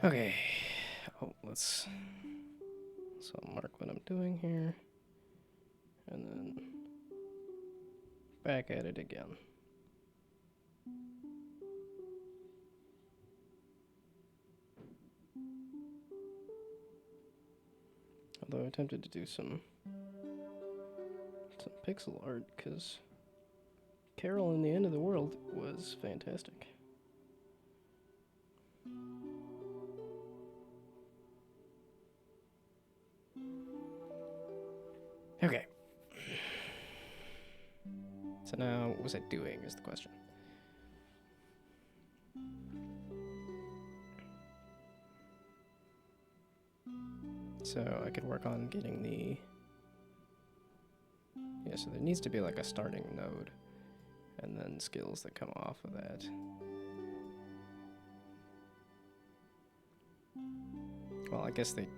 Okay. Oh, so I'll mark what I'm doing here, and then back at it again. Although I attempted to do some pixel art, because Carol in the End of the World was fantastic. Okay. So now, what was I doing is the question. So I could work on getting the... Yeah, so there needs to be like a starting node, and then skills that come off of that. Well, I guess it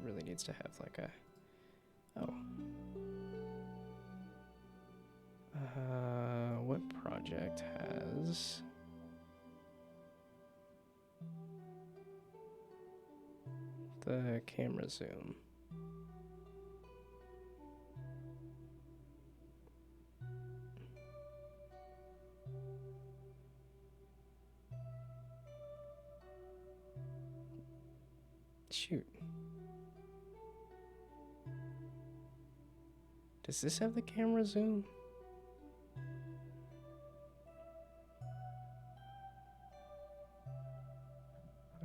really needs to have like a... Oh. What project has... the camera zoom? Shoot. Does this have the camera zoom?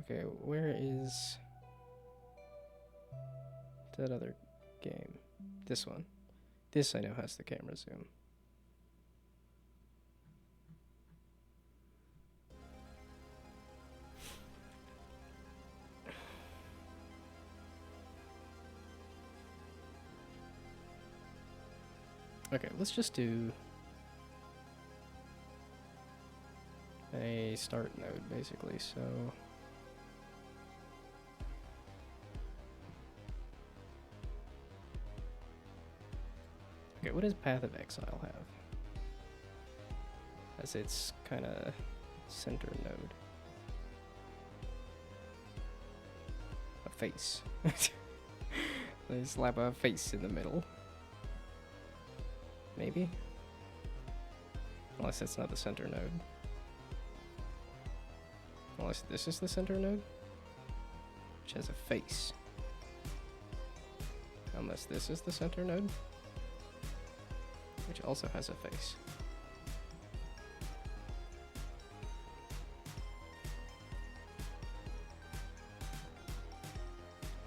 Okay, where is that other game? This one. This I know has the camera zoom. Okay, let's just do a start node, basically, so... Okay, what does Path of Exile have? As its kind of center node. A face. They slap a face in the middle. Maybe? Unless that's not the center node. Unless this is the center node? Which has a face. Unless this is the center node? Which also has a face.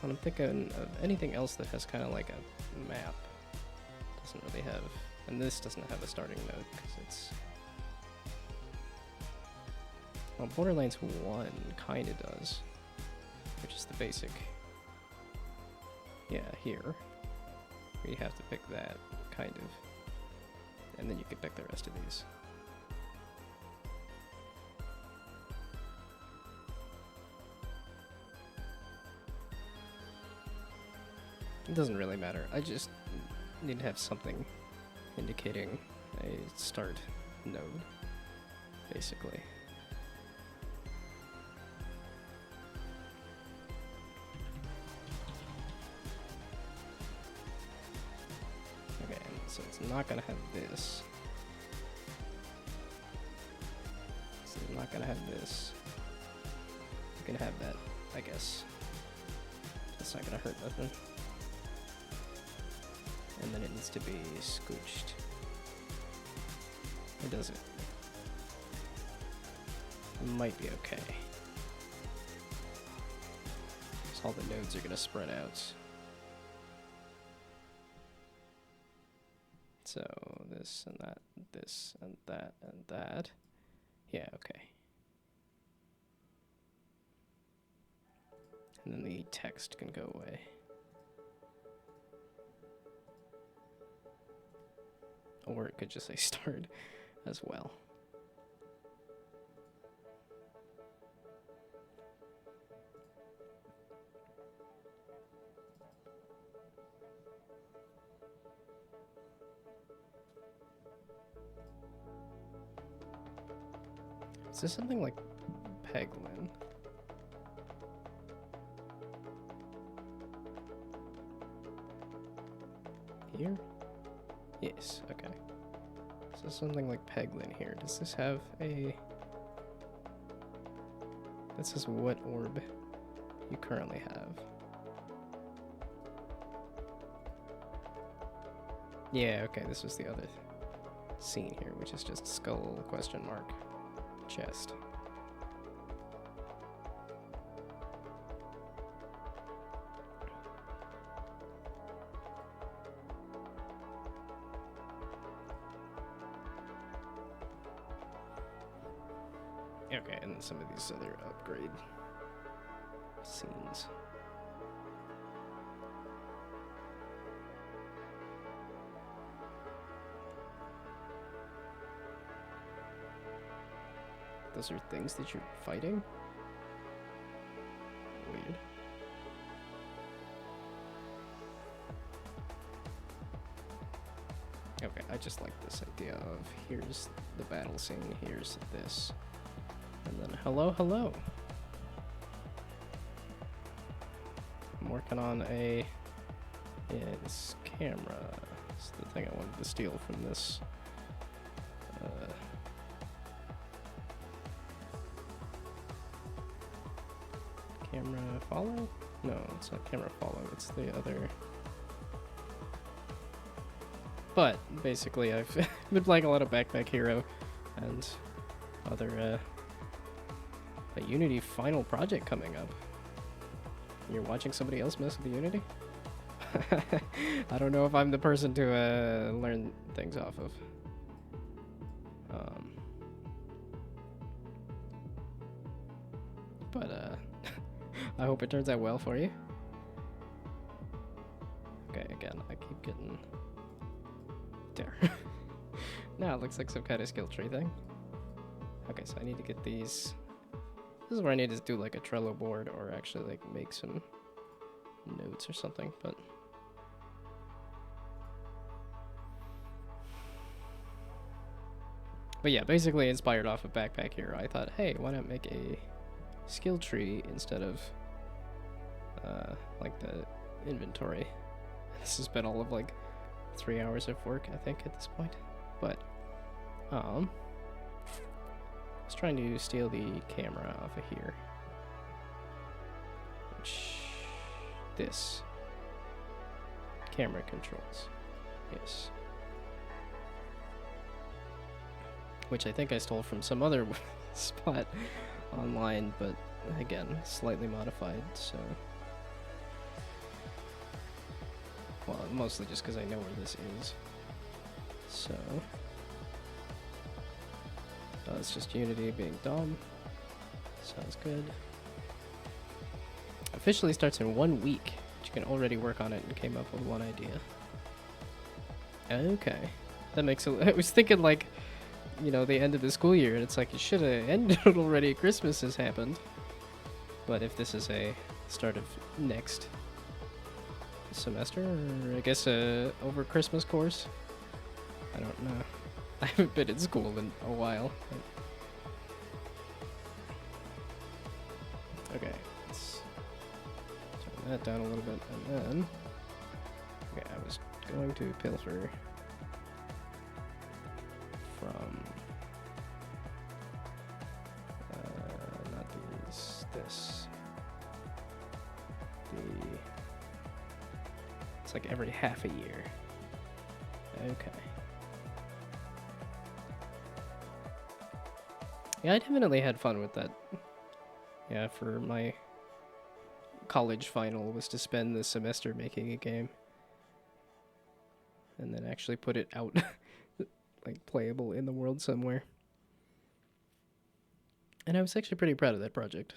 When I'm thinking of anything else that has kind of like a map. Doesn't really have... And this doesn't have a starting node, because it's... Well, Borderlands 1 kinda does. Which is the basic... Yeah, here. You have to pick that, kind of. And then you can pick the rest of these. It doesn't really matter. I just need to have something indicating a start node, basically. Okay, so it's not gonna have this. So it's not gonna have this. It's gonna have that, I guess. It's not gonna hurt nothing. And then it needs to be scooched. It doesn't. It might be okay. So all the nodes are gonna spread out. So this and that, this and that, and that. Yeah, okay. And then the text can go away. Or it could just say start as well. Is this something like Peglin? here? Yes, okay. So something like Peglin here. Does this have a... This is what orb you currently have. Yeah, okay, this was the other scene here, which is just skull question mark chest. Okay, and then some of these other upgrade scenes. Those are things that you're fighting? Weird. Okay, I just like this idea of here's the battle scene, here's this. And then hello, hello. I'm working on a... Yeah, this camera. It's the thing I wanted to steal from this. Camera follow? No, it's not camera follow, it's the other... But, basically, I've been playing a lot of Backpack Hero and other, a Unity final project coming up. You're watching somebody else mess with the Unity? I don't know if I'm the person to, learn things off of. But, I hope it turns out well for you. Okay, again, I keep getting... There. Now it looks like some kind of skill tree thing. Okay, so I need to get these... This is where I need to do like a Trello board or actually like make some notes or something, but... But yeah, basically inspired off of Backpack Hero, I thought, hey, why not make a skill tree instead of like the inventory. This has been all of like 3 hours of work, I think, at this point. But I was trying to steal the camera off of here. Which this camera controls. Yes. Which I think I stole from some other spot online, but again, slightly modified, so... Well, mostly just because I know where this is. So... it's just Unity being dumb. Sounds good. Officially starts in 1 week, but you can already work on it and came up with one idea. Okay. That makes it... I was thinking, like... You know, the end of the school year, and it's like, it should have ended already. Christmas has happened. But if this is a start of next semester, or I guess over Christmas course, I don't know. I haven't been in school in a while. Okay, let's turn that down a little bit, and then... Okay, I was going to pilfer from not these, this, it's like every half a year. Okay. Yeah, I definitely had fun with that. Yeah, for my college final was to spend the semester making a game and then actually put it out like playable in the world somewhere. And I was actually pretty proud of that project.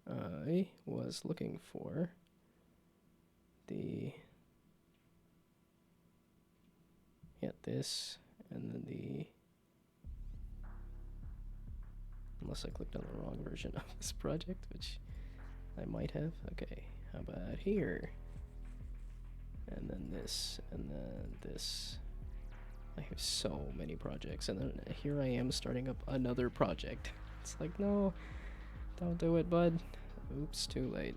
I was looking for the... Yeah, this, and then the... Unless I clicked on the wrong version of this project, which I might have. Okay, how about here? And then this, and then this. I have so many projects, and then here I am starting up another project. It's like, no, don't do it, bud. Oops, too late.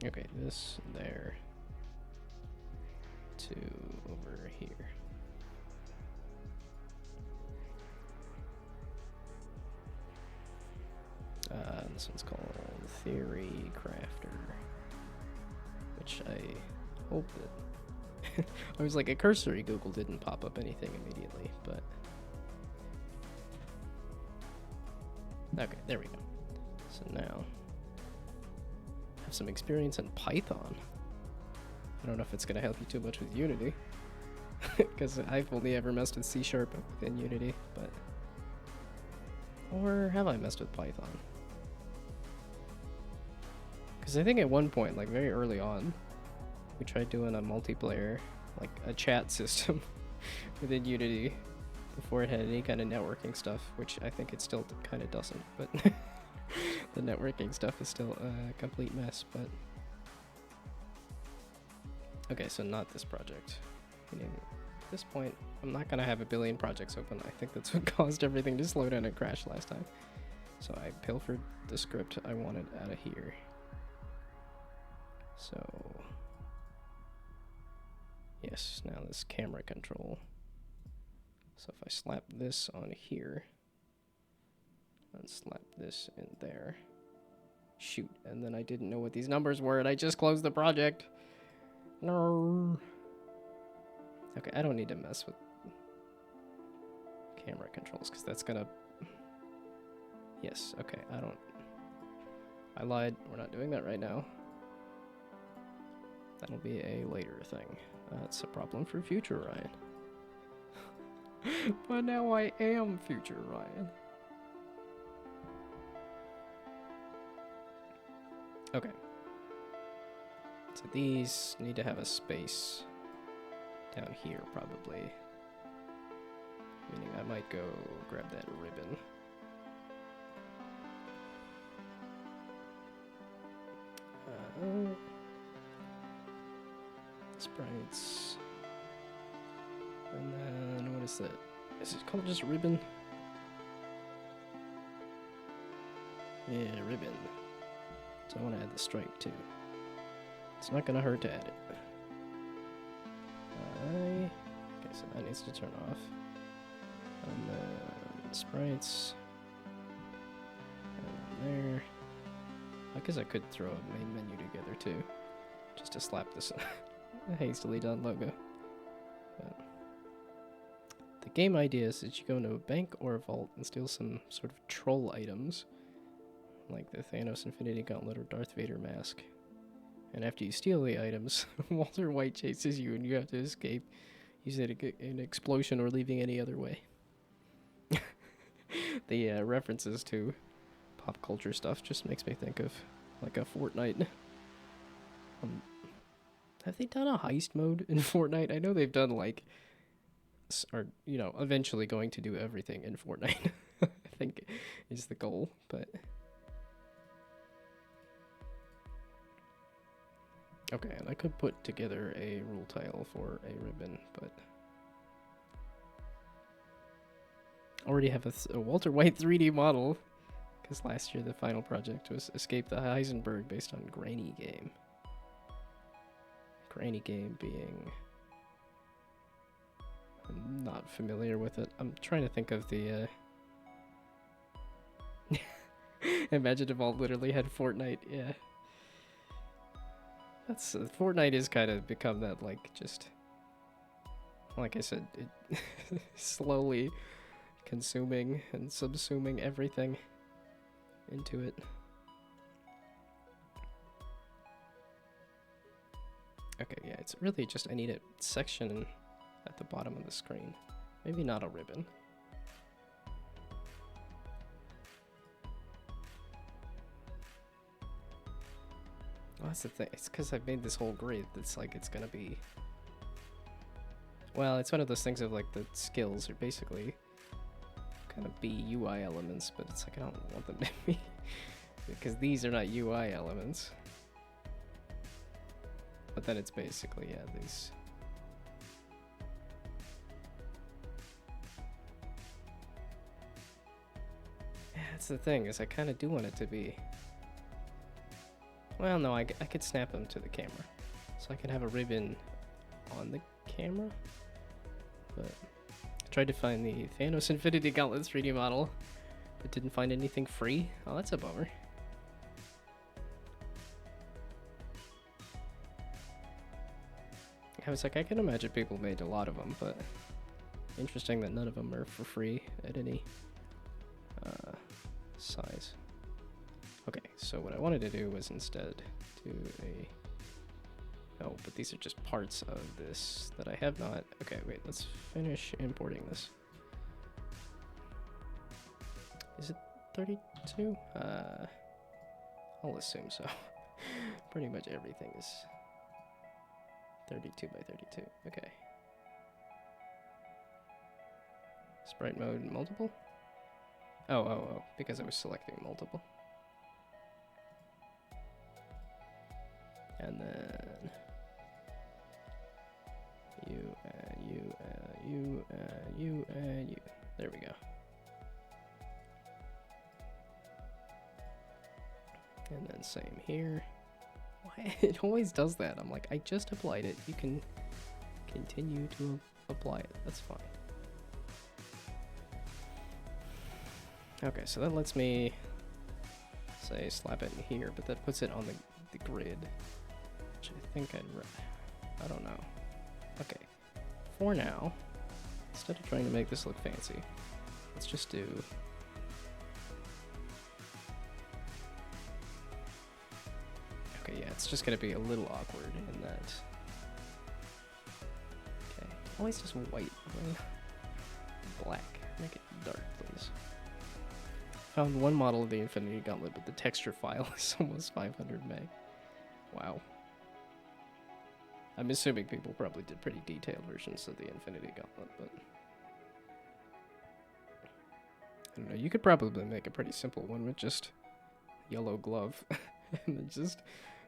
Okay, this, there. to over here. This one's called Theory Crafter, which I hope that I was like a cursory Google didn't pop up anything immediately, but okay, there we go. So now I have some experience in Python. I don't know if it's going to help you too much with Unity, because I've only ever messed with C# within Unity, but or have I messed with Python? Because I think at one point, like very early on, we tried doing a multiplayer, like a chat system within Unity before it had any kind of networking stuff, which I think it still kind of doesn't, but the networking stuff is still a complete mess, but okay, so not this project. Meaning, at this point, I'm not gonna have a billion projects open. I think that's what caused everything to slow down and crash last time. So I pilfered the script I wanted out of here. So yes, now this camera control. So if I slap this on here and slap this in there, shoot, and then I didn't know what these numbers were and I just closed the project. No. Okay, I don't need to mess with camera controls because that's gonna, yes, okay, I lied, we're not doing that right now. That'll be a later thing. That's a problem for future Ryan. But now I am future Ryan. Okay. So these need to have a space down here, probably. Meaning I might go grab that ribbon. Sprites. And then, what is that? Is it called just ribbon? Yeah, ribbon. So I want to add the stripe too. It's not gonna hurt to add it. Okay, so that needs to turn off. And then sprites. And there. I guess I could throw a main menu together too, just to slap this hastily done logo. But the game idea is that you go into a bank or a vault and steal some sort of troll items, like the Thanos Infinity Gauntlet or Darth Vader mask. And after you steal the items, Walter White chases you and you have to escape using an explosion or leaving any other way. The references to pop culture stuff just makes me think of like a Fortnite. Have they done a heist mode in Fortnite? I know they've done like, or you know, eventually going to do everything in Fortnite. I think is the goal, but okay. And I could put together a rule tile for a ribbon, but already have a Walter White 3D model. Because last year the final project was Escape the Heisenberg based on Granny Game. Granny Game being... I'm not familiar with it. I'm trying to think of the... Imagine if all literally had Fortnite, yeah. That's... Fortnite has kind of become that, like, just... Like I said, it slowly consuming and subsuming everything into it. Okay, yeah, it's really just I need a section at the bottom of the screen. Maybe not a ribbon. Well, that's the thing. It's because I've made this whole grid that's like it's gonna be... Well, it's one of those things of like the skills are basically kind of be UI elements, but it's like I don't want them to be because these are not UI elements. But then it's basically, yeah, these. Yeah, that's the thing, is I kind of do want it to be... Well, no, I could snap them to the camera. So I can have a ribbon on the camera, but I tried to find the Thanos Infinity Gauntlet 3D model, but didn't find anything free. Oh, that's a bummer. I was like, I can imagine people made a lot of them, but interesting that none of them are for free at any size. Okay, so what I wanted to do was instead do a... Oh, but these are just parts of this that I have not... Okay, wait, let's finish importing this. Is it 32? I'll assume so. Pretty much everything is 32 by 32. Okay. Sprite mode multiple? Oh, because I was selecting multiple. And then you and you and you and you and you. There we go. And then same here. Why it always does that? I'm like, I just applied it. You can continue to apply it. That's fine. Okay, so that lets me say slap it in here, but that puts it on the grid, which I think I don't know. Okay, for now, instead of trying to make this look fancy, let's just do okay, yeah, it's just gonna be a little awkward in that. Okay, always just white, black. Make it dark, please. Found one model of the Infinity Gauntlet, but the texture file is almost 500 meg. Wow. I'm assuming people probably did pretty detailed versions of the Infinity Gauntlet, but I don't know. You could probably make a pretty simple one with just yellow glove and then just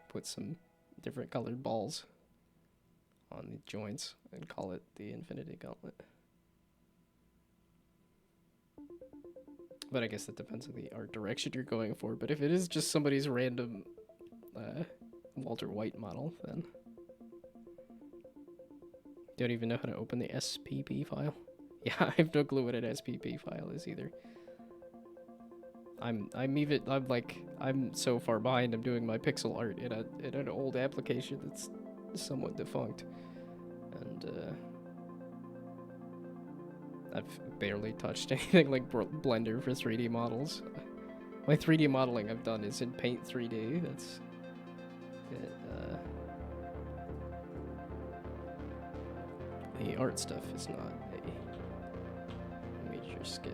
put some different colored balls on the joints and call it the Infinity Gauntlet. But I guess that depends on the art direction you're going for. But if it is just somebody's random Walter White model, then don't even know how to open the SPP file. Yeah, I have no clue what an SPP file is either. I'm so far behind. I'm doing my pixel art in an old application that's somewhat defunct, and I've barely touched anything like Blender for 3D models. My 3D modeling I've done is in Paint 3D. That's it. The art stuff is not a major skill.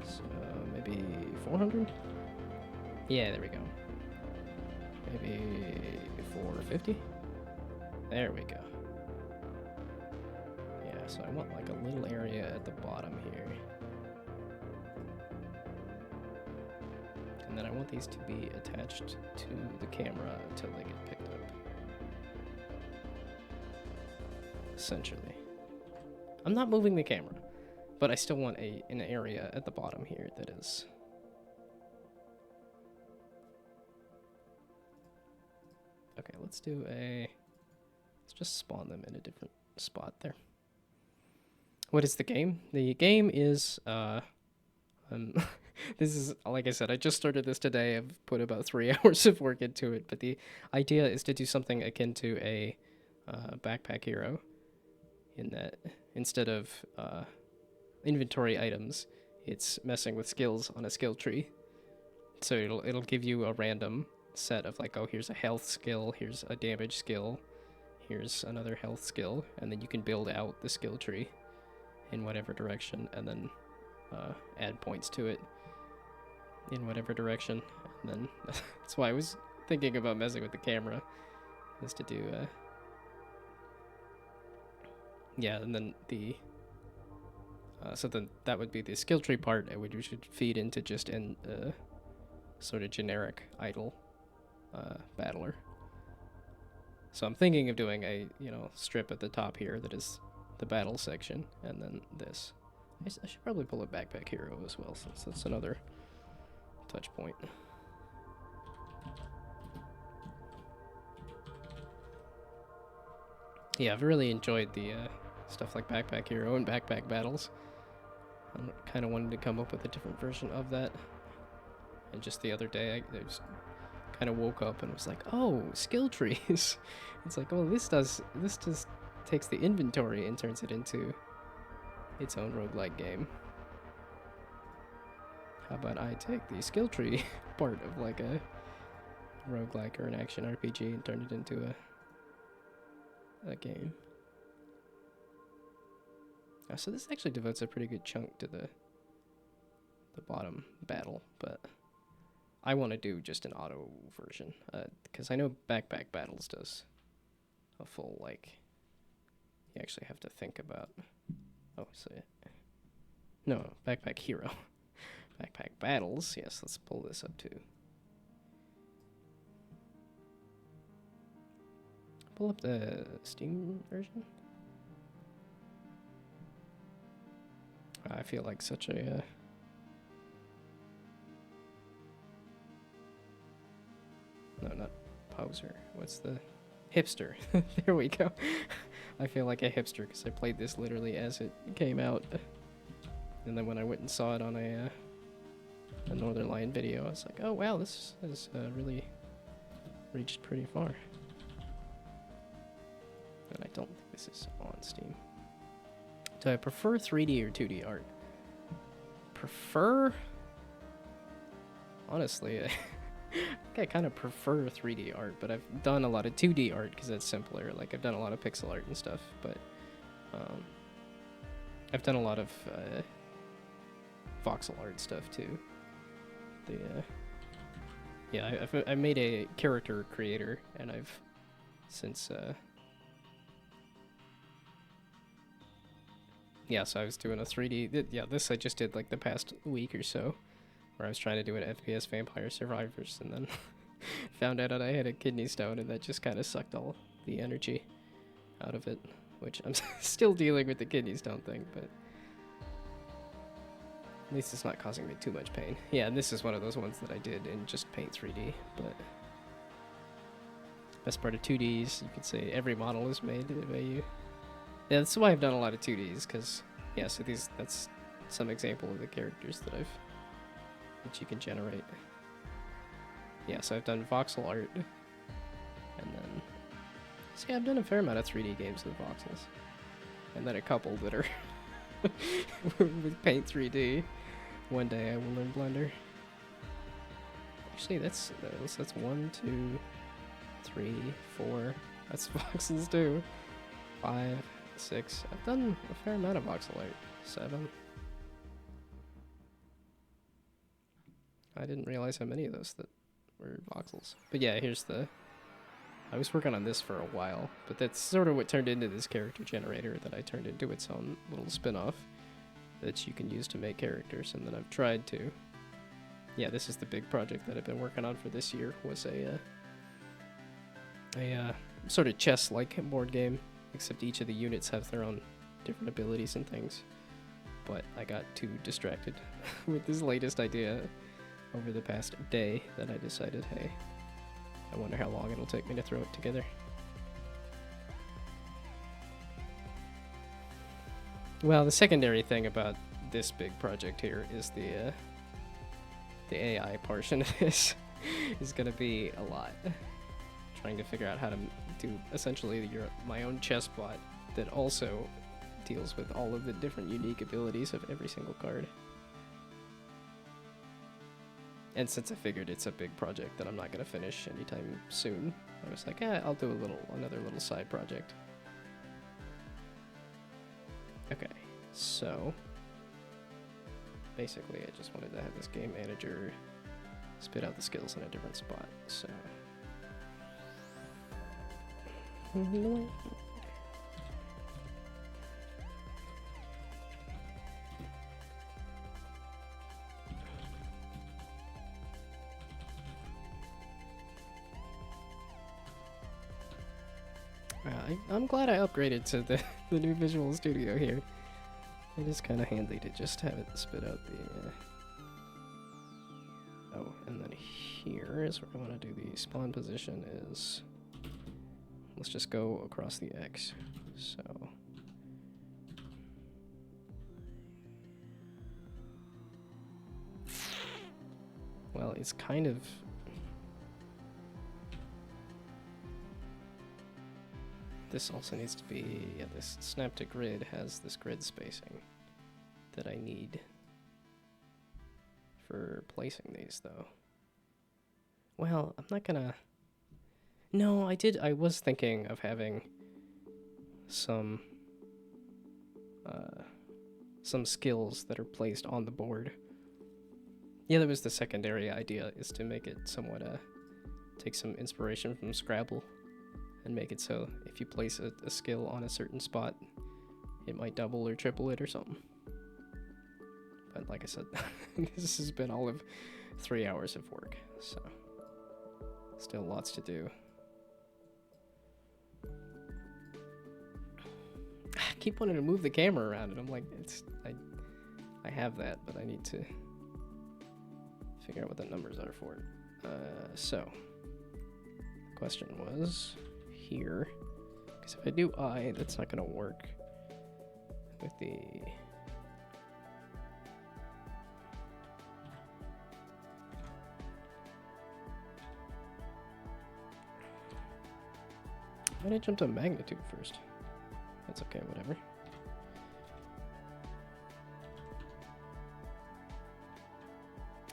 So maybe 400? Yeah, there we go. Maybe 450? There we go. So I want like a little area at the bottom here. And then I want these to be attached to the camera until they get picked up. Essentially. I'm not moving the camera, but I still want an area at the bottom here that is... Okay, let's just spawn them in a different spot there. What is the game? The game is, this is, like I said, I just started this today. I've put about 3 hours of work into it, but the idea is to do something akin to a backpack hero, in that instead of inventory items, it's messing with skills on a skill tree. So it'll give you a random set of like, oh, here's a health skill, here's a damage skill, here's another health skill, and then you can build out the skill tree in whatever direction, and then add points to it in whatever direction. And then that's why I was thinking about messing with the camera, is to do yeah, and then the so then that would be the skill tree part, which we should feed into just an sort of generic idle battler. So I'm thinking of doing a strip at the top here that is the battle section, and then this. I should probably pull a backpack hero as well, since that's another touch point. Yeah, I've really enjoyed the stuff like Backpack Hero and Backpack Battles. I kind of wanted to come up with a different version of that. And just the other day, I just kind of woke up and was like, oh, skill trees. It's like, well, this just takes the inventory and turns it into its own roguelike game. How about I take the skill tree part of like a roguelike or an action RPG and turn it into a game. So this actually devotes a pretty good chunk to the bottom battle, but I want to do just an auto version, because I know Backpack Battles does a full, like, you actually have to think about, oh, so, no, Backpack Hero. Backpack Battles, yes, let's pull this up too. Pull up the Steam version. I feel like such a... no, not poser. What's the... hipster. There we go. I feel like a hipster because I played this literally as it came out. And then when I went and saw it on a Northernlion video, I was like, oh wow, this has really reached pretty far. And I don't think this is on Steam. Do I prefer 3D or 2D art? Prefer? Honestly, I think I kind of prefer 3D art, but I've done a lot of 2D art because it's simpler. Like, I've done a lot of pixel art and stuff, but I've done a lot of voxel art stuff too. Yeah, I made a character creator, and I've since yeah, so I was doing a 3D. Yeah, this I just did like the past week or so, where I was trying to do an FPS Vampire Survivors, and then found out that I had a kidney stone, and that just kind of sucked all the energy out of it, which I'm still dealing with the kidney stone thing, but at least it's not causing me too much pain. Yeah, and this is one of those ones that I did in just Paint 3D, but best part of 2Ds, you could say every model is made by you. Yeah, that's why I've done a lot of 2Ds, because, yeah, so that's some example of the characters that you can generate. Yeah, so I've done voxel art, and then, see, I've done a fair amount of 3D games with voxels, and then a couple that are with Paint 3D. One day I will learn Blender. Actually, that's 1, 2, 3, 4, that's voxels too. 5, 6. I've done a fair amount of voxel art. 7. I didn't realize how many of those that were voxels. But yeah, I was working on this for a while, but that's sort of what turned into this character generator that I turned into its own little spin-off that you can use to make characters, and then I've tried to... Yeah, this is the big project that I've been working on for this year, was a sort of chess-like board game, except each of the units have their own different abilities and things. But I got too distracted with this latest idea over the past day that I decided, hey, I wonder how long it'll take me to throw it together. Well, the secondary thing about this big project here is the AI portion of this is going to be a lot. Trying to figure out how to do essentially my own chess bot that also deals with all of the different unique abilities of every single card. And since I figured it's a big project that I'm not going to finish anytime soon, I was like, I'll do another little side project. Okay, so basically I just wanted to have this game manager spit out the skills in a different spot, so... I'm glad I upgraded to the new Visual Studio here. It is kind of handy to just have it spit out the... Oh, and then here is where I want to do the spawn position is... let's just go across the X. So well, it's kind of this also needs to be, yeah, this snap to grid has this grid spacing that I need for placing these though. Well, I'm not gonna, no, I was thinking of having some skills that are placed on the board. Yeah, that was the secondary idea, is to make it somewhat, take some inspiration from Scrabble and make it so if you place a skill on a certain spot, it might double or triple it or something. But like I said, this has been all of 3 hours of work, so still lots to do. I keep wanting to move the camera around, and I'm like, I have that, but I need to figure out what the numbers are for it. So, the question was here, because if I do I, that's not going to work with the... Why did I jump to magnitude first? That's okay, whatever.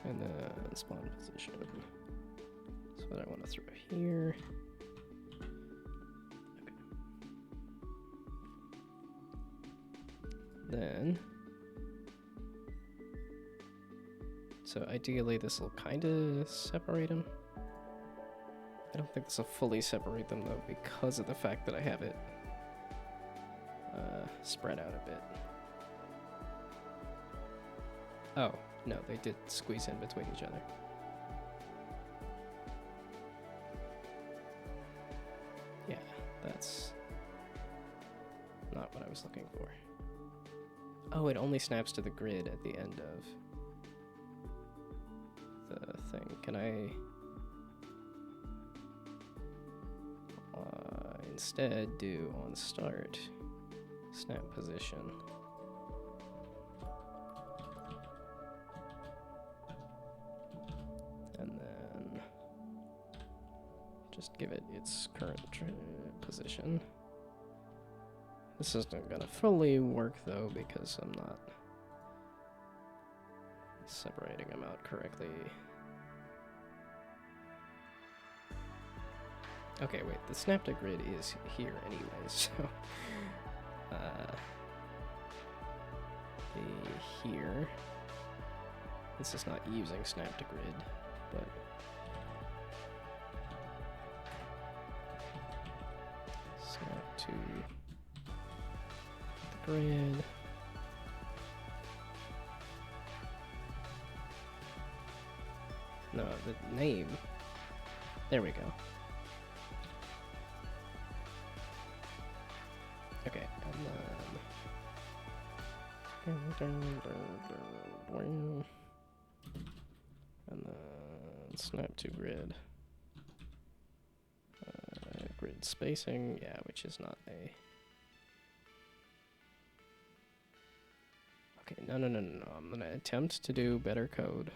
And then spawn position. That's what I want to throw here. Okay. Then, so ideally this will kind of separate them. I don't think this will fully separate them though, because of the fact that I have it spread out a bit. Oh, no, they did squeeze in between each other. Yeah, that's not what I was looking for. Oh, it only snaps to the grid at the end of the thing. Can I instead do on start snap position? And then just give it its current position. This isn't gonna fully work though, because I'm not separating them out correctly. Okay, wait, the snap to grid is here anyway, so here, this is not using snap to grid, but snap to the grid. No, the name. There we go. Okay, and then snap to grid. Grid spacing, yeah, which is not a... Okay, no, I'm gonna attempt to do better code.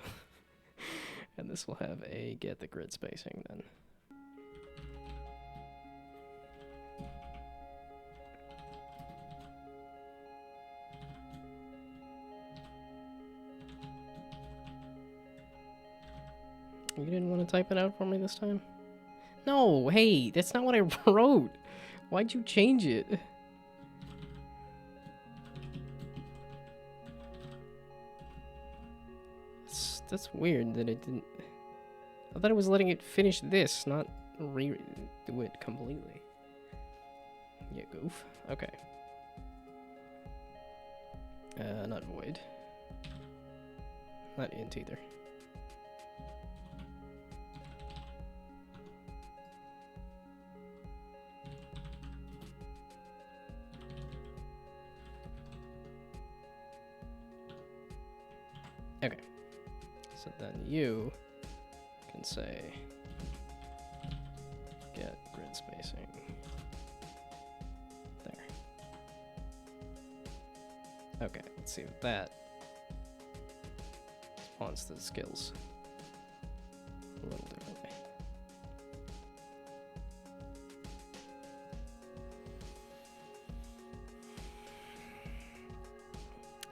And this will have a get the grid spacing then. You didn't want to type it out for me this time? No, hey, that's not what I wrote. Why'd you change it? That's weird that it didn't... I thought it was letting it finish this, not redo it completely. Yeah, goof. Okay. Not void. Not int either. Okay. So then you can say get grid spacing. There. Okay, let's see if that spawns the skills a little differently.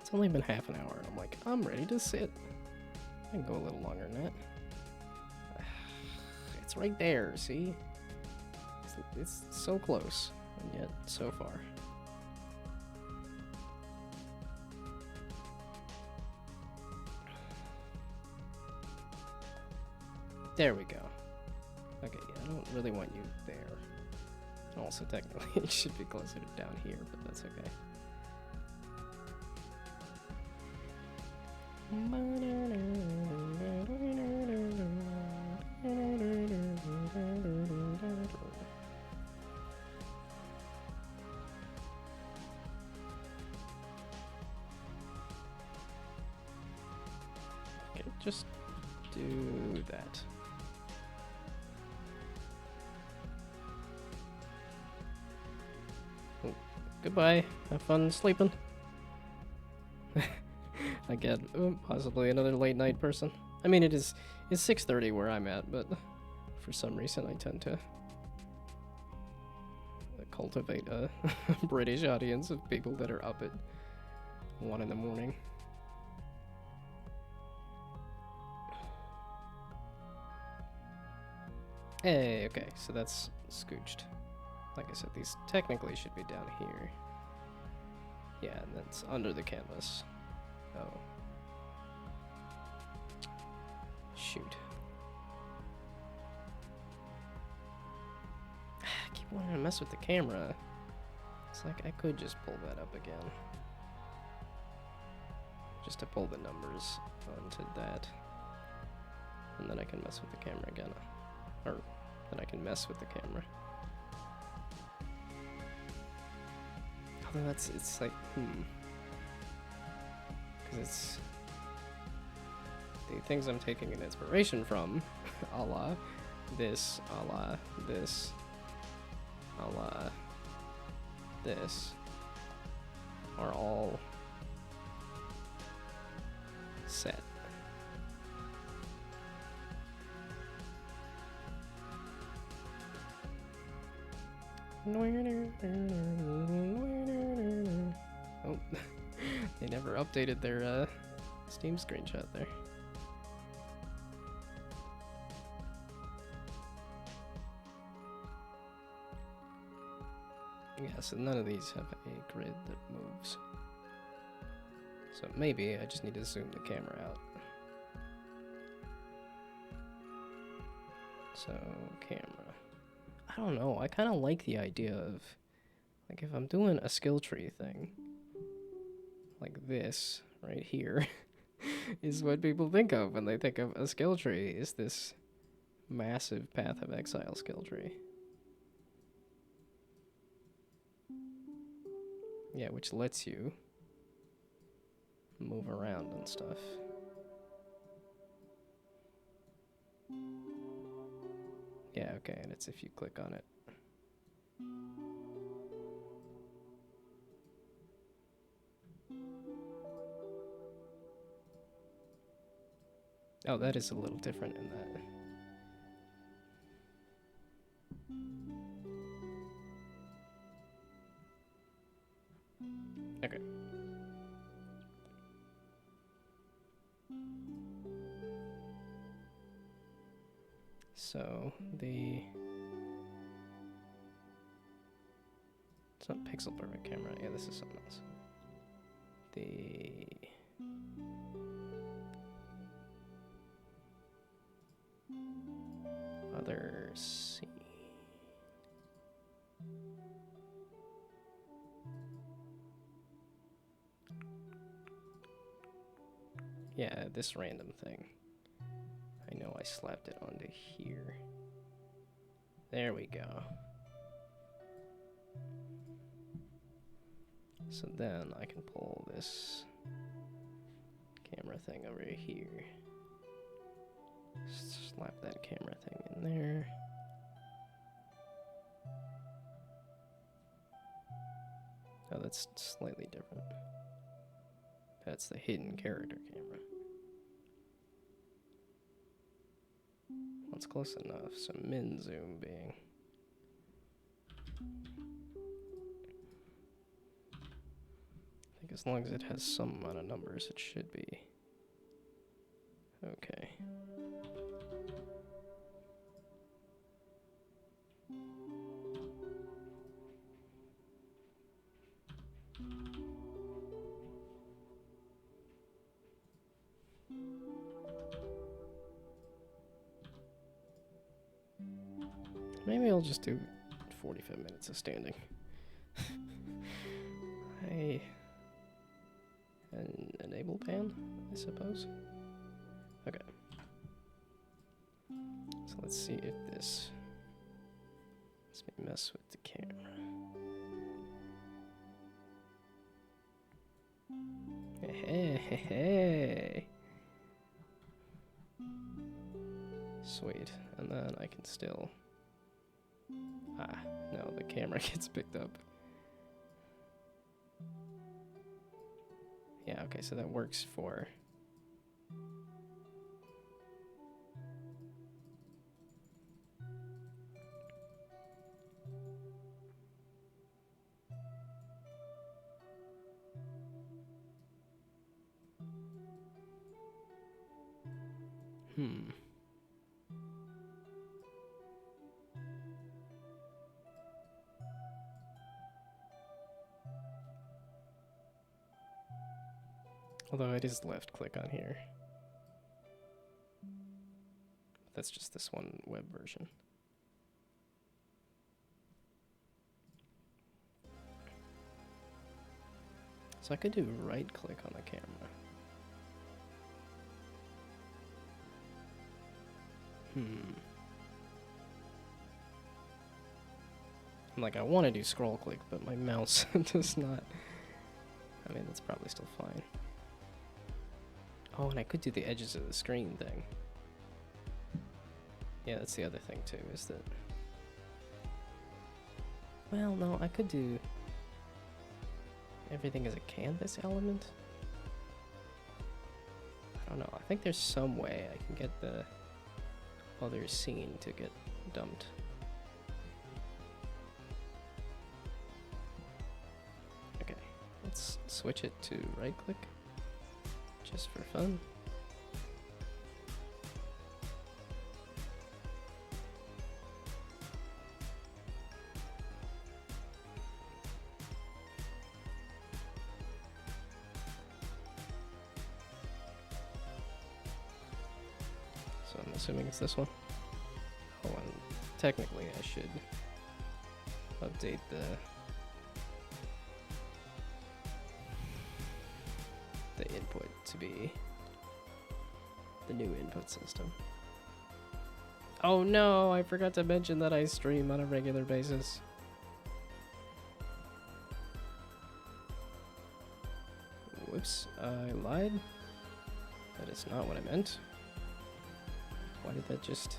It's only been half an hour and I'm like, I'm ready to sit. I can go a little longer than that. It's right there, see? It's so close, and yet so far. There we go. Okay, yeah, I don't really want you there. Also, technically, it should be closer to down here, but that's okay. Okay, just do that. Oh, goodbye. Have fun sleeping. Again, possibly another late night person. I mean, it's 6:30 where I'm at, but for some reason I tend to cultivate a British audience of people that are up at 1 in the morning. Hey, okay, so that's scooched. Like I said, these technically should be down here. Yeah, and that's under the canvas. Oh. Shoot. I keep wanting to mess with the camera. It's like I could just pull that up again. Just to pull the numbers onto that. And then I can mess with the camera again. Or then I can mess with the camera. Although it's like, because it's the things I'm taking an inspiration from, a la this, a la this, a la this, are all set. Oh, they never updated their Steam screenshot there. Yeah, so none of these have a grid that moves. So maybe I just need to zoom the camera out. So, camera. I don't know, I kind of like the idea of, like, if I'm doing a skill tree thing, like this, right here, is what people think of when they think of a skill tree, is this massive Path of Exile skill tree. Yeah, which lets you move around and stuff. Yeah, okay, and it's if you click on it. Oh, that is a little different in that. Okay. So, it's not pixel perfect camera. Yeah, this is something else. The other scene. Yeah, this random thing. I know I slapped it onto here. There we go. So then I can pull this camera thing over here. Slap that camera thing in there. Oh, that's slightly different. That's the hidden character camera. That's close enough. So min zoom being. I think as long as it has some amount of numbers, it should be okay. Maybe I'll just do 45 minutes of standing. Enable pan, I suppose. Okay. So let's see if this lets me mess with the camera. Hey. Sweet. And then I can still... no, the camera gets picked up. Yeah, okay, so that works for... Although it is left click on here. That's just this one web version. So I could do right click on the camera. Like, I want to do scroll click, but my mouse does not. I mean, that's probably still fine. Oh, and I could do the edges of the screen thing. Yeah, that's the other thing too, is that... Well, no, I could do everything as a canvas element. I don't know, I think there's some way I can get the other scene to get dumped. Okay, let's switch it to right click, just for fun. So I'm assuming it's this one. Oh, and technically I should update the input to be the new input system. Oh no, I forgot to mention that I stream on a regular basis. Whoops, I lied. That is not what I meant. Why did that just...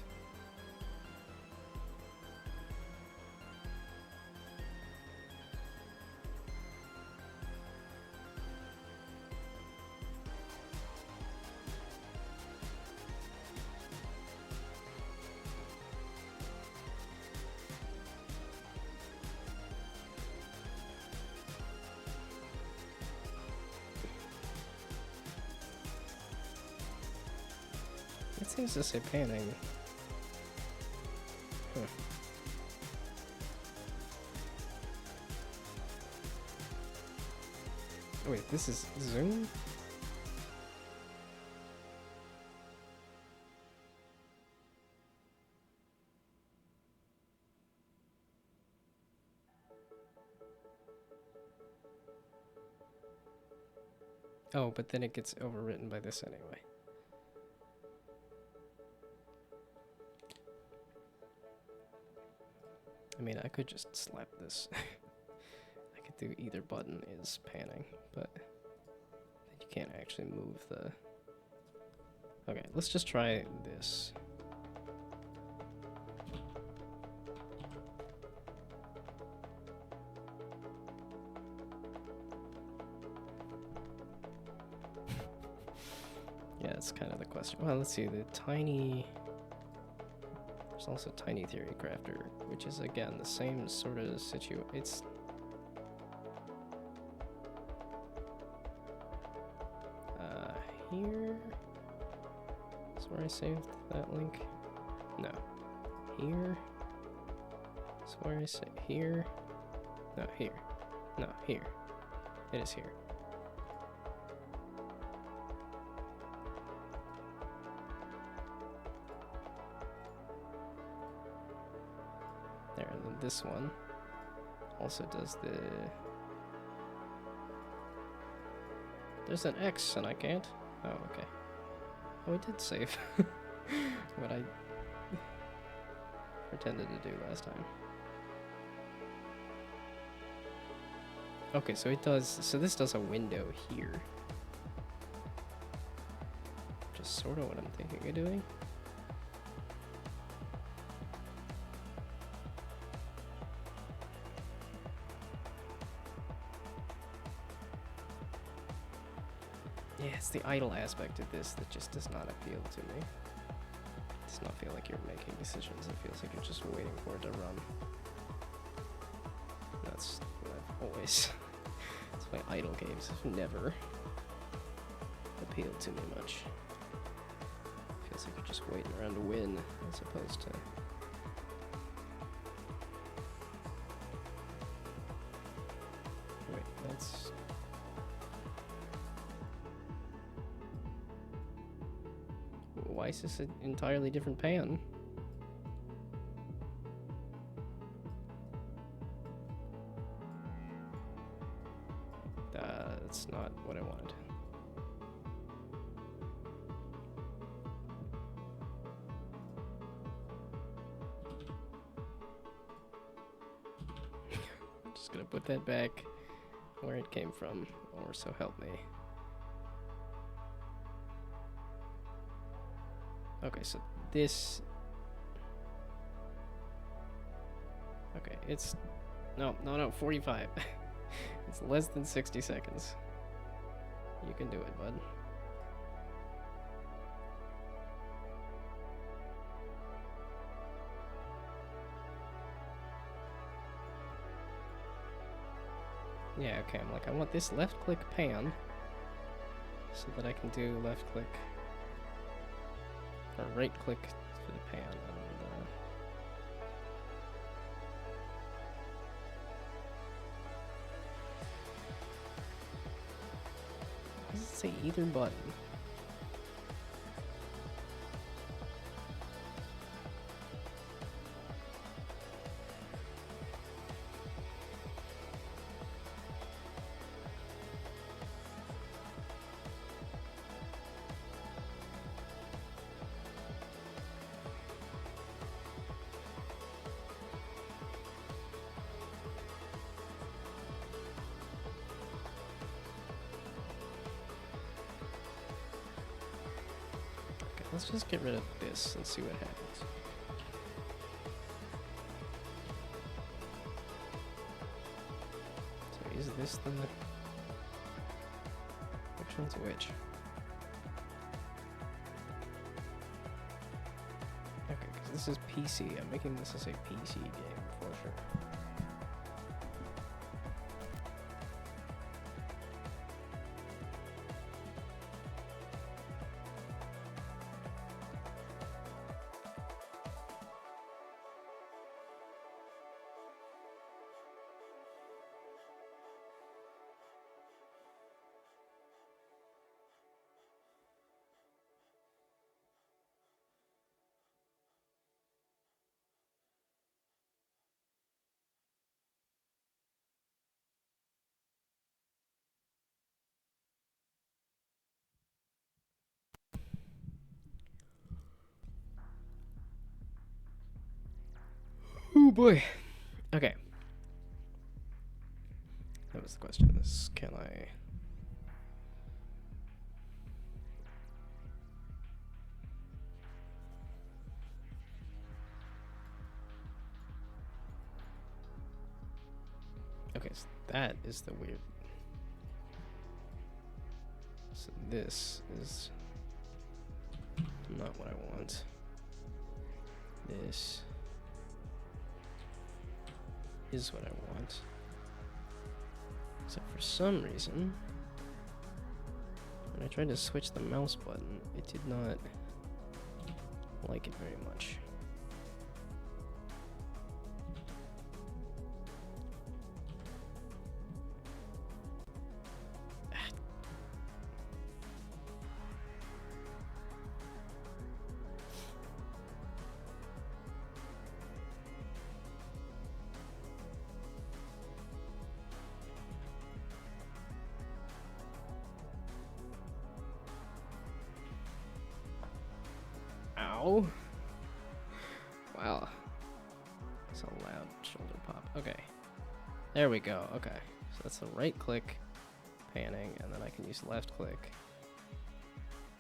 It seems to say panning. Huh. Wait, this is zoom? Oh, but then it gets overwritten by this anyway. I mean, I could just slap this. I could do either button is panning, but then you can't actually move the... Okay, let's just try this. question. Well, let's see. The tiny. There's also Tiny Theory Crafter, which is again the same sort of situation. It's. Here. That's where I saved that link. No. Here. That's where I say here. No, here. No, here. It is here. There, and then this one also does the... There's an X and I can't? Oh, okay. Oh, I did save. What I pretended to do last time. Okay, so it does... So this does a window here. Just sort of what I'm thinking of doing. Yeah, it's the idle aspect of this that just does not appeal to me. It does not feel like you're making decisions. It feels like you're just waiting for it to run. That's what I've always... That's why idle games have never appealed to me much. Feels like you're just waiting around to win, as opposed to... Wait, that's... Why is this an entirely different pan? That's not what I wanted. Just gonna put that back where it came from, or so help me. Okay, so this... Okay, it's... No, 45. It's less than 60 seconds. You can do it, bud. Yeah, okay, I'm like, I want this left-click pan so that I can do left-click... Or right-click for the pan, and does it say either button? Let's just get rid of this and see what happens. So is this the... Which one's which? Okay, because this is PC. I'm making this as a PC game for sure. Oh boy. Okay. That was the question. This can I... Okay, so that is the weird... So this is... not what I want. This is what I want. Except for some reason, when I tried to switch the mouse button, it did not like it very much. Ow. Wow. That's a loud shoulder pop. Okay. There we go. Okay. So that's the right click, panning, and then I can use left click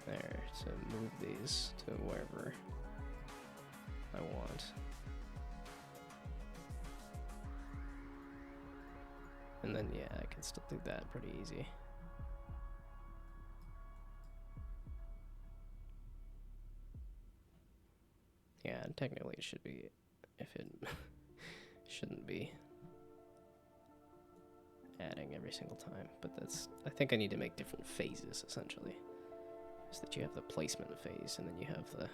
there to move these to wherever I want. And then, yeah, I can still do that pretty easy. Yeah, and technically it should be, if it shouldn't be adding every single time, but that's, I think I need to make different phases, essentially. Is that you have the placement phase, and then you have the...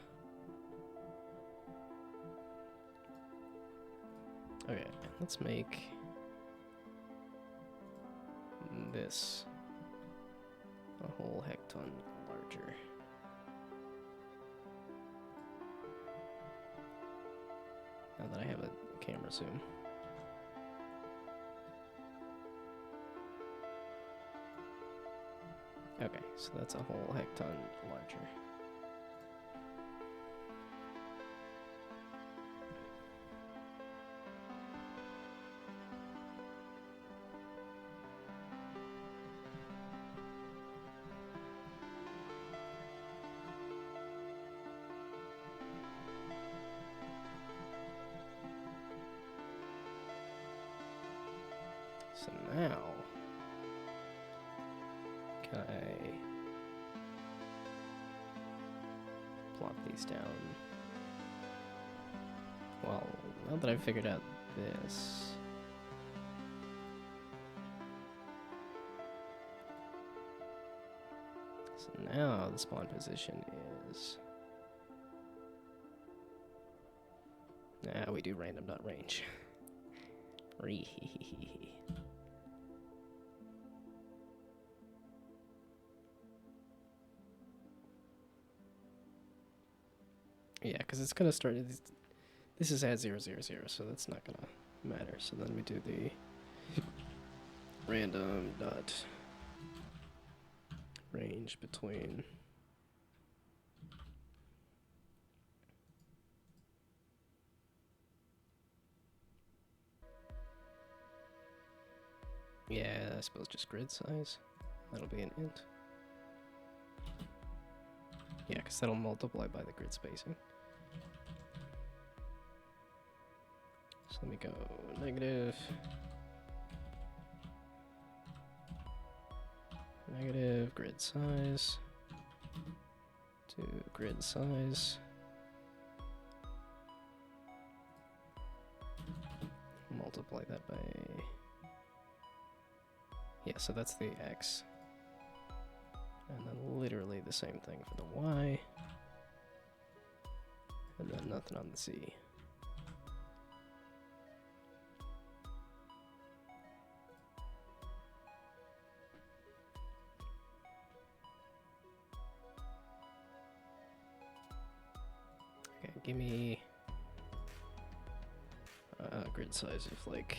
Okay, let's make this a whole hecton larger. Now that I have a camera zoom. Okay, so that's a whole hecton larger. So now, can I plop these down? Well, now that I've figured out this, so now the spawn position is, we do random.range. Yeah, because it's gonna start. This is at 0, 0, 0, so that's not gonna matter. So then we do the random dot range between. Yeah, I suppose just grid size. That'll be an int. Yeah, because that'll multiply by the grid spacing. So let me go negative grid size to grid size. Multiply that by, yeah, so that's the X. And then literally the same thing for the Y. And then nothing on the Z. Okay, give me a grid size of like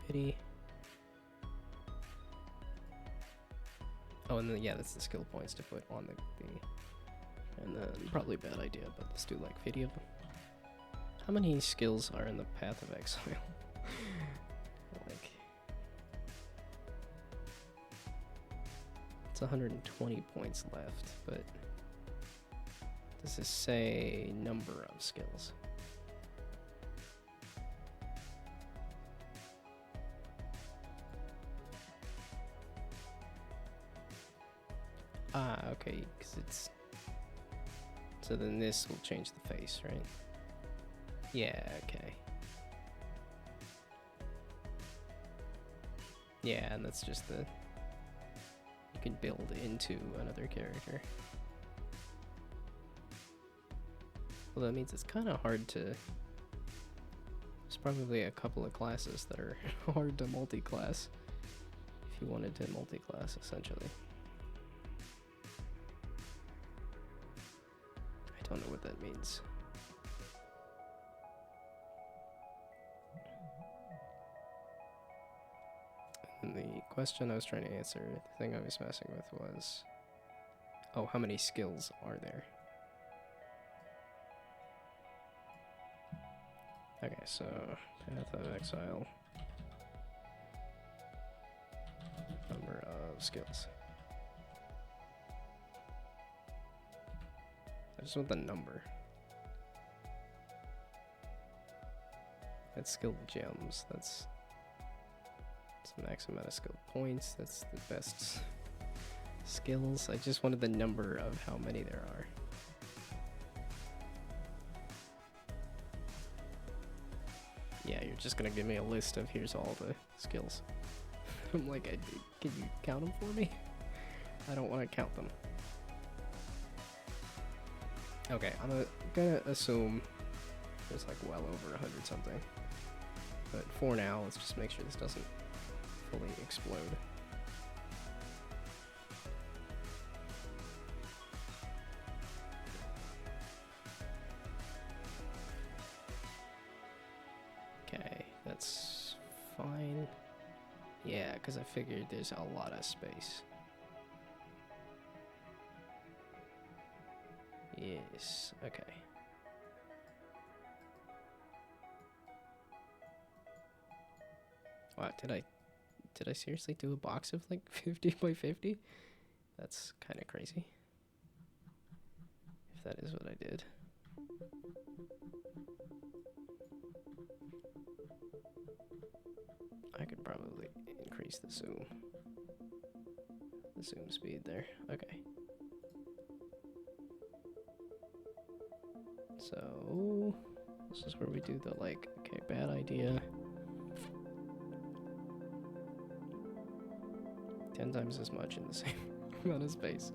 50. Oh, and then, yeah, that's the skill points to put on the and then probably a bad idea, but let's do like 50 of them. How many skills are in the Path of Exile? Like, it's 120 points left, but does this say number of skills? Ah, okay, because it's So then this will change the face, right? Yeah, okay. Yeah, and that's just the... You can build into another character. Well, that means it's kind of hard to... There's probably a couple of classes that are hard to multi-class. If you wanted to multi-class, essentially. I don't know what that means. And the question I was trying to answer, the thing I was messing with was... Oh, how many skills are there? Okay, so Path of Exile, number of skills. I just want the number. That's skill gems. That's the max amount of skill points. That's the best skills. I just wanted the number of how many there are. Yeah, you're just gonna give me a list of here's all the skills. I'm like, can you count them for me? I don't want to count them. Okay, I'm gonna assume there's like well over 100 something. But for now, let's just make sure this doesn't fully explode. Okay, that's fine. Yeah, because I figured there's a lot of space. Yes, okay. Wow, did I seriously do a box of like 50 by 50? That's kind of crazy. If that is what I did. I could probably increase the zoom speed there. Okay. So this is where we do the like, okay, bad idea. 10 times as much in the same amount of space.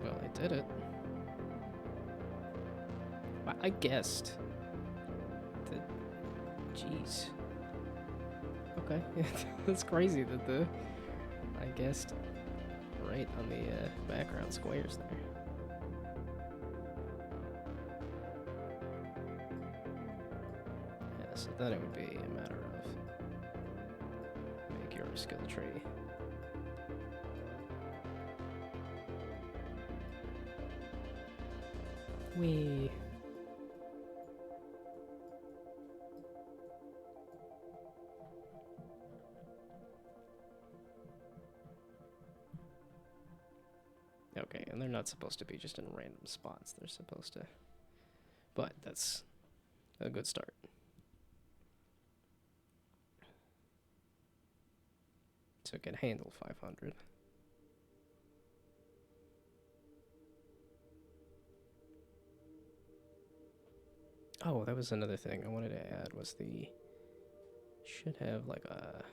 Well, I did it. I guessed. Jeez. Okay, that's crazy that I guessed right on the background squares there. Yeah, so then it would be a matter of make your skill tree. Wee. Okay, and they're not supposed to be just in random spots. They're supposed to... But that's a good start. So it can handle 500. Oh, that was another thing I wanted to add was the... Should have like a...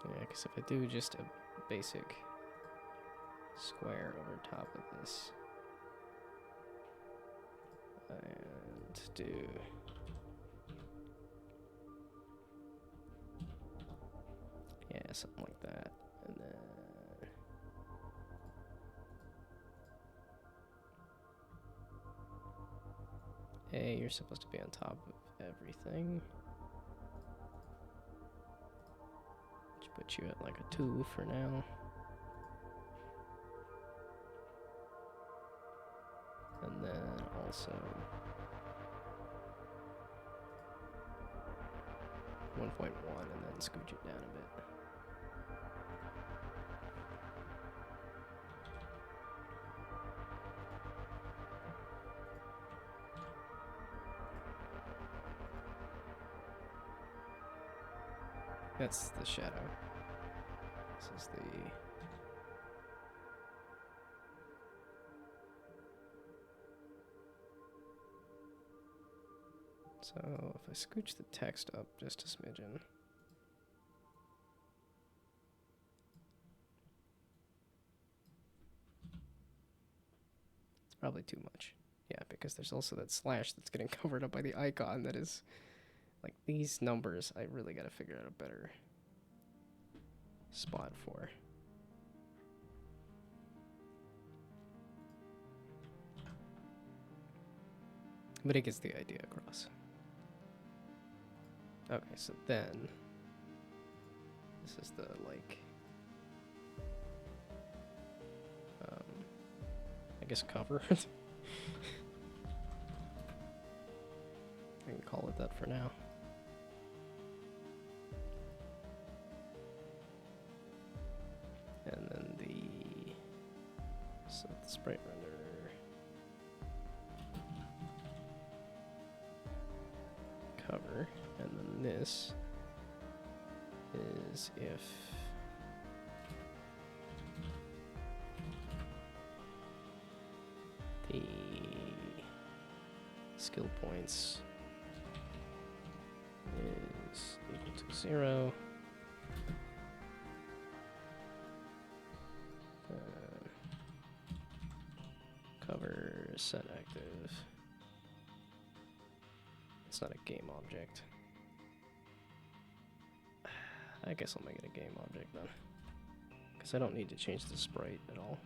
Yeah, because if I do just a basic square over top of this, and do... Yeah, something like that, and then... A, you're supposed to be on top of everything. Which puts you at like a 2 for now. And then So 1.1 and then scooch it down a bit. That's the shadow. This is the... So if I scooch the text up just a smidgen. It's probably too much. Yeah, because there's also that slash that's getting covered up by the icon that is... Like, these numbers, I really gotta figure out a better spot for. But it gets the idea across. Okay, so then... This is the, like... I guess cover. I can call it that for now. And then the sprite render cover, and then this is if the skill points is equal to 0. Cover set active. It's not a game object. I guess I'll make it a game object then, because I don't need to change the sprite at all.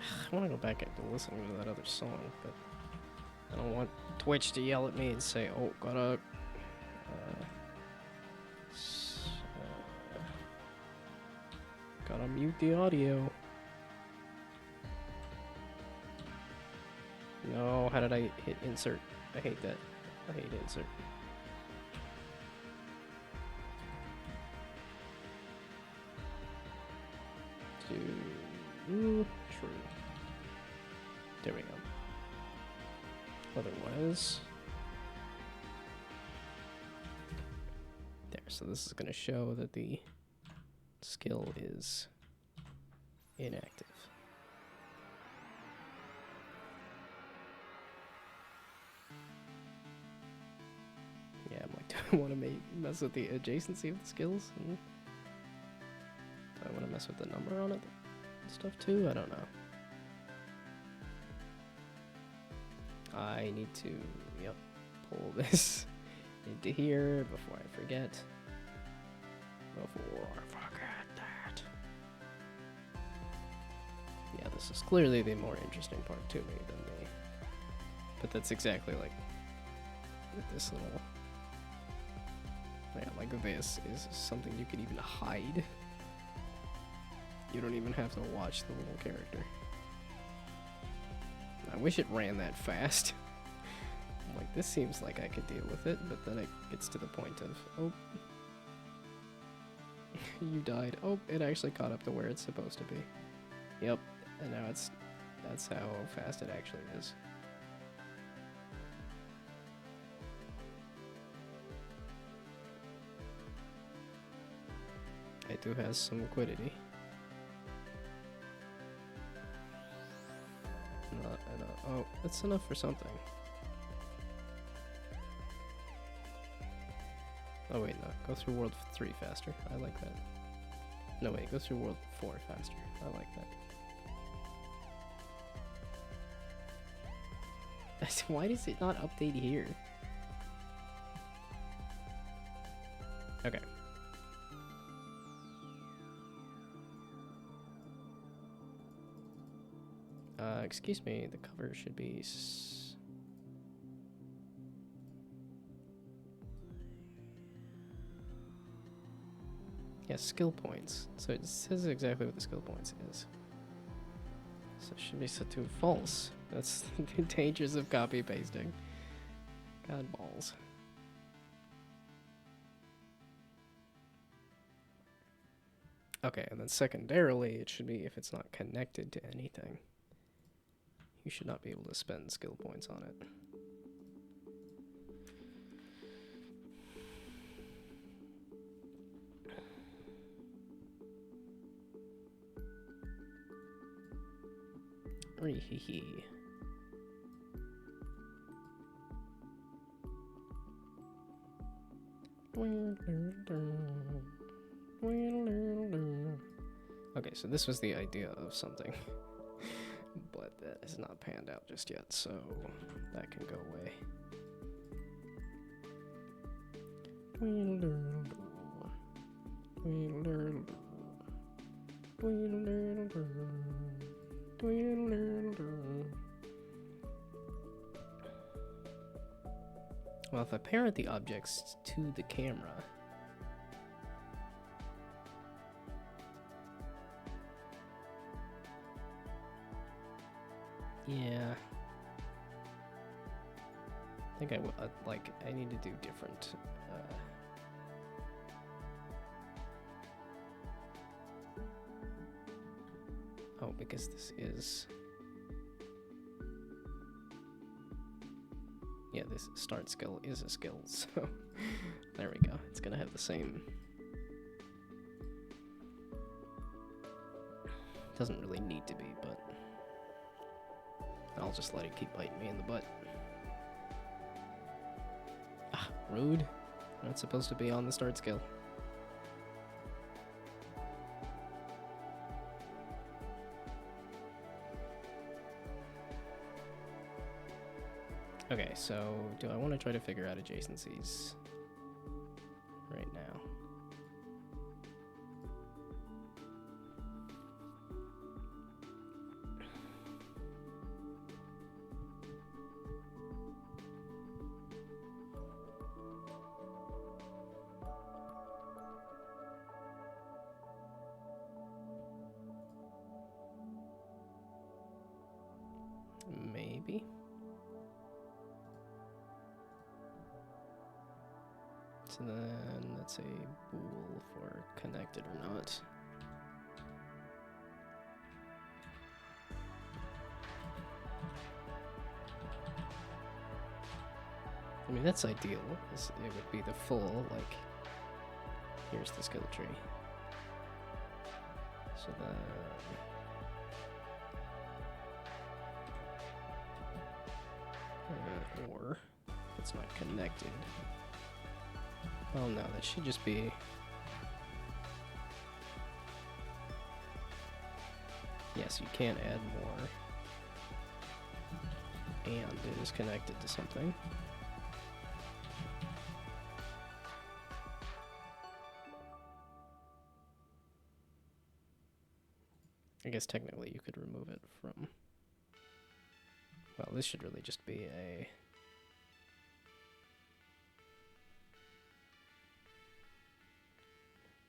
I want to go back and listen to that other song, but I don't want Twitch to yell at me and say, "Oh, gotta mute the audio." No, how did I hit insert? I hate that. I hate insert. True. There we go. Otherwise, there. So this is going to show that the skill is inactive. Yeah, I'm like, do I want to mess with the adjacency of the skills? Do I want to mess with the number on it and stuff too? I don't know. I need to, pull this into here before I forget. That. Yeah, this is clearly the more interesting part to me than the... But that's exactly like with this little... Yeah, like this is something you can even hide. You don't even have to watch the little character. I wish it ran that fast. I'm like, this seems like I could deal with it, but then it gets to the point of, oh, you died. Oh, it actually caught up to where it's supposed to be. Yep, and now that's how fast it actually is. It do has some liquidity. Not enough. Oh, that's enough for something. Oh wait, no. Go through World 3 faster. I like that. No wait, go through World 4 faster. I like that. Why does it not update here? Okay. Excuse me, the cover should be... Yeah, skill points. So it says exactly what the skill points is. So it should be set to false. That's the dangers of copy pasting. God balls. Okay, and then secondarily, it should be if it's not connected to anything. You should not be able to spend skill points on it. Hee. Okay, so this was the idea of something, but that has not panned out just yet, so that can go away. Well, if I parent the objects to the camera, yeah, I think I would like. I need to do different. Oh, because this is. Yeah, this start skill is a skill, so there we go. It's gonna have the same. Doesn't really need to be, but I'll just let it keep biting me in the butt. Ah, rude. Not supposed to be on the start skill. Okay, so do I want to try to figure out adjacencies right now? Maybe. So then let's say bool for connected or not. I mean, that's ideal. It would be the full, like, here's the skill tree. So then... or it's not connected. Well, no, that should just be... Yes, you can add more. And it is connected to something. I guess technically you could remove it from... Well, this should really just be a...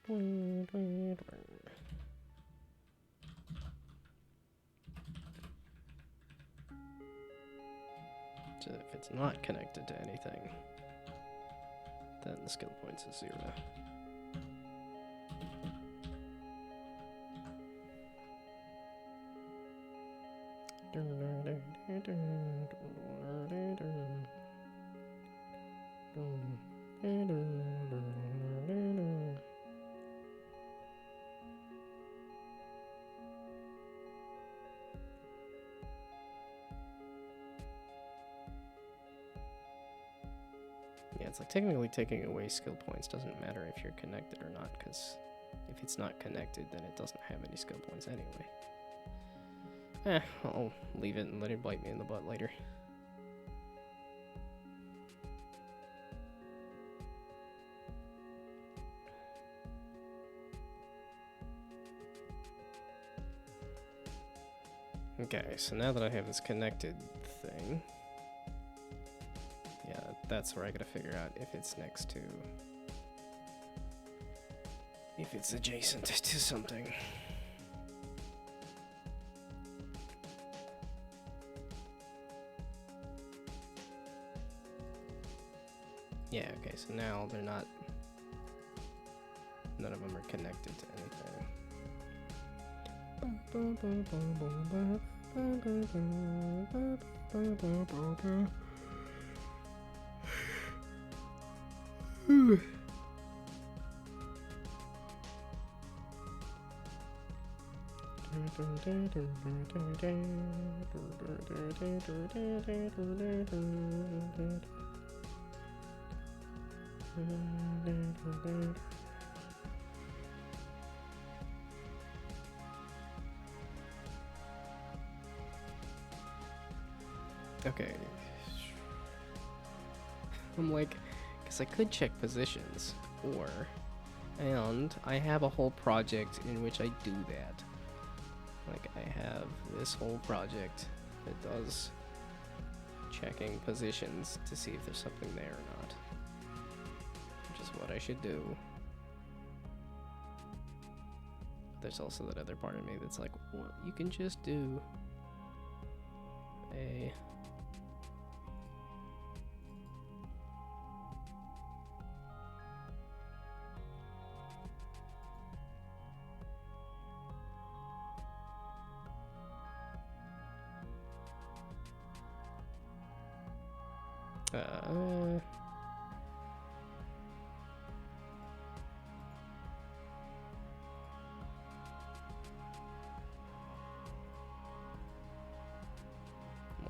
So if it's not connected to anything, then the skill points is 0. Yeah, it's like technically taking away skill points doesn't matter if you're connected or not, because if it's not connected, then it doesn't have any skill points anyway. I'll leave it and let it bite me in the butt later. Okay, so now that I have this connected thing, yeah, that's where I gotta figure out if it's next to... if it's adjacent to something. Yeah, okay, so now they're not... None of them are connected to anything. Okay. I'm like, because I could check positions, and I have a whole project in which I do that. Like, I have this whole project that does checking positions to see if there's something there or not. Which is what I should do. But there's also that other part of me that's like, well, you can just do a...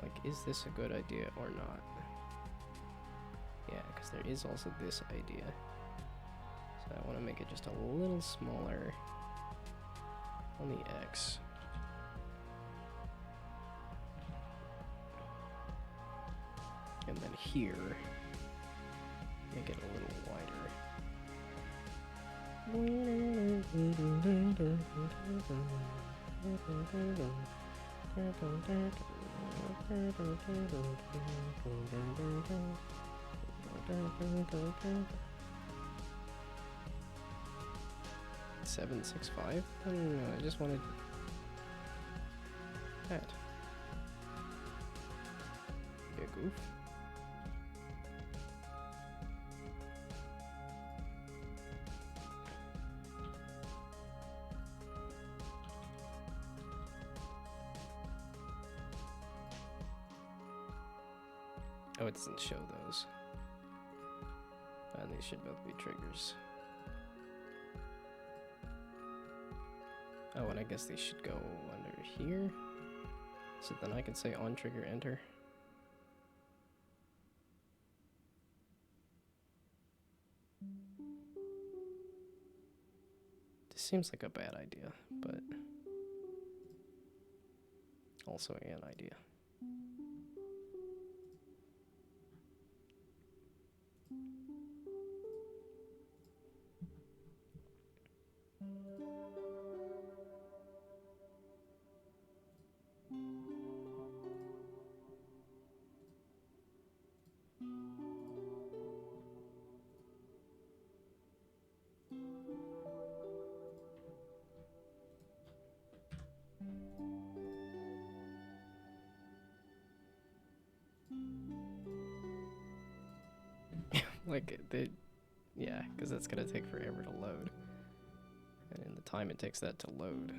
like, is this a good idea or not? Yeah, because there is also this idea. So I want to make it just a little smaller on the X. And then here, make it a little wider. $765? I don't know, I just wanted that. Be a goof. Oh, it doesn't show those. And these should both be triggers. Oh, and I guess these should go under here. So then I can say on trigger enter. This seems like a bad idea, but also an idea. Like, yeah, because that's gonna take forever to load. And in the time it takes that to load.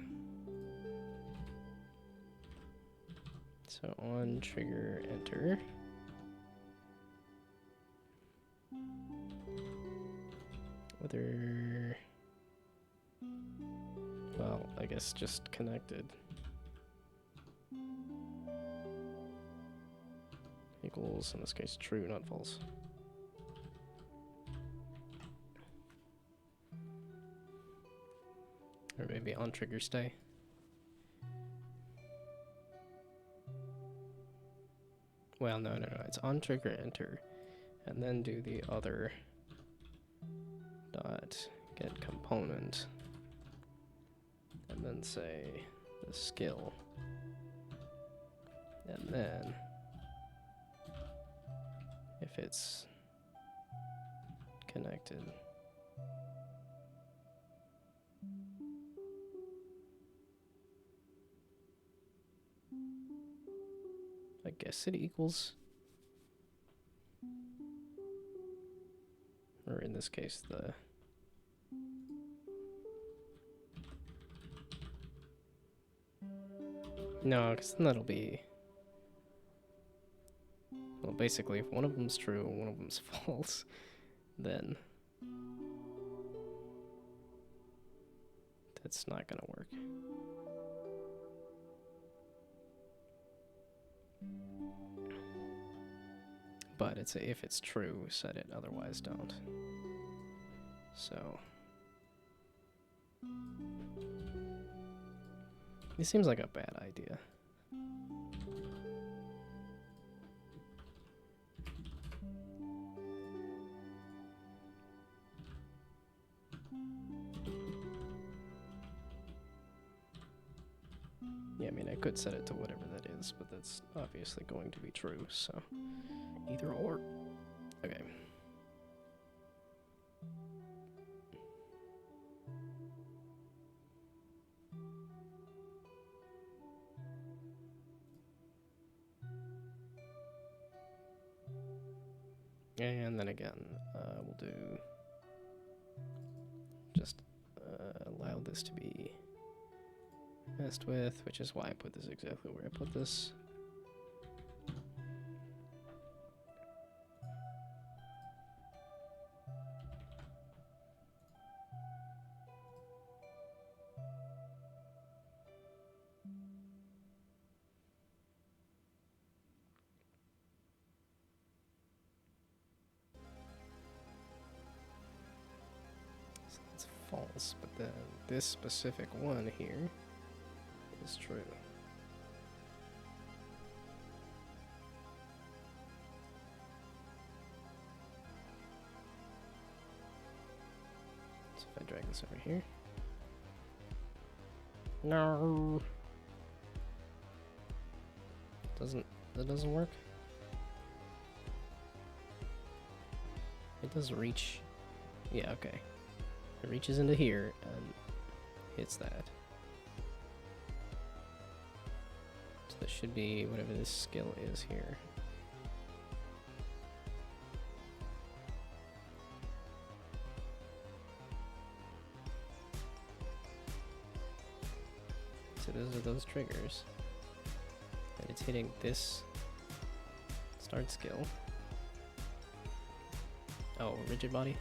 So on trigger enter. Whether, well, I guess just connected. Equals, in this case, true, not false. Or maybe on trigger stay. Well, no, it's on trigger enter, and then do the other dot get component, and then say the skill, and then if it's connected, guess it equals, or in this case, the no, because then that'll be, well, basically, if one of them's true and one of them's false, then that's not gonna work. But it's if it's true, set it, otherwise don't. So it seems like a bad idea. Yeah, I mean, I could set it to whatever that is, but that's obviously going to be true, so either or. Okay. And then again, we'll do just allow this to be messed with, which is why I put this exactly where I put this. So that's false, but then this specific one here is true. So if I drag this over here. No. That doesn't work? It doesn't reach. Yeah, okay. It reaches into here and hits that. So that should be whatever this skill is here. So those are those triggers. And it's hitting this start skill. Oh, rigid body?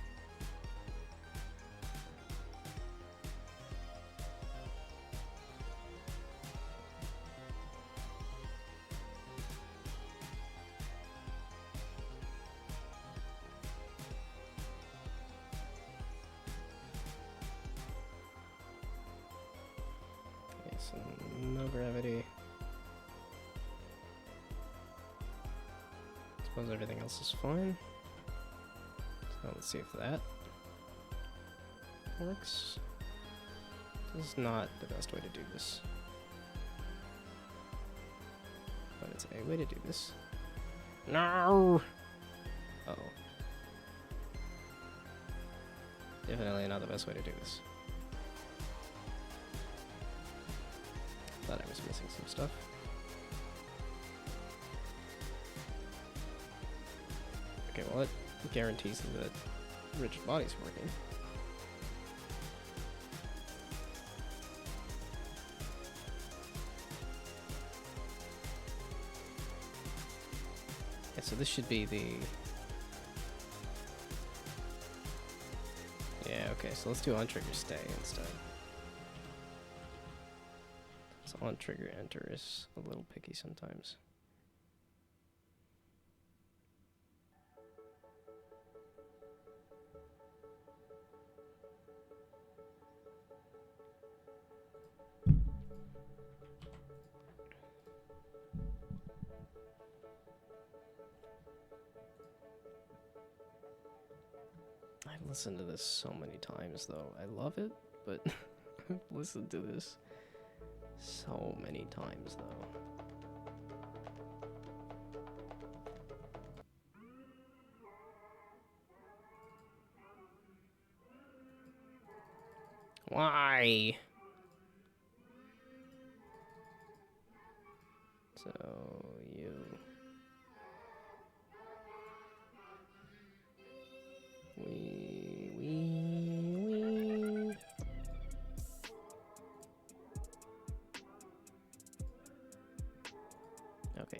Okay, so no gravity. Suppose everything else is fine. So let's see if that works. This is not the best way to do this, but it's a way to do this. No! Uh oh. Definitely not the best way to do this. Thought I was missing some stuff. Okay, well it guarantees that rigid body's working. Yeah, so this should be the... Yeah, okay, so let's do on trigger stay instead. So on trigger enter is a little picky sometimes. I've listened to this so many times though. I love it, but I've listened to this so many times though. Why? So you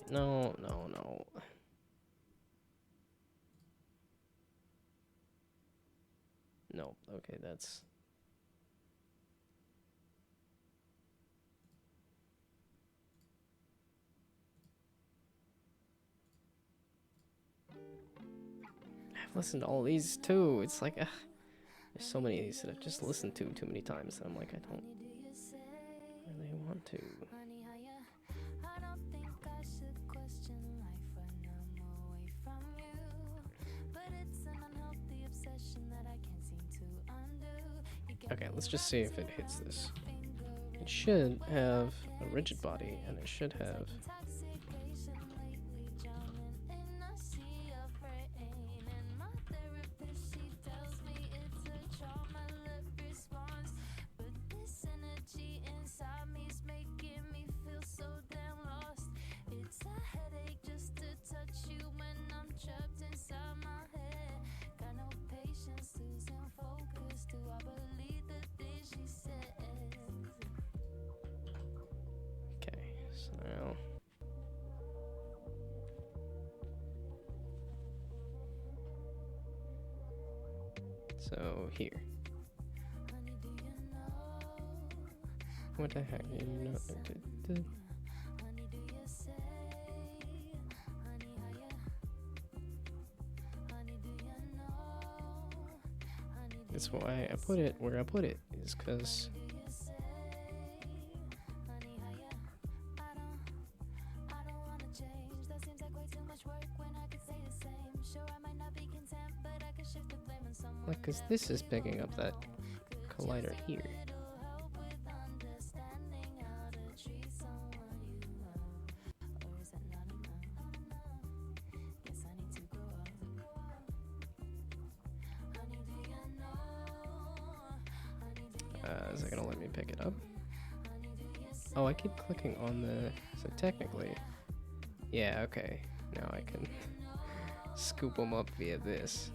No, no, no. No, okay, that's... I've listened to all these too. It's like, there's so many of these that I've just listened to too many times that I'm like, I don't really want to. Okay, let's just see if it hits this. It should have a rigid body, and it should have... Okay, so now... So, here. What the heck? You know, that's why I put it where I put it, is because... Like, because this is picking up that collider here. Is it gonna let me pick it up? Oh, I keep clicking on the... So technically... Yeah, okay. Now I can scoop them up via this.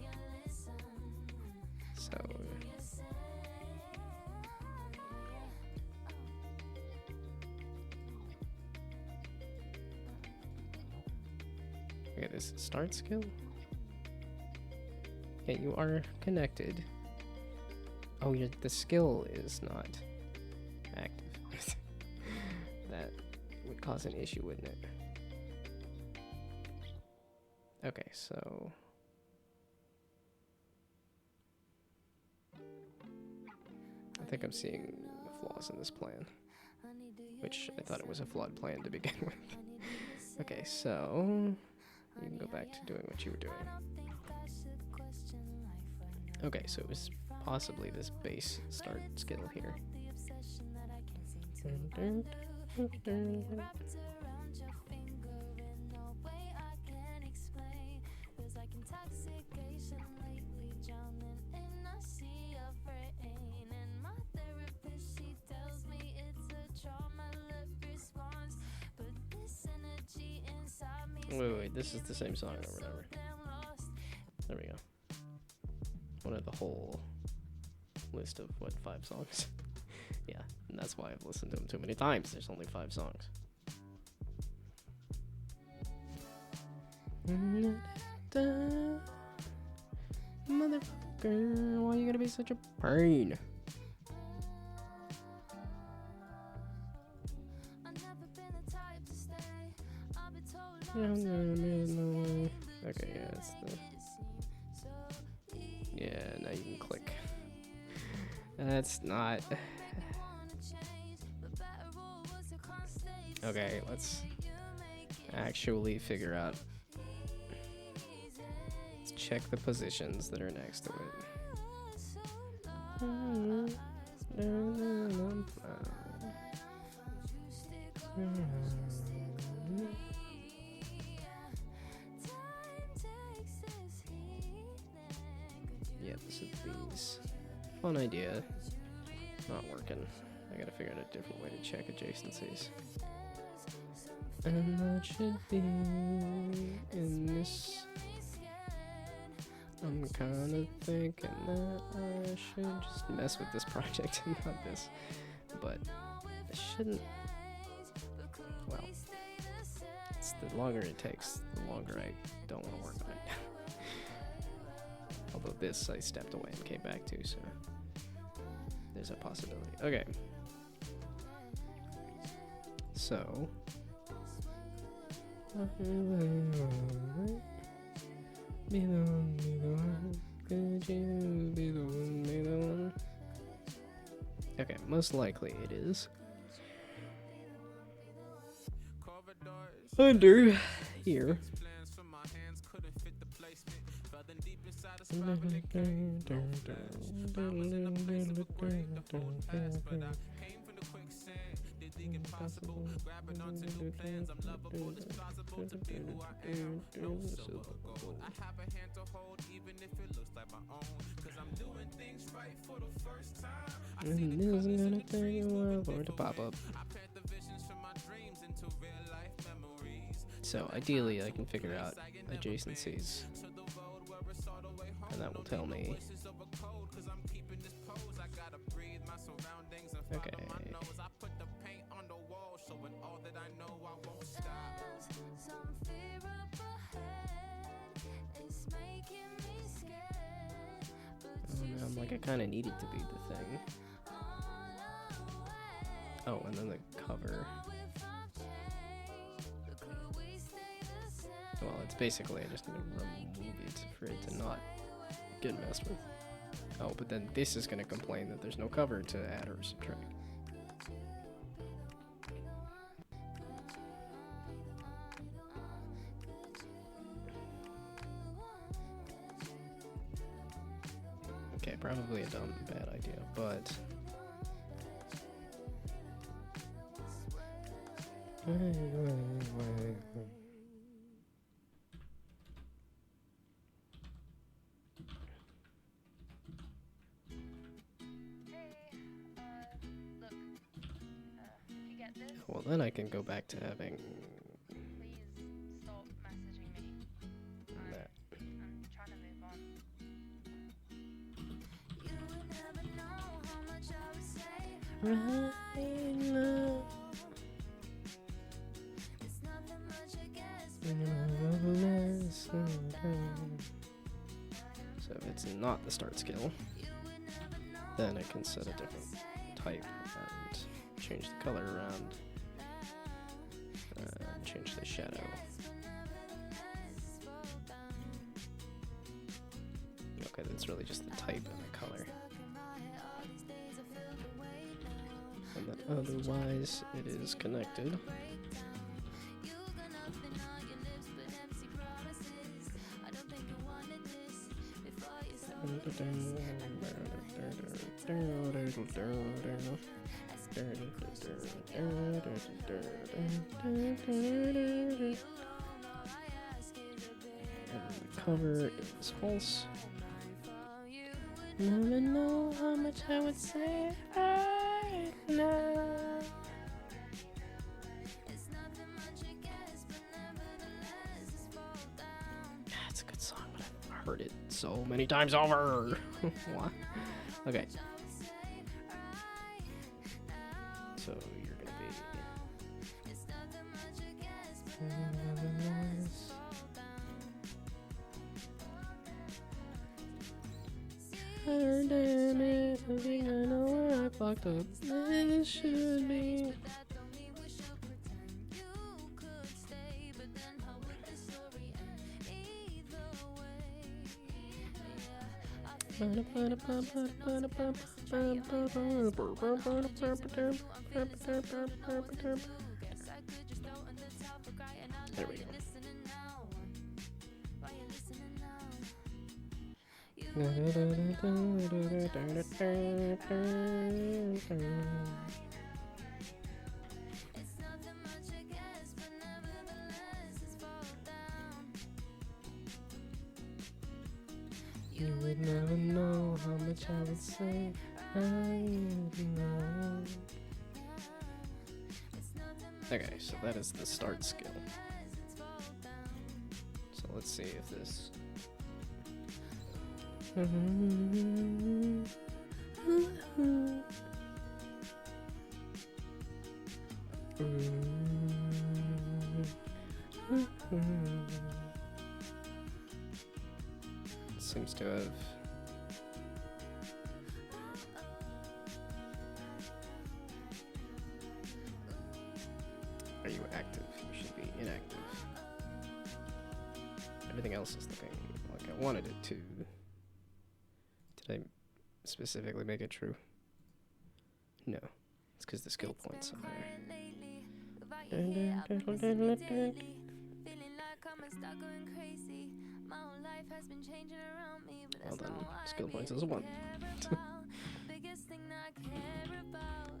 So... Okay, this start skill? Yeah, you are connected. Oh, the skill is not active. That would cause an issue, wouldn't it? Okay, so... I think I'm seeing flaws in this plan. Which I thought it was a flawed plan to begin with. Okay, so... You can go back to doing what you were doing. Okay, so it was possibly this base start skill here. Wait, this is the same song or whatever. There we go. One of the whole list of, what, 5 songs? Yeah, and that's why I've listened to them too many times. There's only 5 songs. Motherfucker, why you gotta be such a pain? Okay, yeah, it's the... Yeah, now you can click. That's not... Okay, let's actually figure out... Let's check the positions that are next to it. Yeah, this is these. Fun idea. Not working. I gotta figure out a different way to check adjacencies. And that should be in this. I'm kind of thinking that I should just mess with this project and not this. But it shouldn't. Well, it's the longer it takes, the longer I don't want to work on it. Although this I stepped away and came back to, so there's a possibility. Okay. So. Okay, most likely it is under here. And this is gonna take a while for it to pop up. So ideally I can figure out adjacencies, and that will tell me. Okay. I'm like, I kind of need it to be the thing. Oh, and then the cover. Well, it's basically, I just need to remove it for it to not get messed with. Oh, but then this is going to complain that there's no cover to add or subtract. Okay, probably a dumb, bad idea, but... Well, then I can go back to having... Please stop messaging me. that. I'm trying to move on. So if it's not the start skill, then I can set a different type and change the color around and change the shadow. Okay, that's really just the type and the color. And then otherwise it is connected. And the cover is false. Never know how much I would say right now. It's a good song, but I've heard it so many times over. What? Okay. So you're gonna be. God damn it, I think I know where I fucked up. This should be. There we go. You would never know how much I would say I know. Okay, so that is the start skill. So let's see if this... seems to have. Are you active? You should be inactive. Everything else is looking like I wanted it to. Did I specifically make it true? No. It's because the skill points are there. Well then, skill points is a 1.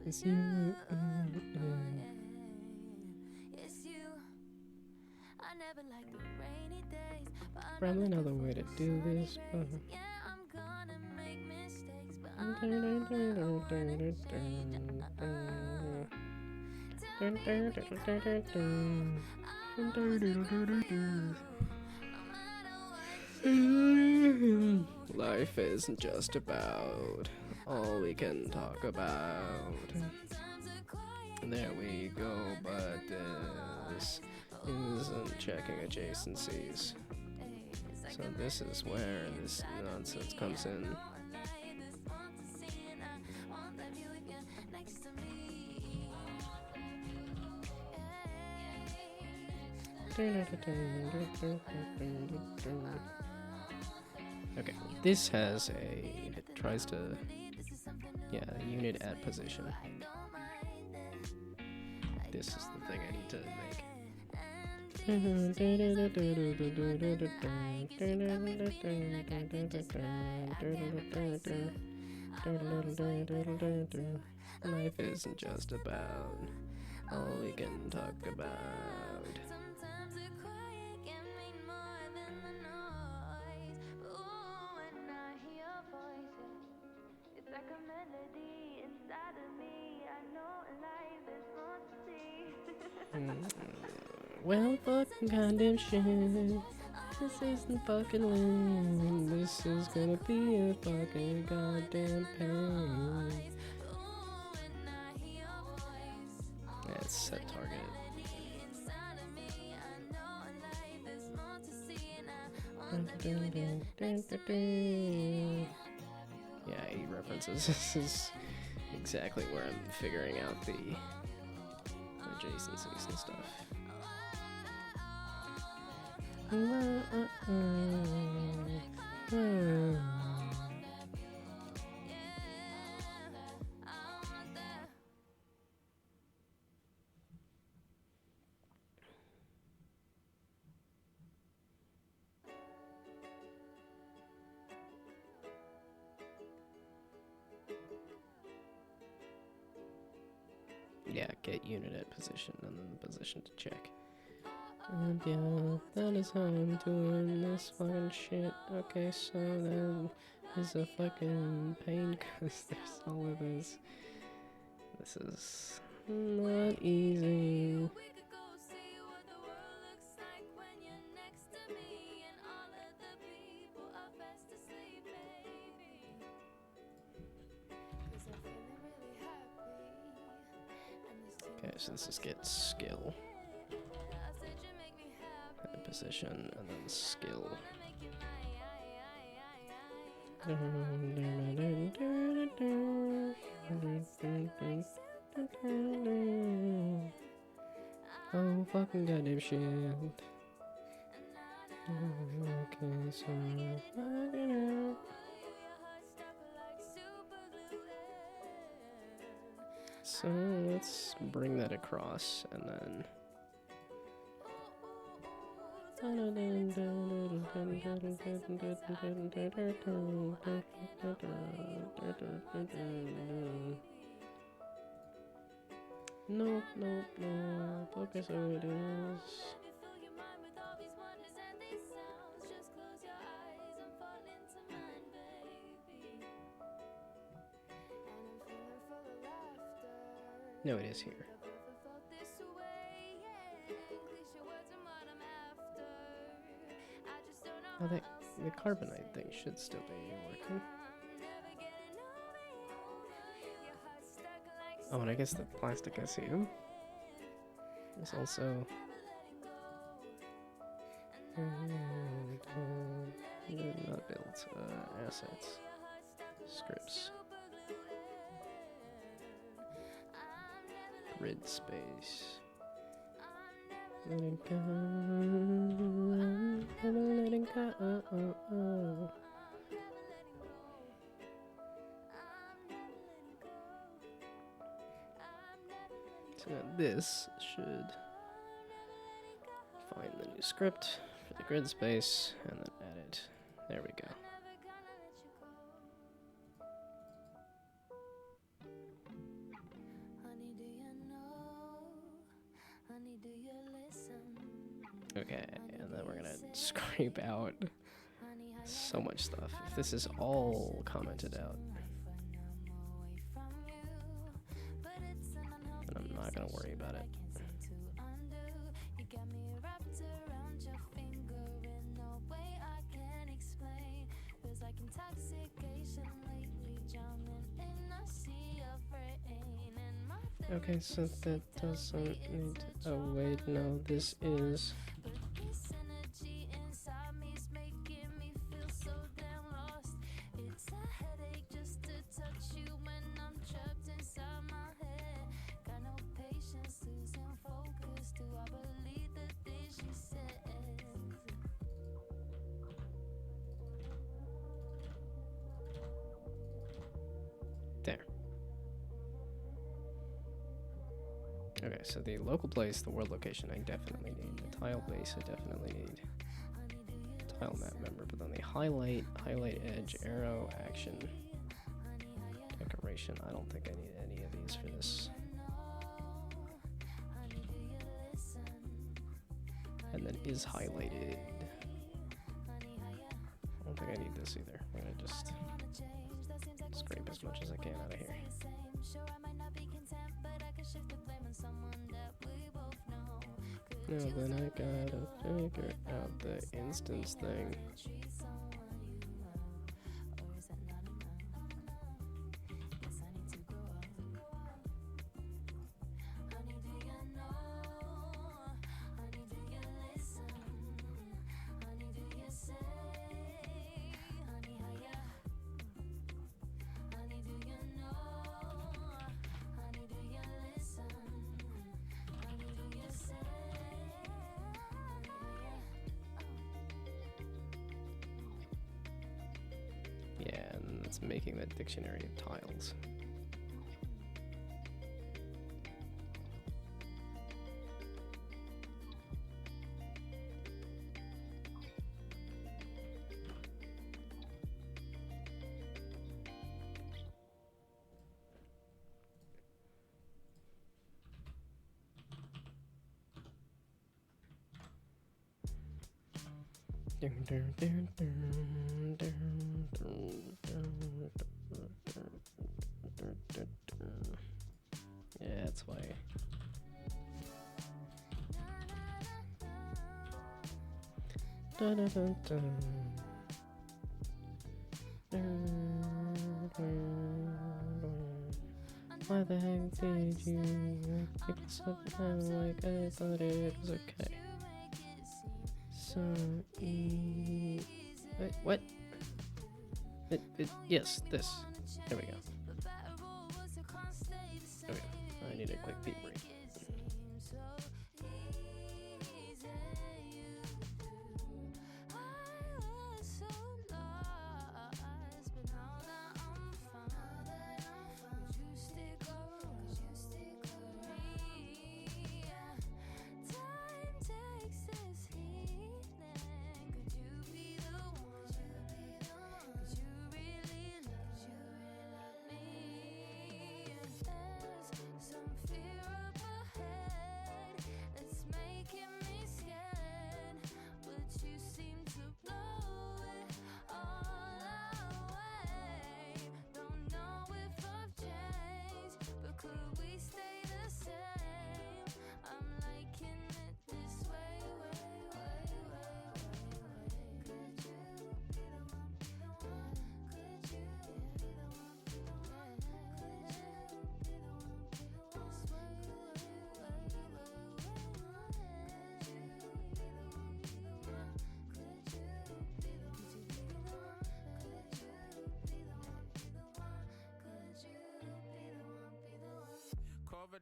It's you. Probably another way to do this. Life isn't just about all we can talk about. There we go, but this isn't checking adjacencies. So this is where this nonsense comes in. Okay, this has it tries to, unit at position. This is the thing I need to make. Life isn't just about all we can talk about. Well, fucking goddamn shit. This isn't fucking lame. This is gonna be a fucking goddamn pain. Let's set target. Yeah, 80 references. This is exactly where I'm figuring out the adjacencies and stuff. Yeah, get unit at position and then the position to check. And yeah, that is how I'm doing this fucking shit. Okay, so then is a fucking pain because there's all of this. This is not easy. Okay, so this is get skill. Position and then skill. Oh, fucking goddamn shit. Okay, so so let's bring that across and then nope. Okay, so it is. No, it is here. Oh, the carbonite thing should still be working. Oh, and I guess the plastic SEM is also... not build. It's assets, scripts, grid space. Letting go, letting go. So this should find the new script for the grid space and then add it. There we go. Okay, and then we're gonna scrape out so much stuff. If this is all commented out, then I'm not gonna worry about it. Okay, so that doesn't need. Oh wait, no, this is. There. Okay, so the local place, the world location, I definitely need. The tile base, I definitely need. Tile map member, but then the highlight edge, arrow, action, decoration, I don't think I need any of these for this. And then is highlighted. I don't think I need this either. I'm gonna just scrape as much as I can out of here. No, then I gotta figure out the instance thing. Yeah, and it's making that dictionary of tiles. Yeah, that's why. Why the heck did you pick up like I thought it was okay? So, wait, what? Yes, this. There we go. Okay, I need a quick pee break. Some fear about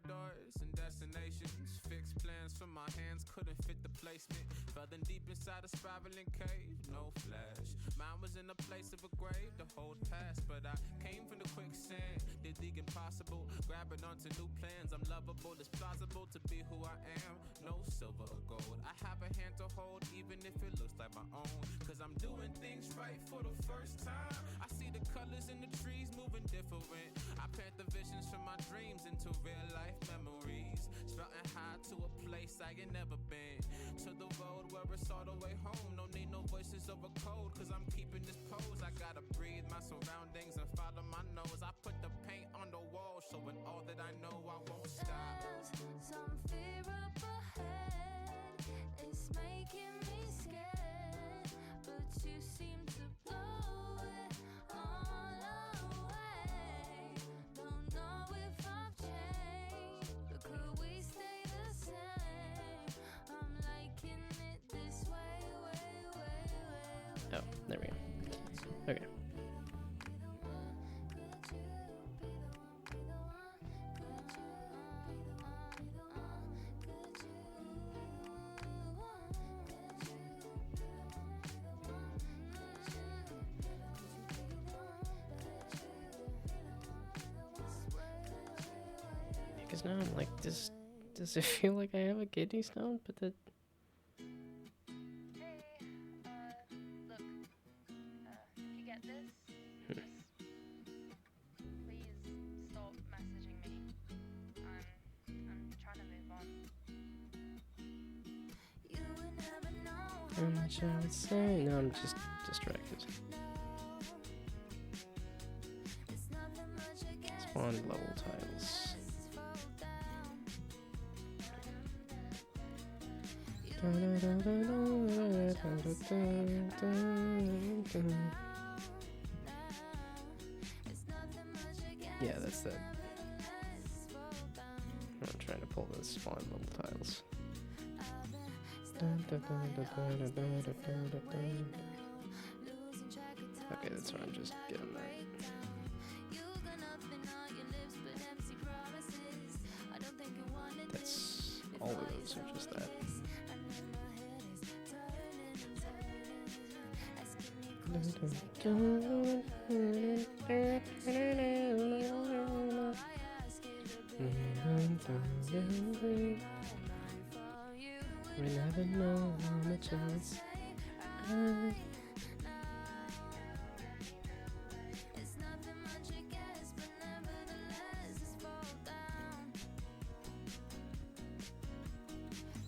corridors and destinations. Fixed plans from my hands couldn't fit the placement. Fell in deep inside a spiraling cave, no flash. Mine was in a place of a grave to hold past, but I came from the quicksand. Did the impossible, grabbing onto new plans. I'm lovable, it's plausible to be who I am. No silver or gold. I have a hand to hold, even if it looks like my own. Cause I'm doing things right for the first time. I see the colors in the trees moving different. I plant the visions from my dreams into real life memories. Sprouting high to a place I ain't never been. To the road where it's all the way home. No need no voices over code, cause I'm keeping this pose. I gotta breathe my surroundings and follow my nose. I put the paint on the wall, showing all that I know. I won't stop. Some fear up ahead, it's making me scared, but you seem to blow it all away. Don't know if I've changed, but could we stay the same? I'm liking it this way, way. Oh, there we go. Okay. Because now I'm like, does it feel like I have a kidney stone? But that. Hey, look, if you get this, just please stop messaging me. I'm trying to move on. You would never know How much I would say? No, I'm just distracted. it's nothing much against Spawn level tiles. Yeah, that's that. I'm trying to pull those spawn level tiles. Okay, that's what I'm just getting that. That's all of those are just that. We never know how much else. It's nothing much against, but nevertheless it's fall down.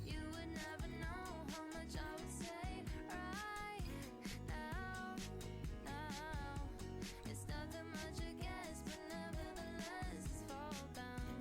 You would never know how much I would say right now. It's nothing much against, but nevertheless it's fall down.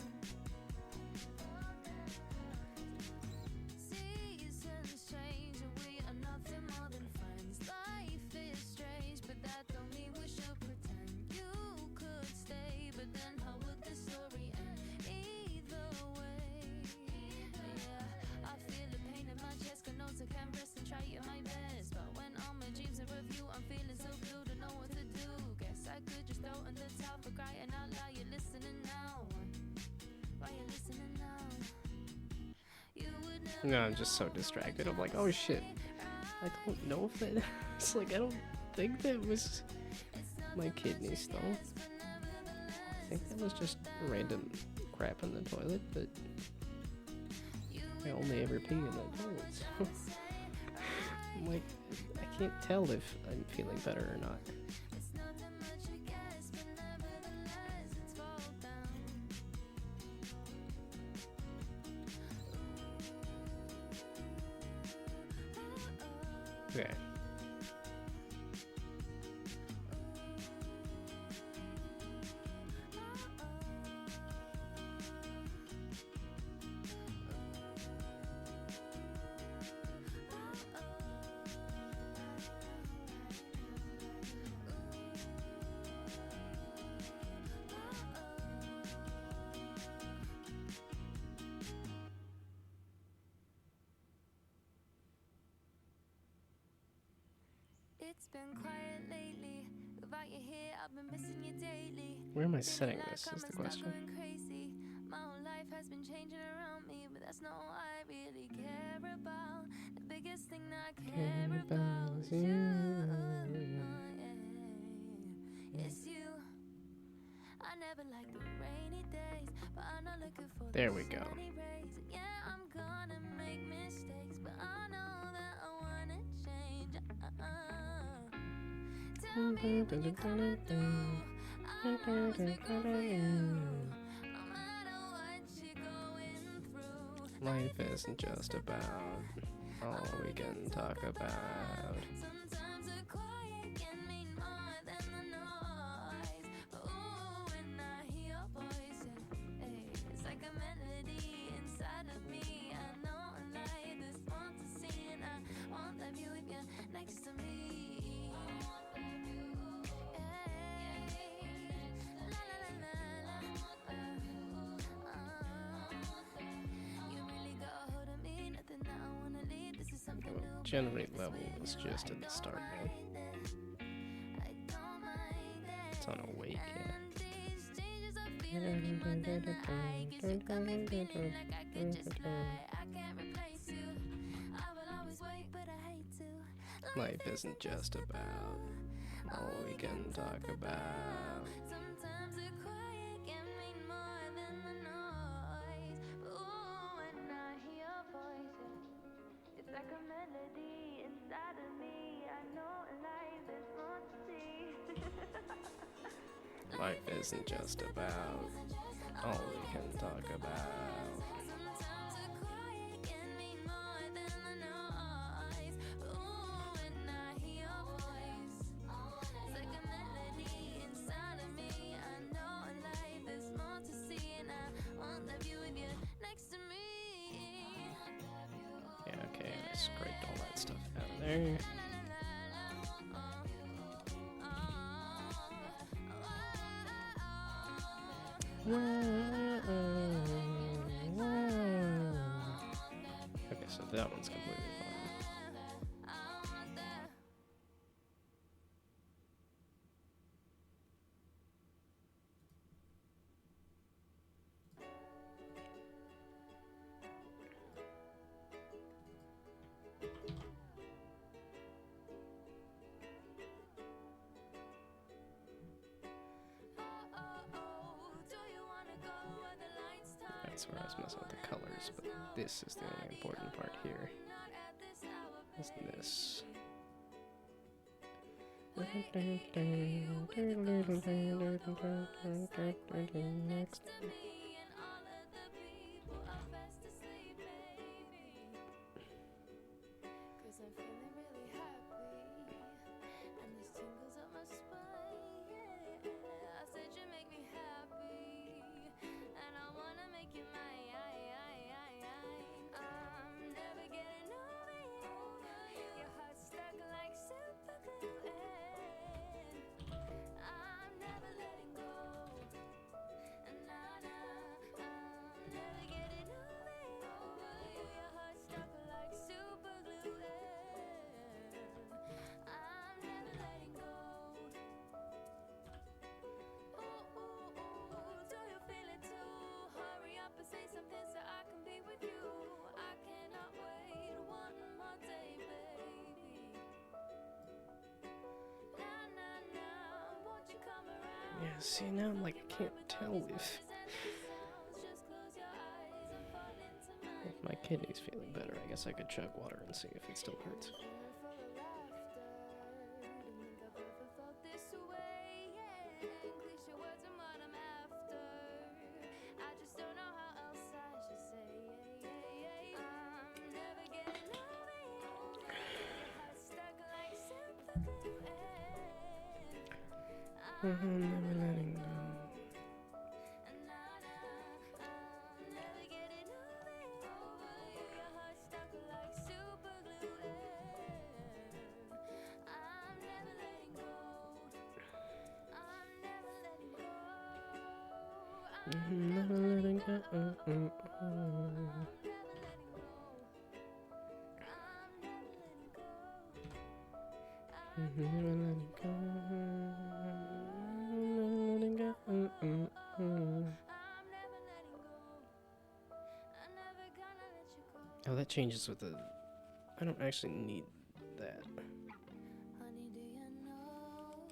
Seasons change and we are nothing more than friends. Life is strange, but that don't mean we should pretend. You could stay, but then how would the story end? Either way, yeah, I feel the pain in my chest, got no I can rest and try my best. But when all my dreams are review, I'm feeling so blue to know what to do. Guess I could just throw in the towel for crying out loud. You're listening now. Why you listening now? No, I'm just so distracted. I'm like, oh shit. I don't know if that. It's like, I don't think that was my kidney stone. I think that was just random crap in the toilet, but I only ever pee in the toilet. So I'm like, I can't tell if I'm feeling better or not. Okay. It's been quiet lately. Without you here, I've been missing you daily. Where am I setting this is the question. Crazy. My whole life has been changing around me, but that's not what I really care about. The biggest thing that I care about is you. Yeah. It's you. I never like the rainy days, but I'm not looking for There the we go. sunny rays. Yeah, I'm gonna make mistakes, but I know that I wanna change. Tell me when you're coming through. I'll always be good for you, no matter what you're going through. Life isn't just about all we can talk about. Sometimes the quiet can mean more than the noise. Ooh, when I hear your voice, hey, it's like a melody inside of me. I know I like this fantasy, and I want that view with you next to me. Generate level is just at the start, man. It's on awake, Life isn't just about all we can talk about. Sometimes the quiet can mean more than the noise. Ooh, when I hear your voice, it's like a melody inside of me. I know life is more to see. Life isn't just about all we can talk about. Sometimes the quiet can mean more than the noise. Ooh, when I hear your voice, it's like a melody inside of me. I know life is more to see, and I want that view with you next to me. Yeah, okay, I scraped all that stuff out of there. Okay, so that one's completely fine. That's where I was messing with the colors, but this is the only important part here. Is this. Next. Yeah, see, now I'm like, I can't tell if my kidney's feeling better. I guess I could chug water and see if it still hurts. I'm never letting go. I'm never letting go. I'm never letting go. I'm never letting go. Oh, that changes with the... I don't actually need that. Honey, do you know?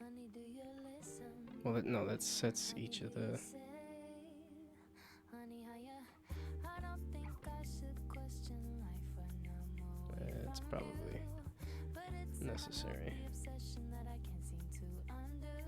Honey, do you listen? Well, no, that sets each of the... Say, honey, how you? I don't think I should question life when I'm away It's from probably you. But it's necessary. the obsession that I can't seem to undo.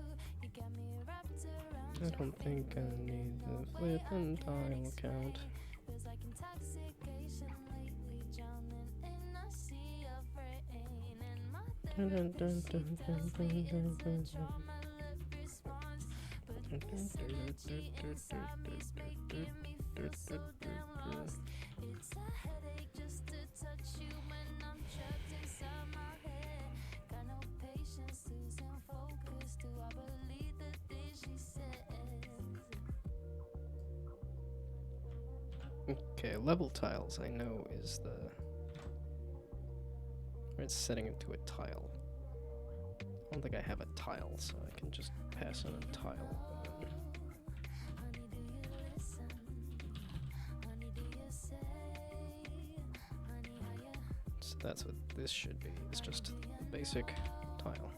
You got me wrapped around I don't think I need the flip and tile count. feels like intoxication lately, drowning in a sea of rain. And my therapist, she tells me it's a trauma left response. But this energy inside me's making me feel so damn lost. It's a headache just to touch you when I'm trapped inside my head. Got no patience, losing focus. Do I believe the things she says? Okay, level tiles I know is the... Or it's setting it to a tile. I don't think I have a tile, so I can just pass in a tile. Honey, do you listen? Honey, do you say? Honey, how you? So that's what this should be. It's just a basic tile.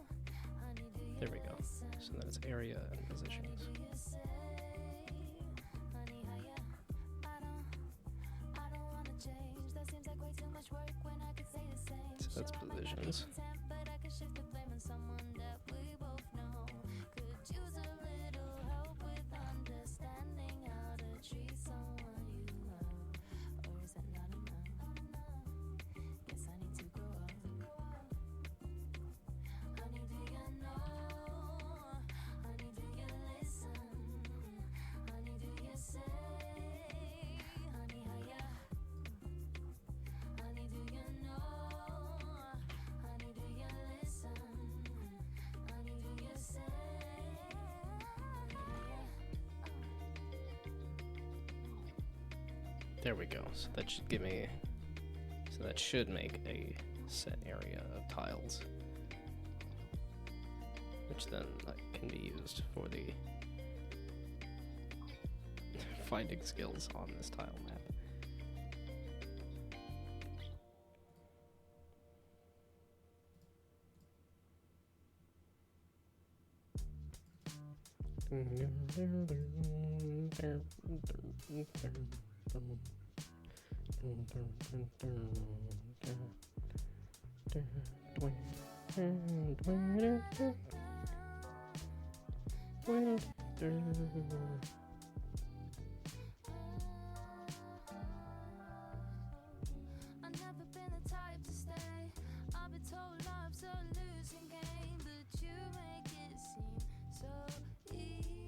Honey, do you There we go. So then it's area and positions. do you say? Honey, how you? I don't wanna change. That seems like way too much work when I could say the same. So that's Sure, I might not be positions. content, but I could shift the blame on someone that we both know. Could use a little help with understanding how to treat someone you love. Or is that not enough? Guess I need to grow up. Honey, do you know? Honey, do you listen? Honey, do you say? Honey, how ya? Honey, do you know? Honey, do you listen? Honey, do you say? There we go. So that should give me... So that should make a set area of tiles. Which then can be used for the finding skills on this tile map. I've never been the type to stay. I've been told love's a losing game, but you make it seem so easy.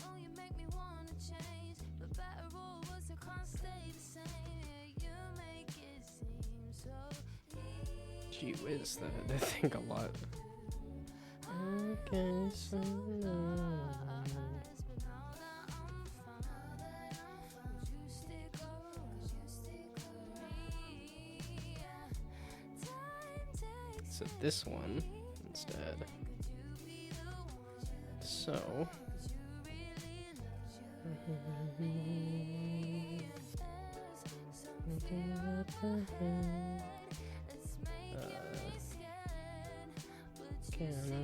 No, you make me wanna change, but better or worse, I can't stay the same. Yeah, you make it seem so easy. Gee whiz, that I think a lot. Okay, so so this one instead. So can I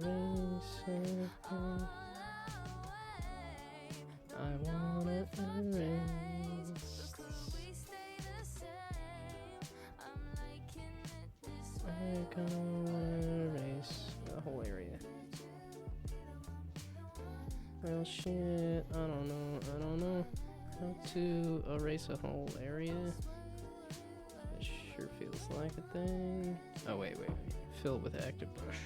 erase it? I wanna erase. I gonna erase the whole area. Well, shit. I don't know how to erase a whole area. It sure feels like a thing. Oh wait. Fill with active brush.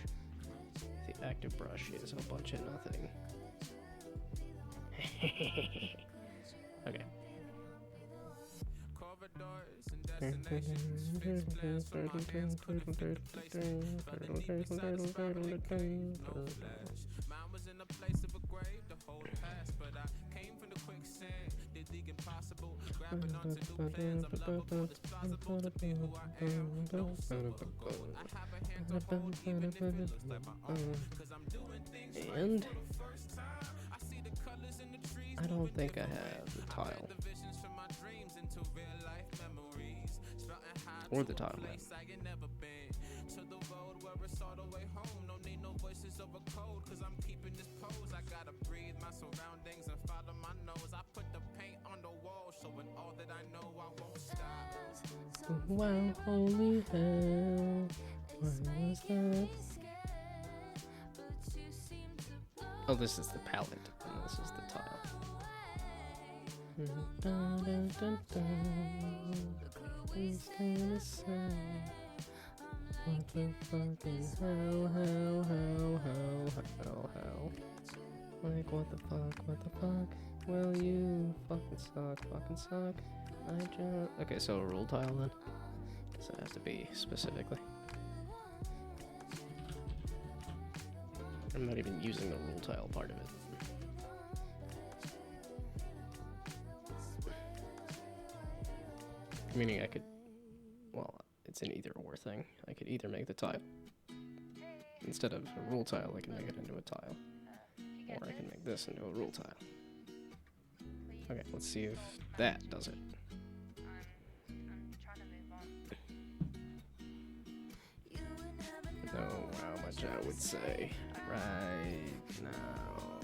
The active brush is a bunch of nothing. Okay. Corridors and destinations, fixed plans from my hands couldn't fit the placement. Further deep inside the spiraling cave, no flash. Mine was in a place of a grave, the whole past, but I came from the quicksand. Did the impossible, grabbing onto new plans. I'm lovable, it's plausible to be who I am. No suitable. I have a hand to hold, even if it looks like my own. Cause I'm doing things right And for the first time. I see the colors in the trees I don't think I have the tile. Or the tile map. To the road where it's all the way home. No need no voices over code, cause I'm keeping this pose. I gotta breathe my surroundings and follow my nose. I put the paint on the wall, showing all that I know. I won't stop. Wow, holy hell. What was that? Oh, this is the palette, and this is the tile. Dun, dun, dun, dun. He's gonna say, what the fucking hell, hell. Like, what the fuck? Well, you fucking suck. I just... Okay, so a rule tile then? Does it have to be specifically? I'm not even using the rule tile part of it. Meaning I could... Well, it's an either or thing. I could either make the tile. Instead of a rule tile, I can make it into a tile. Or I can make this into a rule tile. Okay, let's see if that does it. I'm trying to move on. Know how much I would say right now.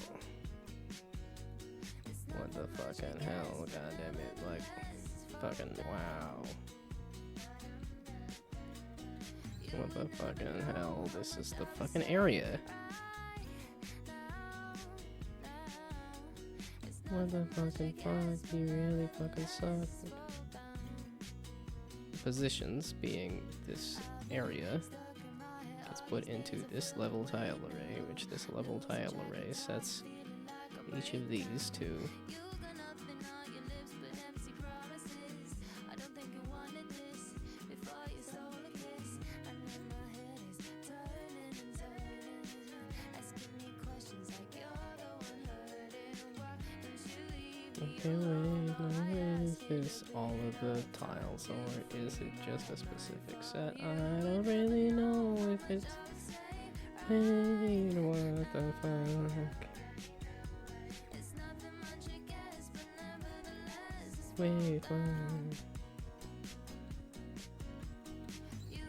What the fucking hell, goddammit, like, fucking wow. What the fucking hell, this is the fucking area. What the fucking fuck, you really fucking suck. Positions being this area gets put into this level tile array, which this level tile array sets each of these to okay, wait, is this all of the tiles, or is it just a specific set? I don't really know if it's... Wait, what the fuck? Wait,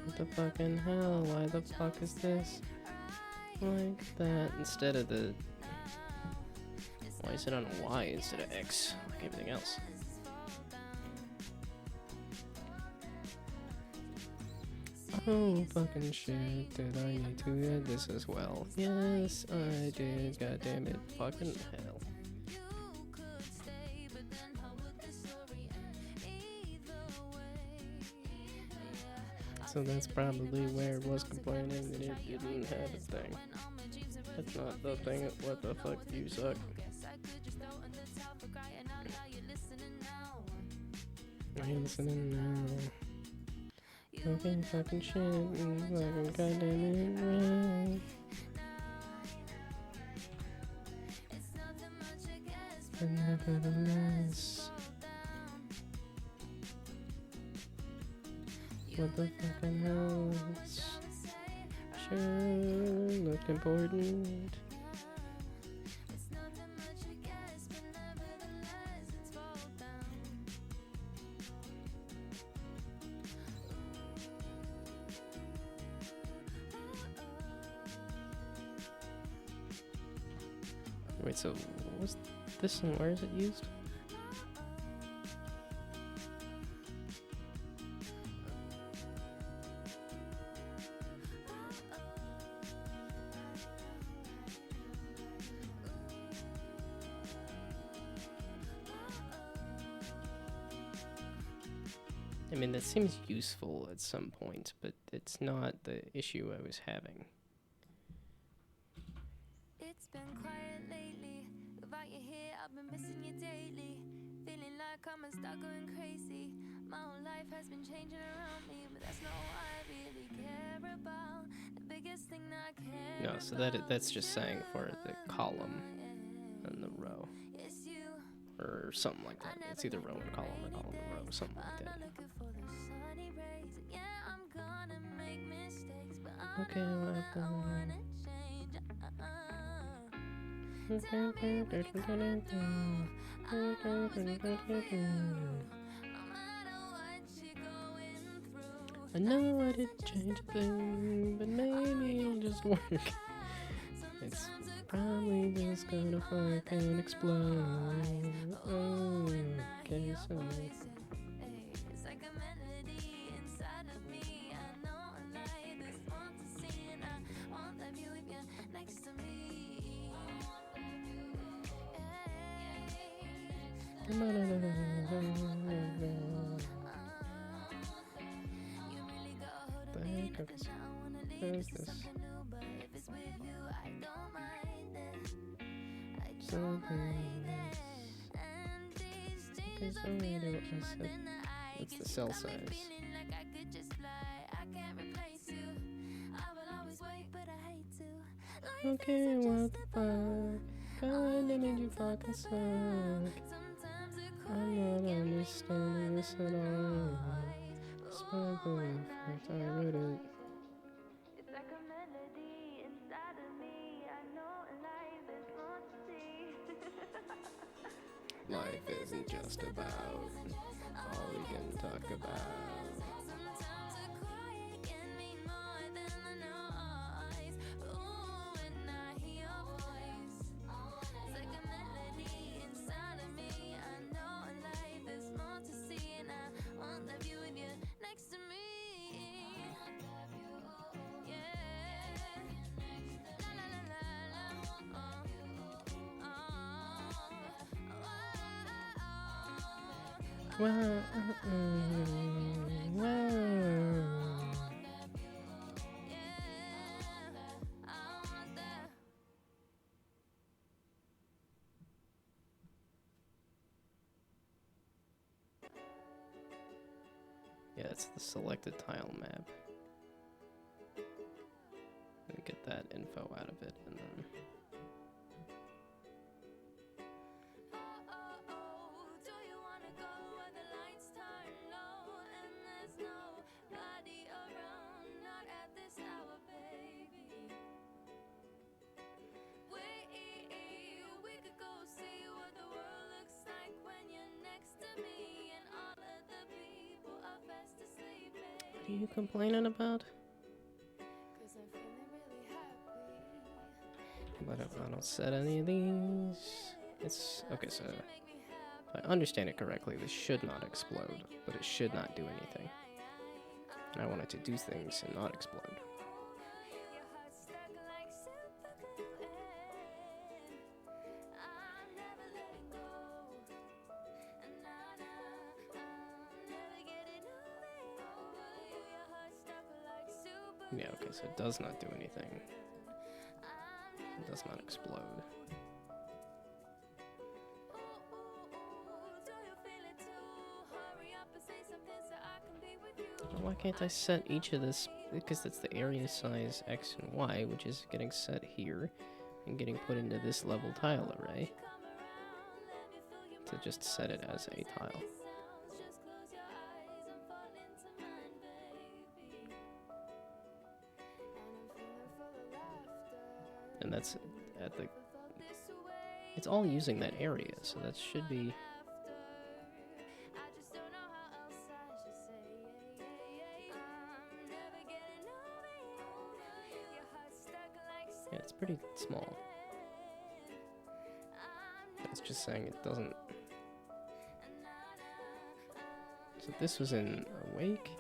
what the fucking hell? Why the fuck is this like that instead of the... Why is it on Y instead of X, like everything else? Oh, fucking shit, did I need to add this as well? Yes, I did, goddammit, fucking hell. So that's probably where it was complaining that it didn't have a thing. That's not the thing, what the fuck, you suck. Are you listening now? Okay, fucking shit, fucking goddamn right. But nevertheless, what the fucking hell? Sure, looked important. Wait, so what's this and where is it used? I mean, that seems useful at some point, but it's not the issue I was having. It's been quiet lately. Without you here, I've been missing you daily. Feeling like I'm stuck going crazy. My whole life has been changing around me, but that's not what I really care about. The biggest thing that I care No, so that's just saying for the column and the row. It's you. Or something like that. It's either row and column or column and row, something like that. Okay, well, I know I didn't change a thing, but maybe it'll just work. It's probably just gonna fucking explode. Oh, okay, so. It's like a melody inside of me. I know I like this want to see, and I want that you with you next to me. You really got a hold of me, Okay, and now I wanna leave there's this to this. something new. But if it's with you, I don't mind it. I don't Something mind else. it. And these Okay, dreams so are I'm gonna do feeling what you I more said. than I That's the guess cell you got me size. feeling like I could just fly. I can't replace you. I will always wait, but I hate to. Life Okay, isn't what just the about fuck? God, I made you fucking suck. sometimes it I'm not understanding this at all. Sparkling fact, I wrote it. It's like a melody inside of me. I know life is more to see. Life isn't just about all we can talk about. Sometimes a quiet can mean more than the noise. Ooh, when I hear your voice, it's like a melody inside of me. I know life is more to see, and I want that view with you next to me. Well, well. Yeah, it's the selected tile map. And get that info out of it, and then. Do you wanna go where the lights turn low and there's nobody around? Not at this hour, baby. We could go see what the world looks like when you're next to me, and all of the people are fast asleep, baby. What are you complaining about? 'Cause I'm feeling really happy. But if I don't set any of these, it's okay. So if I understand it correctly, this should not explode, but it should not do anything. And I want it to do things and not explode. Your heart's stuck like super glue, and I'm never letting go. And I'm never getting over you. Your heart's stuck like super Yeah, okay, so it does not do anything. It does not explode. Why can't I set each of this? Because that's the area size X and Y, which is getting set here and getting put into this level tile array to just set it as a tile. And that's at the... It's all using that area, so that should be... Yeah, it's pretty small. It's just saying it doesn't... So this was in Awake?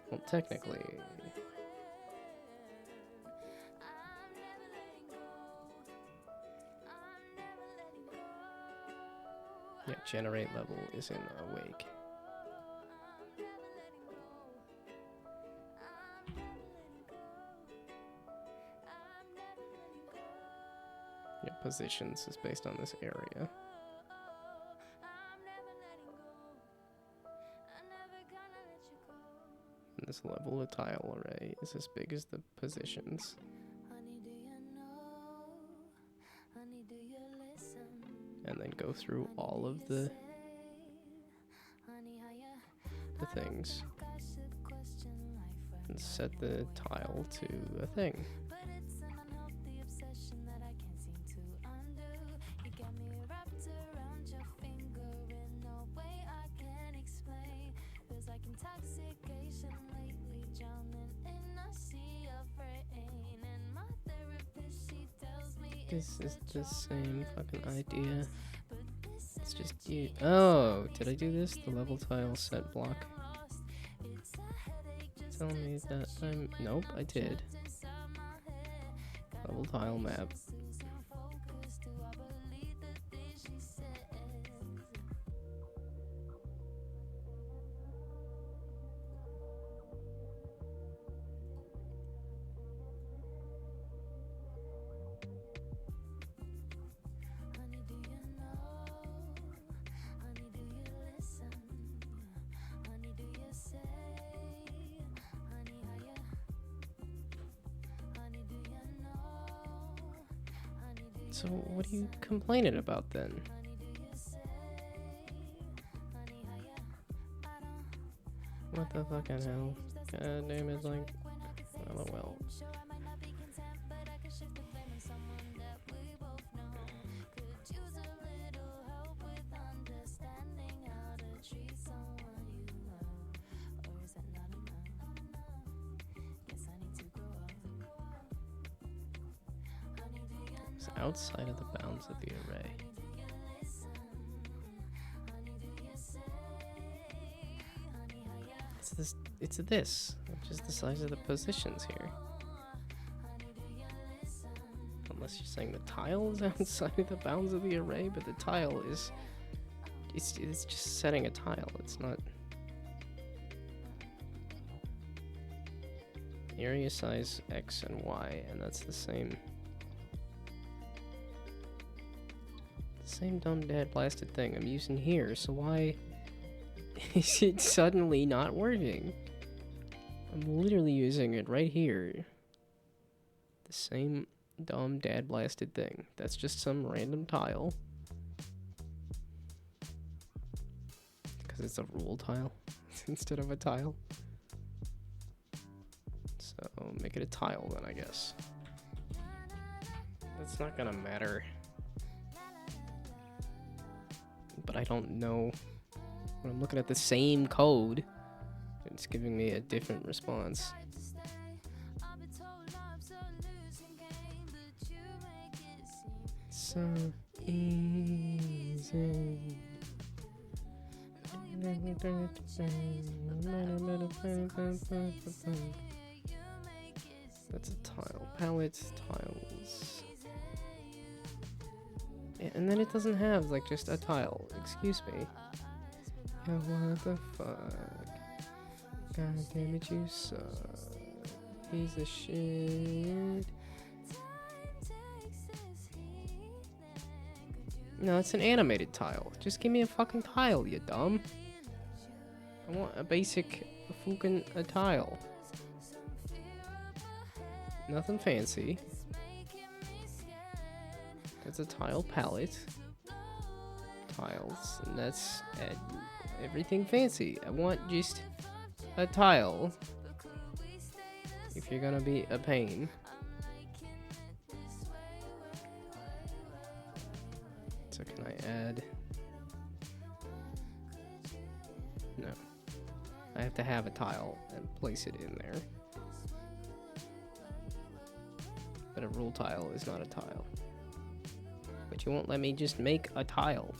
Well, technically... Yeah, generate level is in Awake. Yeah, positions is based on this area. And this level of tile array is as big as the positions. And then go through all of the things and set the tile to a thing. This is the same fucking idea. It's just you. Oh, did I do this? The level tile set block. Tell me that I'm. Nope, I did. Level tile map. So what are you complaining about then? What the fucking hell? God damn it, like, oh well. It's outside of the bounds of the array. It's this, which is the size of the positions here. Unless you're saying the tile is outside of the bounds of the array, but the tile is, it's just setting a tile. It's not. Area size X and Y, and that's the same. Same dumb dad blasted thing I'm using here, so why is it suddenly not working? I'm literally using it right here. The same dumb dad blasted thing. That's just some random tile. Because it's a rule tile instead of a tile. So make it a tile then, I guess. That's not gonna matter. But I don't know. When I'm looking at the same code, it's giving me a different response. So easy. That's a tile. Palette tiles. Yeah, and then it doesn't have like just a tile. Excuse me. Yeah, what the fuck? God damn it, you suck. Piece of shit. No, it's an animated tile. Just give me a fucking tile, you dumb. I want a basic fucking a tile. Nothing fancy. That's a tile palette. Tiles, and that's everything fancy. I want just a tile. If you're gonna be a pain. So can I add? No. I have to have a tile and place it in there. But a rule tile is not a tile. But you won't let me just make a tile.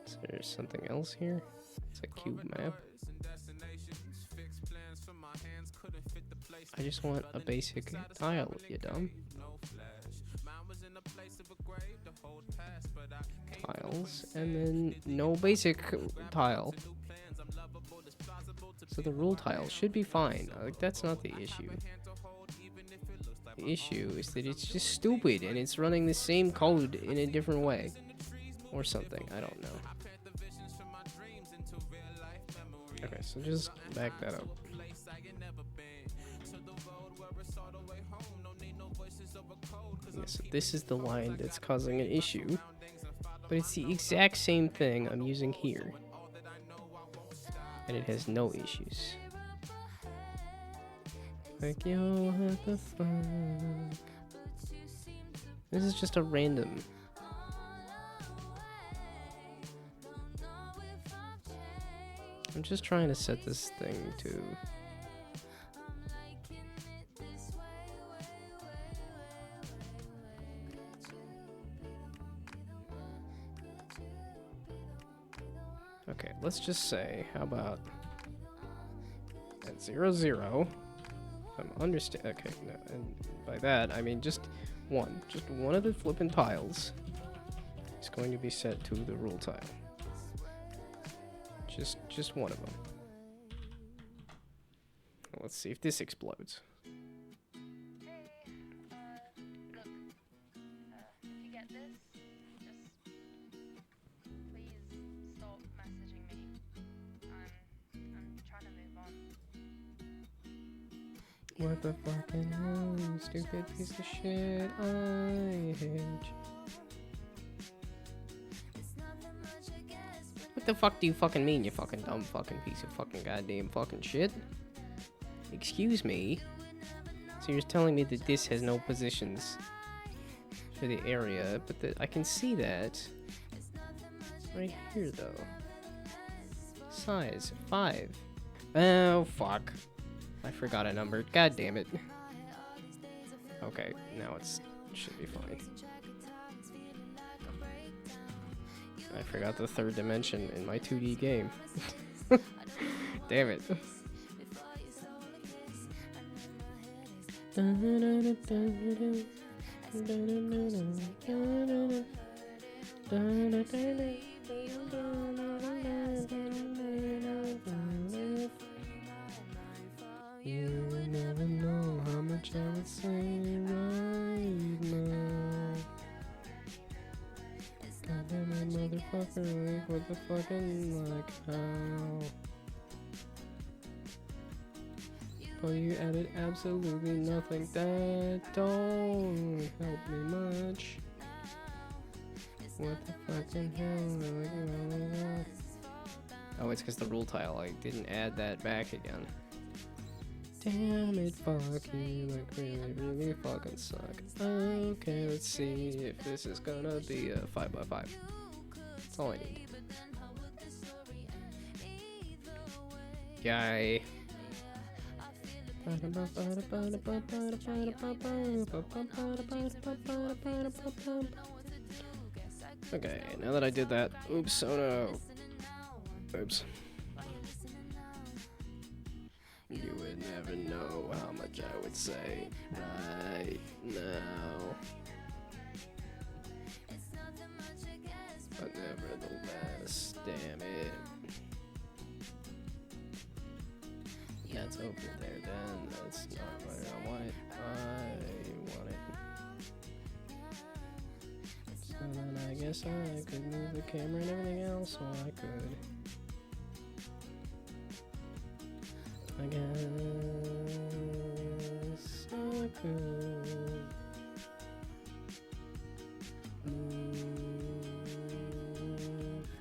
So there's something else here? It's a cube map. I just want a basic tile, you dumb. Tiles, and then no basic tile. So the rule tile should be fine. Like, that's not the issue. The issue is that it's just stupid and it's running the same code in a different way. Or something, I don't know. Okay, so just back that up. Yeah, so this is the line that's causing an issue. But it's the exact same thing I'm using here. And it has no issues. Like, yo, what the fuck? This is just a random. I'm just trying to set this thing to let's just say, how about at 0, 0. I'm understand. Okay, no, and by that I mean just one of the flippin' tiles is going to be set to the rule tile. Just one of them. Let's see if this explodes. Hey, look, if you get this, just please stop messaging me. I'm trying to move on. What the fucking hell, you stupid piece of shit? I hate you. What the fuck do you fucking mean, you fucking dumb fucking piece of fucking goddamn fucking shit? Excuse me? So you're telling me that this has no positions for the area, but that I can see that right here though. Size 5. Oh fuck. I forgot a number. God damn it. Okay, now it should be fine. I forgot the third dimension in my 2D game. Damn it. You will never know how much I would say right now. Goddamn it, motherfucker, like, what the fucking, like, how? But you added absolutely nothing. That don't help me much. What the fucking hell? Like, oh, it's because the rule tile, I didn't add that back again. Damn it, fuck you, like really, really fucking suck. Okay, let's see if this is gonna be a 5x5. That's all I need. Yay. Okay, now that I did that, oops, oh no. Oops. You would never know how much I would say right now. But nevertheless, damn it. That's over there then. That's not what I want. I want it. So then I guess I could move the camera and everything else, so I could. I guess I could move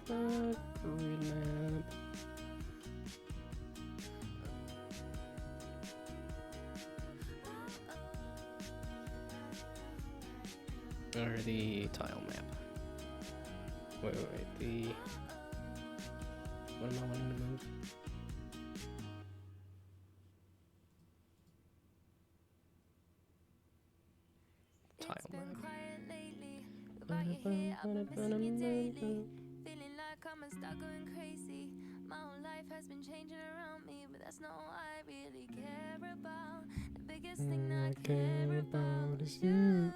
the grid map. Or the tile map. Wait, the... What am I wanting to move? Tile map. Feeling like I'm stuck going crazy. My whole life has been changing around me, but that's not all I really care about. The biggest thing I care about is you.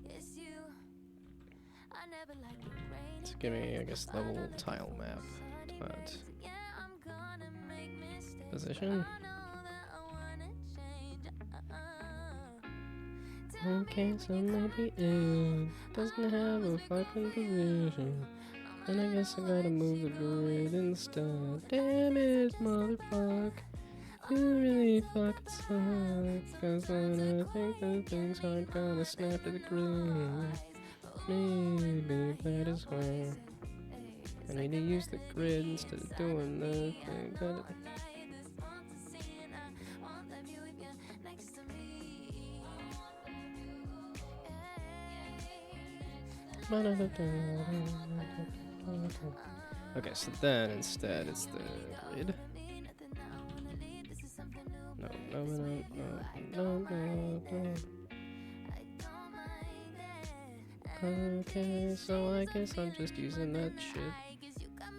It's you. I never liked the rain. It's giving me, I guess, level tile map. But Yeah, I'm gonna make mistakes. position. I know that I wanna change. Okay, so maybe it doesn't have a fucking position. And I guess I gotta move the grid instead. Damn it, motherfucker. You really fucking suck. Cause then I think that things aren't gonna snap to the grid. Maybe that is why I need to use the grid instead of doing the thing that Okay, so then instead it's the grid. No. Okay, so I guess I'm just using that shit on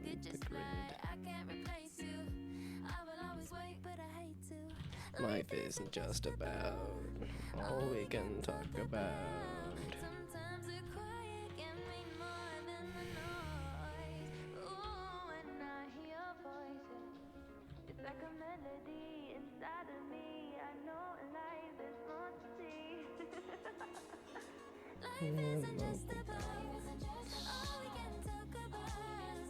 the grid. Life isn't just about all we can talk about. Sometimes the quiet can mean more than the noise. Ooh, when I hear your voice, it's like a melody inside of me. I know life is more to see. Life isn't just about all we can talk about.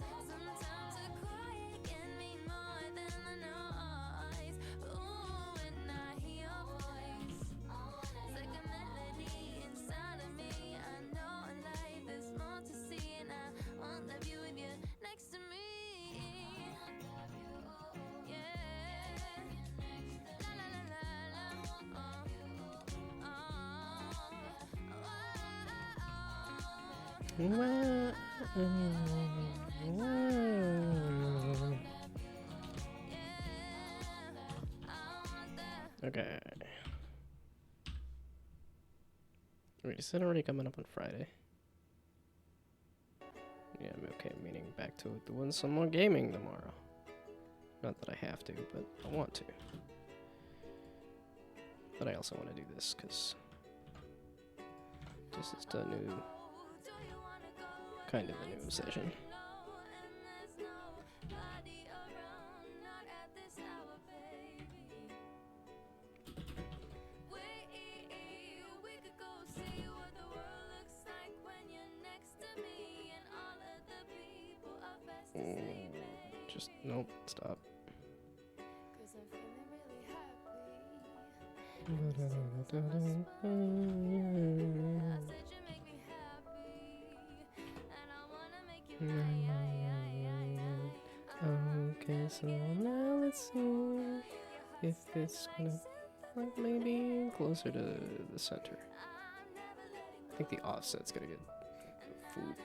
Sometimes the quiet can mean more than the noise. Ooh, when I hear your voice, it's like a melody inside of me. I know life is more to see, and I won't love you if you're next to me. Yeah. La la la la la. Okay. Wait, is it already coming up on Friday? Yeah, I'm okay, meaning back to it, doing some more gaming tomorrow. Not that I have to, but I want to. But I also want to do this, because this is the new, kind of the new session. Just, nope, stop. Okay, so now let's see if it's gonna, like, maybe closer to the center. I think the offset's gonna get fooled.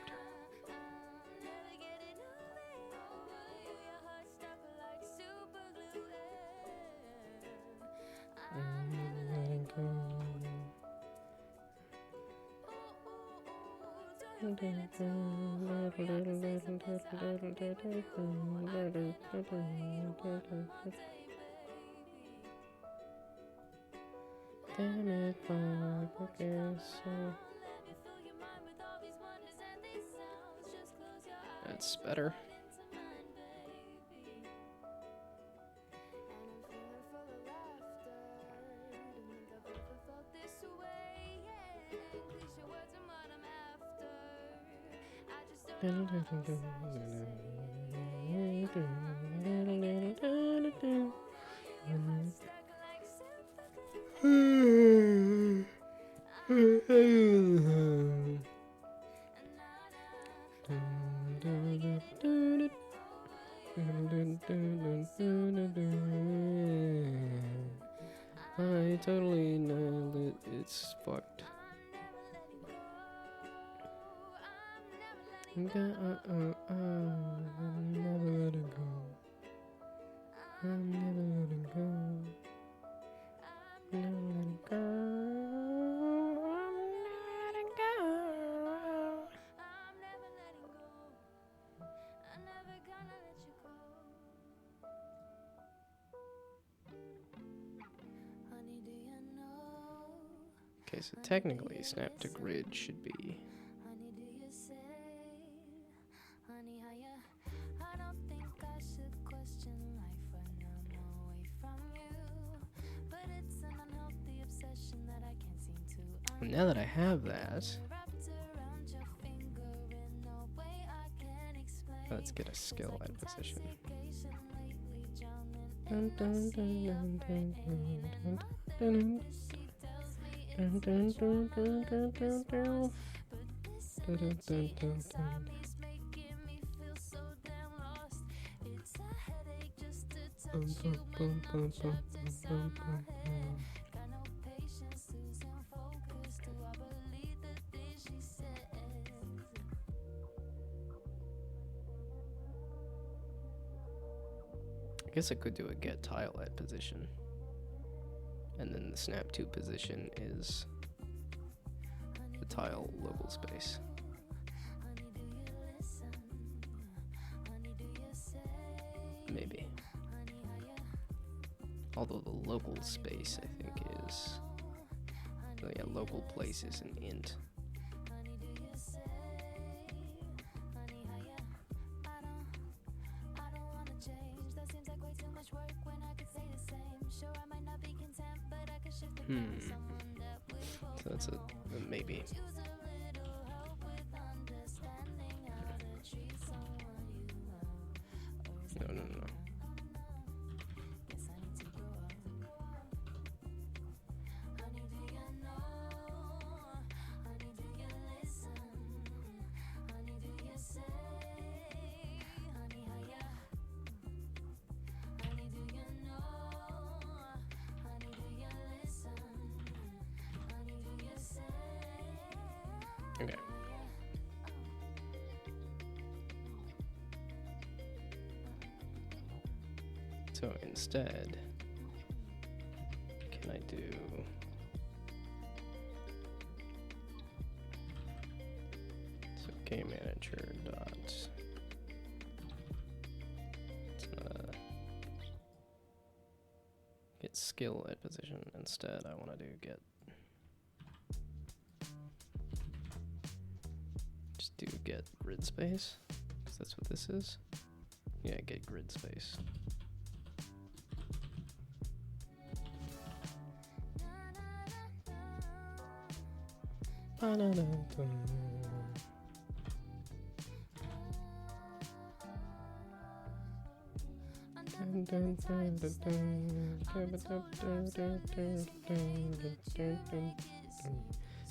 Damn it, fuck, okay, so that's better. I totally nailed it. It's fucked. I'm never letting go. I'm never letting go. Never letting go. I'm never letting go. I'm never letting go. I'm never gonna let you go. Honey, do you know? Okay, so technically, Snap to Grid should be. Honey, do you say? Honey, how you? I don't think I should question life when I'm away from you. But it's an unhealthy obsession that I can't seem to Now that I have that, wrapped around your finger in a way I can't explain. let's get a skill at position. Intoxication lately drowning Dun, dun, dun, dun, dun, dun, dun, dun, she tells me dun, dun, dun, dun, dun, dun, dun. but this Dun, dun, energy dun, dun, inside me's making me feel so damn lost. It's a headache just to Bum, touch you bum, when bum, I'm bum, trapped bum, inside bum, my bum, head. Got no patience, losing focus. Do I believe the things she says? I guess I could do a get tile at position. And then the Snap to position is the tile local space. Maybe. Although the local space, I think, is... Oh yeah, local place is an int. So that's a maybe. No. Okay. So instead, can I do game manager dot get skill at position. Instead, I want to do get get grid space, because that's what this is. Yeah, get grid space.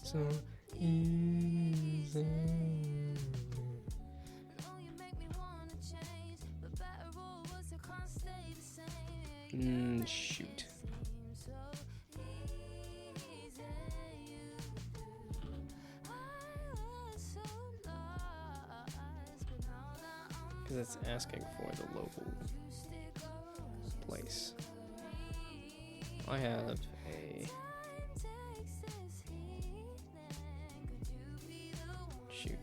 So easy. Shoot. Because it's asking for the local place. I have a... Shoot.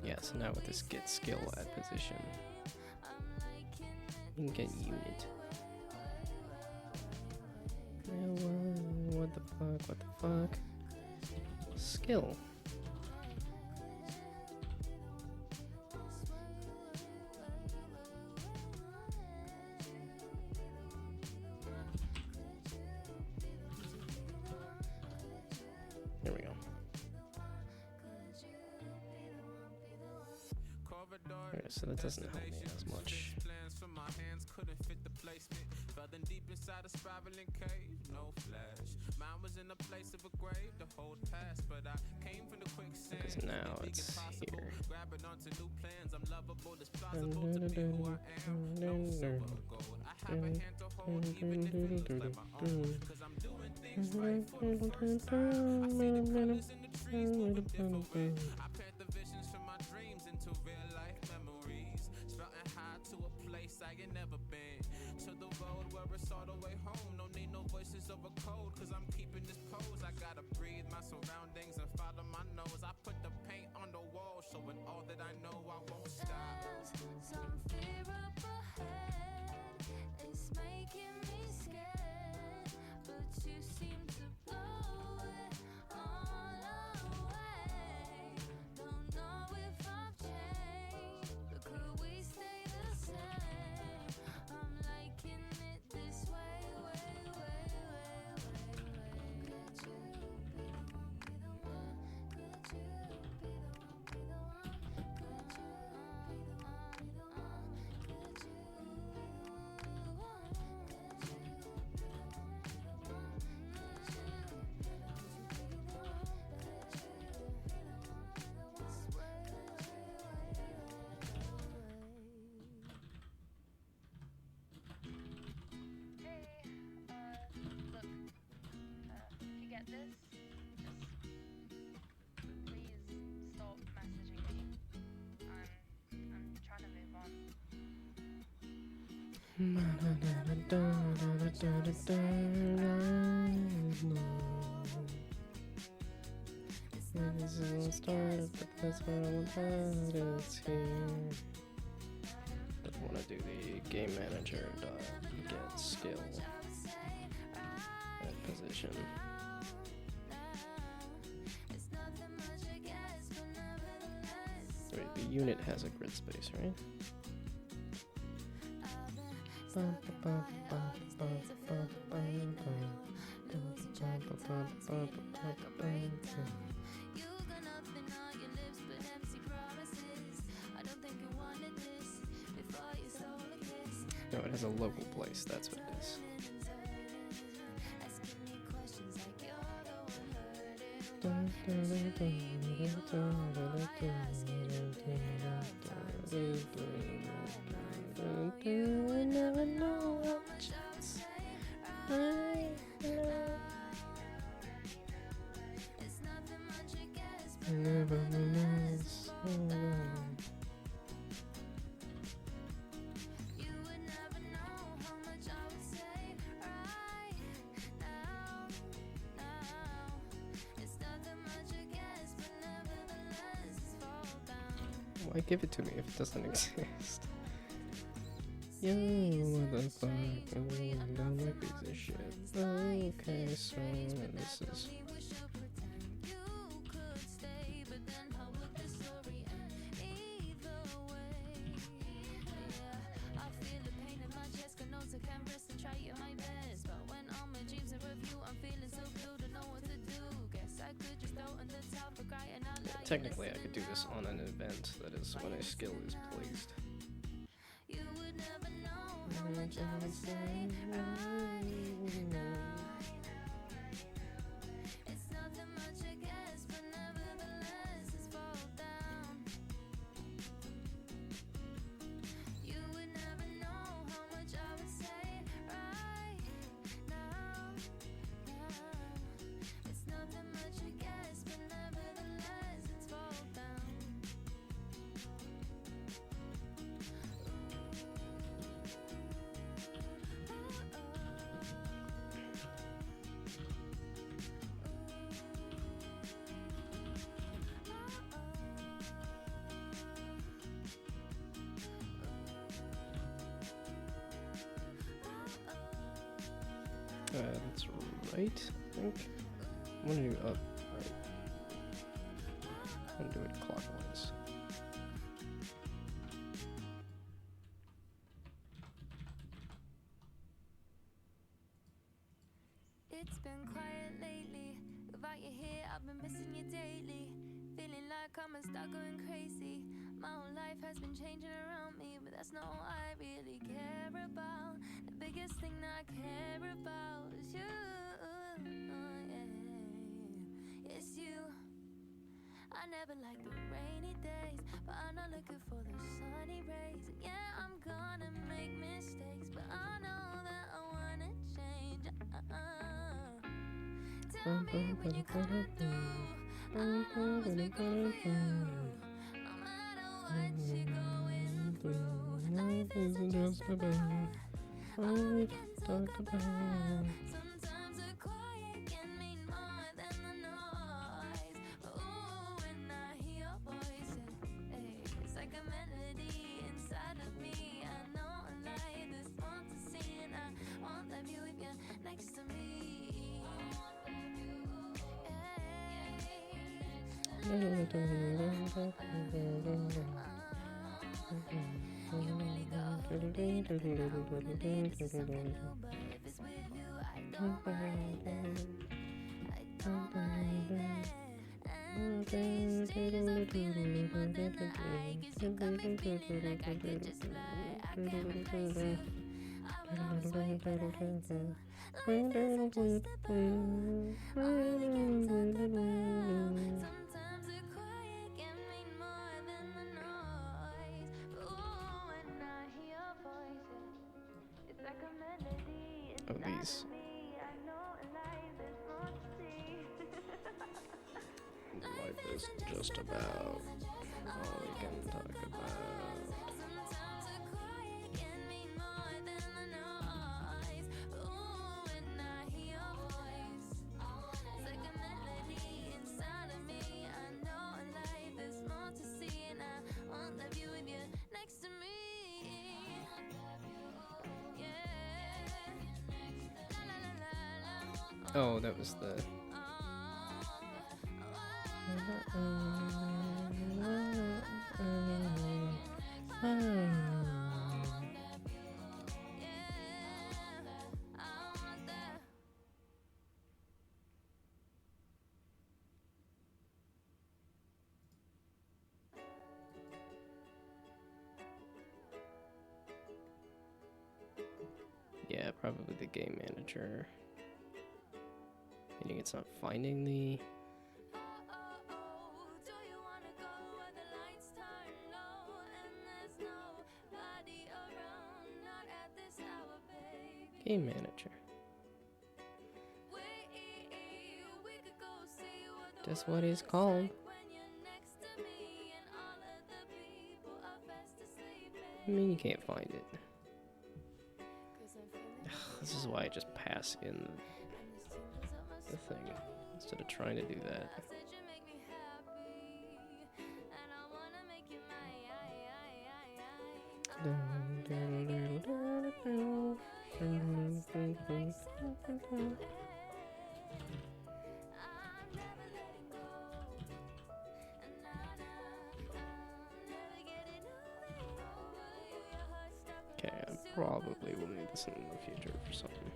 Yeah, so now with this get skill at position, you can get unit. What the fuck? What the fuck? Skill. There we go. Alright, so that doesn't help me as much. Deep inside a spiraling cave, no flash. Mine was in a place of a grave to hold past, but I came from the quicksand. Because now it's here. Grabbing onto new plans, I'm lovable, it's plausible to be who I am. No silver gold. I have a hand to hold, even if it looks like my own. Cause I'm doing things right for the first time. I see the colors in the trees moving different. I plant the visions from my dreams into real life memories. Sprouting high to a place I ain't never been. To the road where it's all the way home. No need no voices over code, cause I'm keeping this pose. I gotta breathe my surroundings and follow my nose. I put the paint on the wall, showing all that I know. I won't stop. Some fear up ahead, it's making me scared, but you seem to blow it all away. Don't know if I've changed, but could we stay the same? I'm liking it this way, way, way, way, way, way. This isn't started, but that's what I want, but it's here. Don't want to do the game manager dot get skill at position. Wait, the unit has a grid space, right? No, it has a local place, that's what it is. Never know what chance I never miss. Why give it to me if it doesn't exist? You motherfucker, don't like piece of shit. Okay, so this is. Technically, I could do this on an event, that is when a skill is placed. That's right, I think. I'm gonna do up, right. I'm gonna do it clockwise. It's been quiet lately. Without you here, I've been missing you daily. Feeling like I'm stuck going crazy. My whole life has been changing around me, but that's not all I really care about. The biggest thing that I care about is you. Yeah. It's you. I never like the rainy days, but I'm not looking for the sunny rays. And yeah, I'm gonna make mistakes, but I know that I wanna change. Tell me when you're gonna do. I know what's been good for you. No matter what you're going through, life isn't just about what we can talk about. Sometimes the quiet can mean more than the noise. Ooh, when I hear your voice, hey, it's like a melody inside of me. I know a light that's want to see, and I won't leave you if you're next to me. Oh, these. Life is just about all we can talk about. Oh, that was the. Yeah, probably the game manager. Meaning it's not finding the. Game manager. That's what it's called. I mean, you can't find it. This is why I just pass in the thing instead of trying to do that. Okay, I probably will need this in the future for something.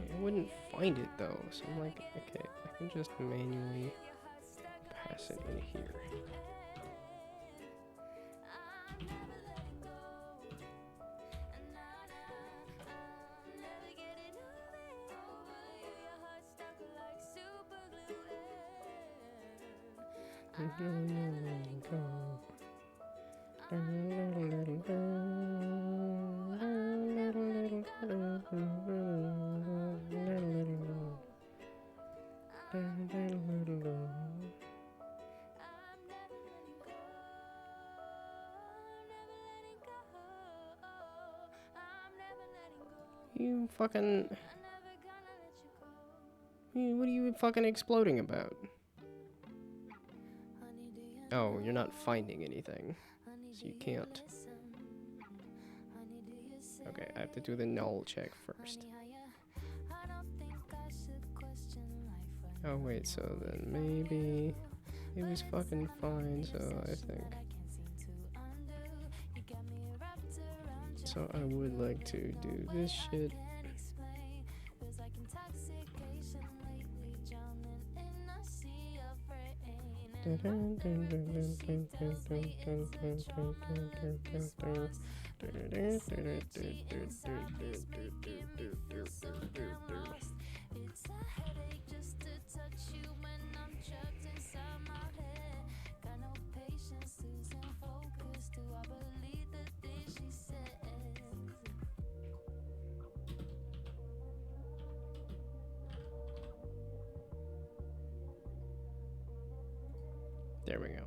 I wouldn't find it though, so I'm like, okay, I can just manually pass it in here. You fucking... What are you fucking exploding about? Oh, you're not finding anything. So you can't. Okay, I have to do the null check first. Oh wait, so then maybe it was fucking fine, so I think. So I would like to do this shit. There we go.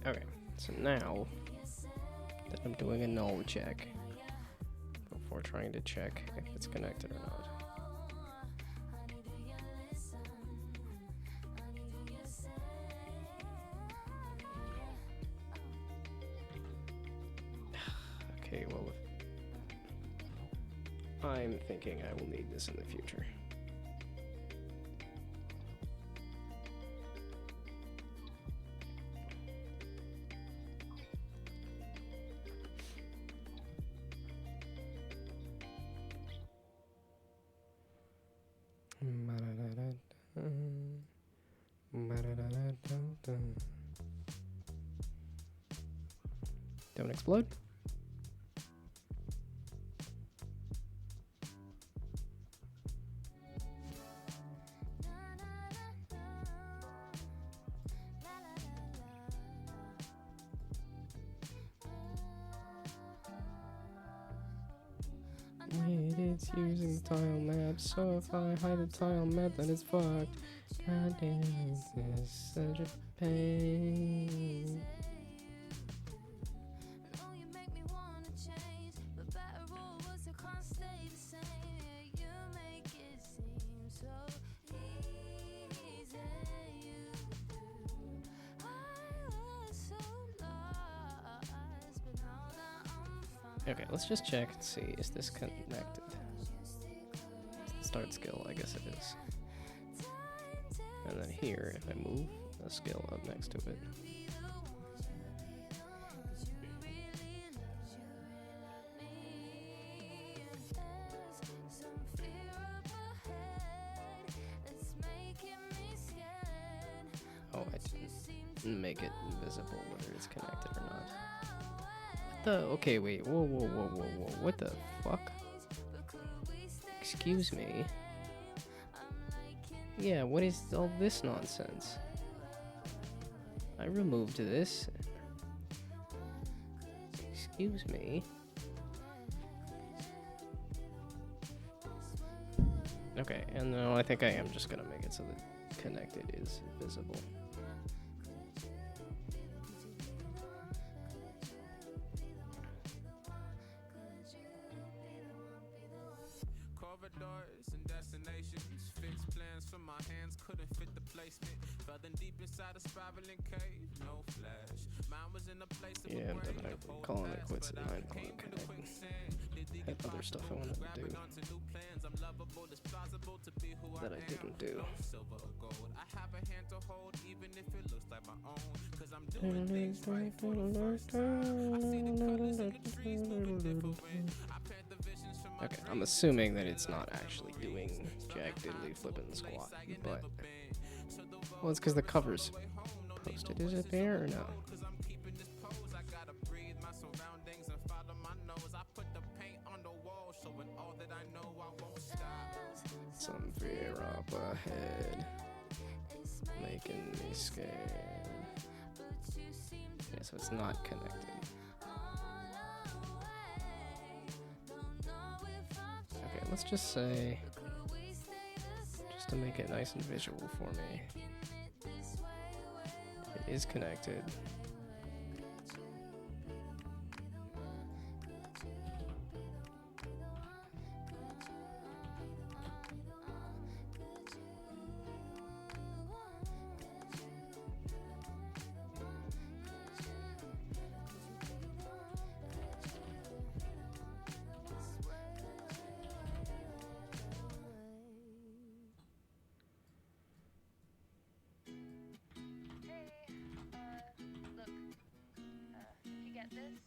Okay, so now that I'm doing a null check before trying to check if it's connected or not. Okay, well, I'm thinking I will need this in the future. Don't explode. It's using the tile map, so if I hide the tile map, then it's fucked. God damn, this is such a pain. know you make me wanna change, but better or worse, I can't stay the same. Yeah, you make it seem so easy. You do. I was so lost, but now that I'm fine. Okay, let's just check and see, is this connected? Start skill, I guess it is. And then here, if I move a skill up next to it. Oh, I didn't make it visible whether it's connected or not. What the? Okay, wait. Whoa, whoa, whoa, whoa, whoa. What the fuck? Excuse me. Yeah, what is all this nonsense? I removed this. Excuse me. Okay, and now I think I am just gonna make it so that connected is visible. Corridors and destinations, fixed plans from my hands couldn't fit the placement. Further deep inside a spiraling cave, no flash. Mine was in a place of Yeah, I'm grave, done the whole calling it past, quits but at I 9 o'clock. came from the quicksand. Did dig Had it other up, stuff I wanted to grabbing do onto new plans. I'm lovable, it's plausible to be who that I am. didn't do. No silver or gold, I have a hand to hold, even if it looks like my own. Cause I'm doing things right for the first time. I see the colors in the trees moving different. I plant the visions from my Okay, I'm assuming that it's not actually doing jack diddly flippin' squat, but well, it's because the cover's posted. Is it there or no? Cause I'm keeping this pose, I gotta breathe my surroundings and follow my nose. I put the paint on the wall, showing all that I know. I won't stop. Some fear up ahead, making me scared. Yeah, so it's not connected. Okay, let's just say, just to make it nice and visual for me, it is connected. Look, if you get this,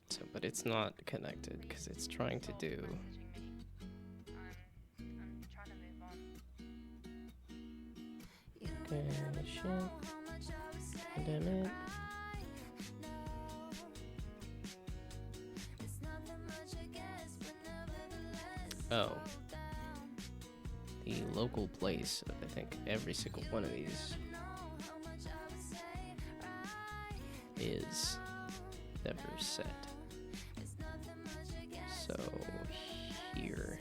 just So, but it's not connected because it's trying to do. messaging me. I'm trying to move on. Okay, shit. Damn it. Oh. The local place of, I think, every single one of these is never set. So, here.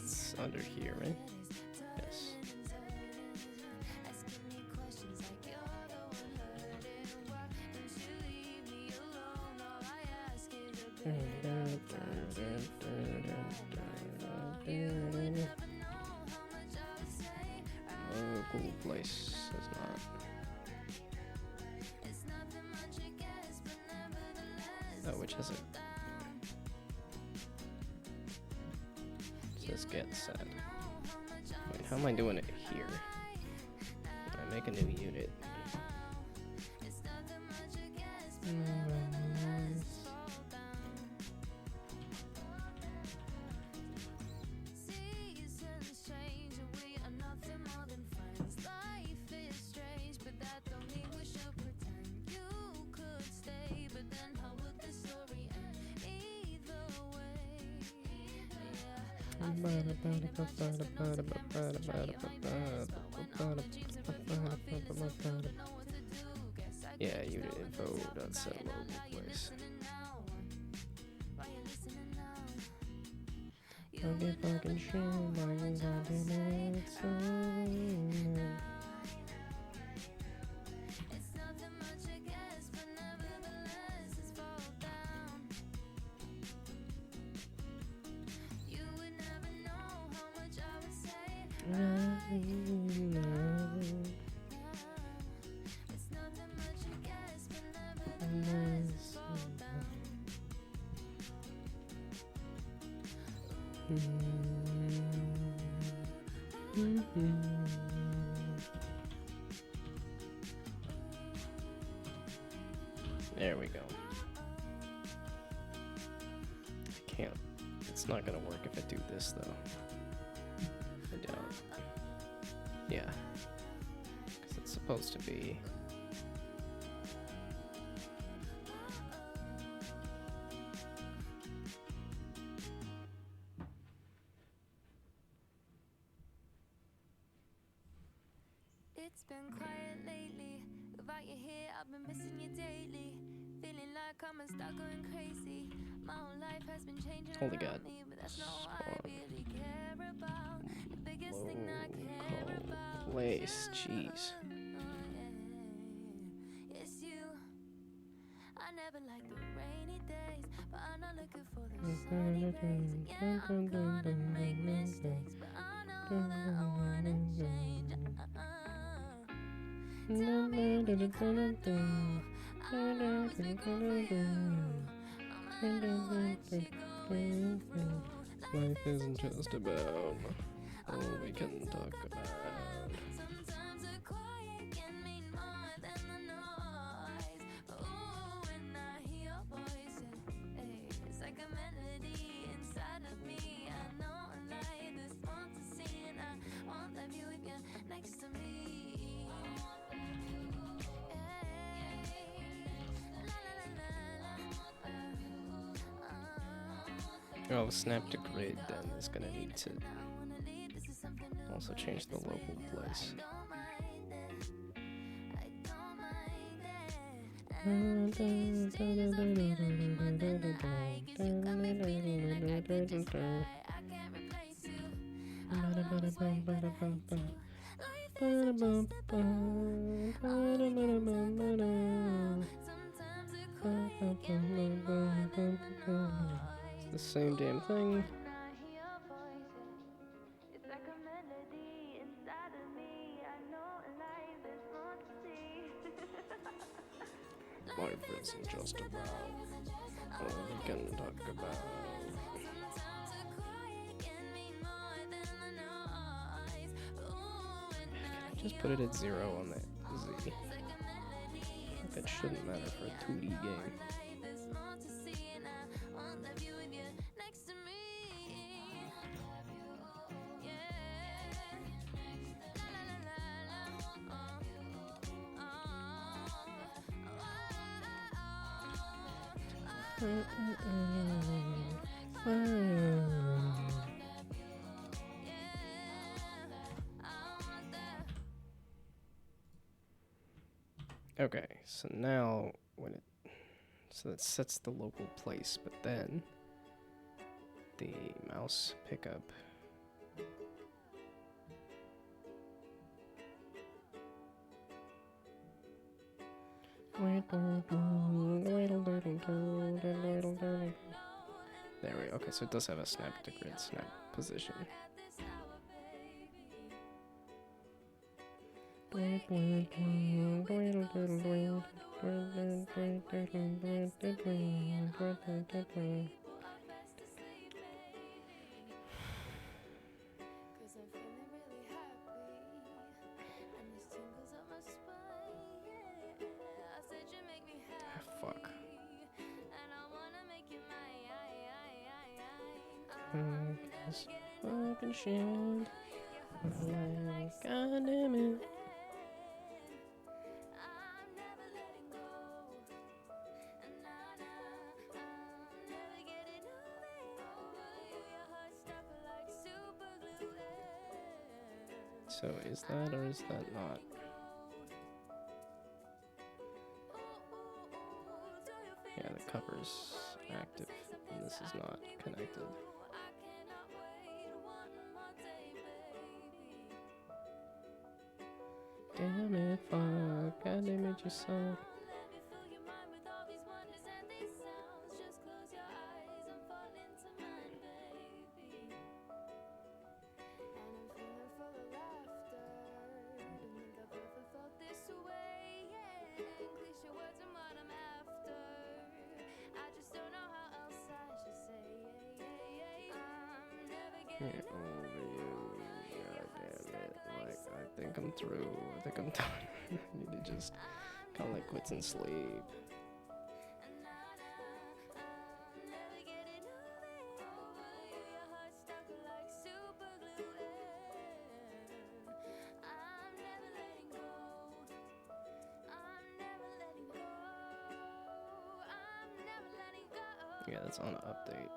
It's under here, right? Yes. Local place is not. Oh, which is it? It says get set. Wait, how am I doing it here? I make a new unit. Yeah, unit info dot set local place. Okay, fucking shit, my goddamn it, There we go. I can't. It's not gonna work if I do this though. I doubt. Yeah. Because it's supposed to be. It's been quiet lately. Without you here, I've been missing you daily. Feeling like I'm stuck going crazy. My whole life has been changing Holy around God. me, but that's not what I really care about. The biggest thing I care about Place, is jeez. you. It's you. I never liked the rainy days, but I'm not looking for the sunny days. Yeah, I'm gonna make mistakes, but I know that I wanna change. Tell me what you're gonna do. I know what you're gonna do. No matter what you're going through. Life isn't just about all we can talk about. Sometimes the quiet can mean more than the noise. Ooh, when I hear your voice, hey, it's like a melody inside of me. I know I like this fantasy, and I won't let you if you're next to me. Oh, snap to grid then is gonna need to also change the local place. It's the same damn thing. Life isn't just about all we can talk about. Just put it at 0 on that Z. That shouldn't matter for a 2D game. Okay, so now when it that sets the local place, but then the mouse pickup There we go. Okay, so it does have a snap to grid snap position. Cause I'm feeling really happy, and this tingles up my spine. Yeah, I said you make me happy, Fuck. and I wanna make you mine. This fucking shit. Like, God damn it. I'm never letting go. Nah, nah, I'm never getting over you. Your heart stuck like super glue. So is that or is that not? Yeah, the cover's active and this is not connected. I cannot wait one more day, baby. Damn it, fuck. God damn it, you suck. Let me fill your mind with all these wonders and these sounds. Just close your eyes and fall into mine, baby. And I'm feeling full of laughter. Don't think I've ever felt this way. Yeah, cliche words and what I'm after. I just don't know how else I should say. I'm never Get getting over you. God damn it. Like, I think I'm through. I think I'm done. I need to just call it quits and sleep. Yeah, that's on update.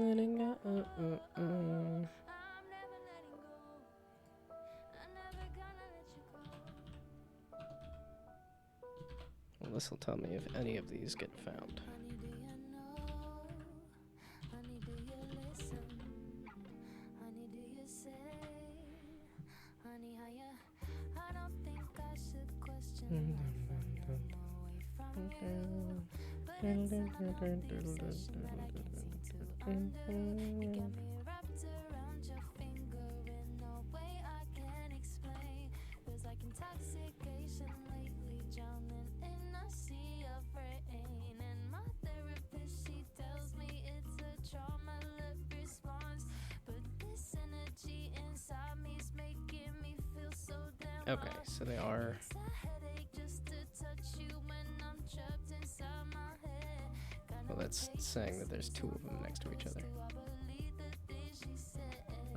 Letting go. Well, this will tell me if any of these get found. Honey, do you know? Honey, do you listen? Honey, do you say? Honey, how you? I don't think I should question life when I'm away from you. But it's another obsession that I can't seem to undo. You got me wrapped around your finger in a way I can't explain. Feels like intoxication lately, drowning in a sea of rain. And my therapist, she tells me it's a trauma-led response. But this energy inside me's making me feel so damn Okay, so they are. It's a headache just to touch you when I'm trapped inside my head. Well, that's saying that there's two of them next to each other.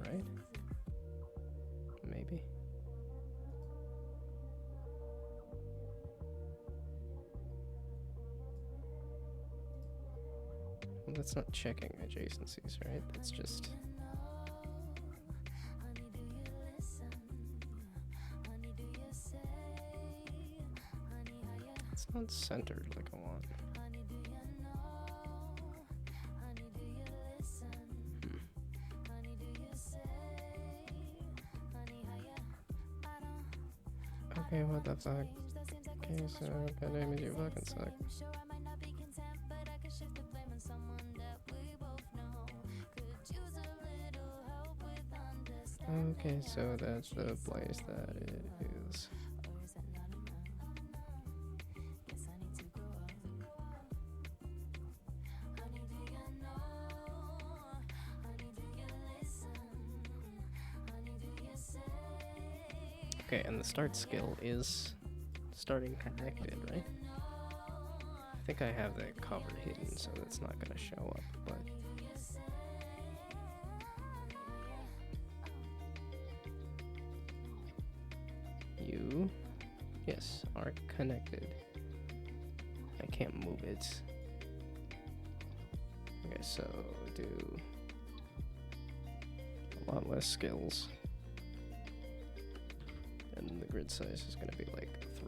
Right? Maybe. Well, that's not checking adjacencies, right? That's just. It's not centered like I want. Okay, what the fuck? Okay, so god damn it, you fucking suck. Okay, so that's the place that it is. Okay, and the start skill is starting connected, right? I think I have that cover hidden, so that's not gonna show up, but. You, yes, are connected. I can't move it. Okay, so do a lot less skills. And the grid size is gonna be like 3.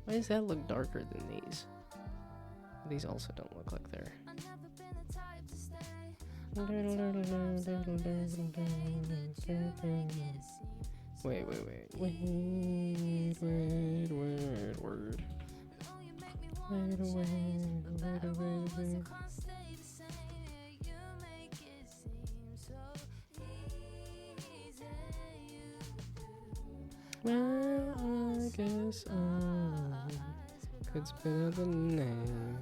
Why does that look darker than these? These also don't look like they're. Wait. Well, I guess I could spit out the name.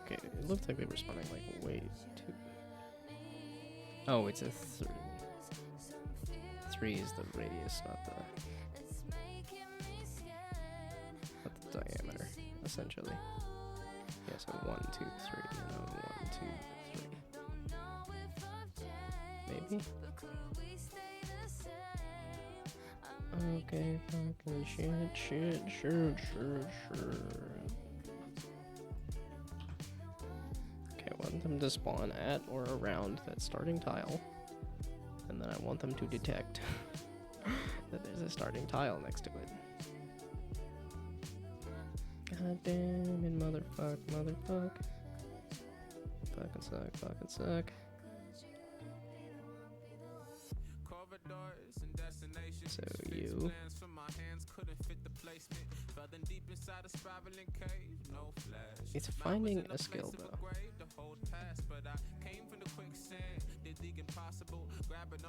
Okay, it looked like they were spawning like way too. Oh, it's a 3. 3 is the radius, not the diameter, essentially. Yeah, so 1, 2, 3, and then 1, 2, 3. Maybe? Okay, fucking shit. Okay, I want them to spawn at or around that starting tile. And then I want them to detect that there's a starting tile next to it. God damn it, motherfuck. Fucking suck. So you. It's finding a skill though.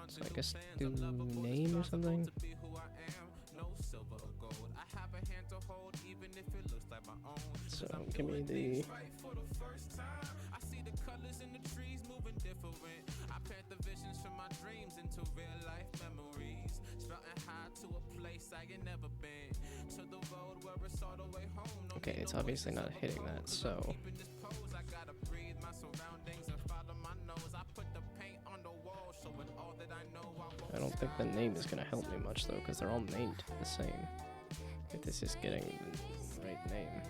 So I guess do name or something. So give me the. Okay, it's obviously not hitting that, so. I don't think the name is going to help me much though, because they're all named the same. If this is getting the right name.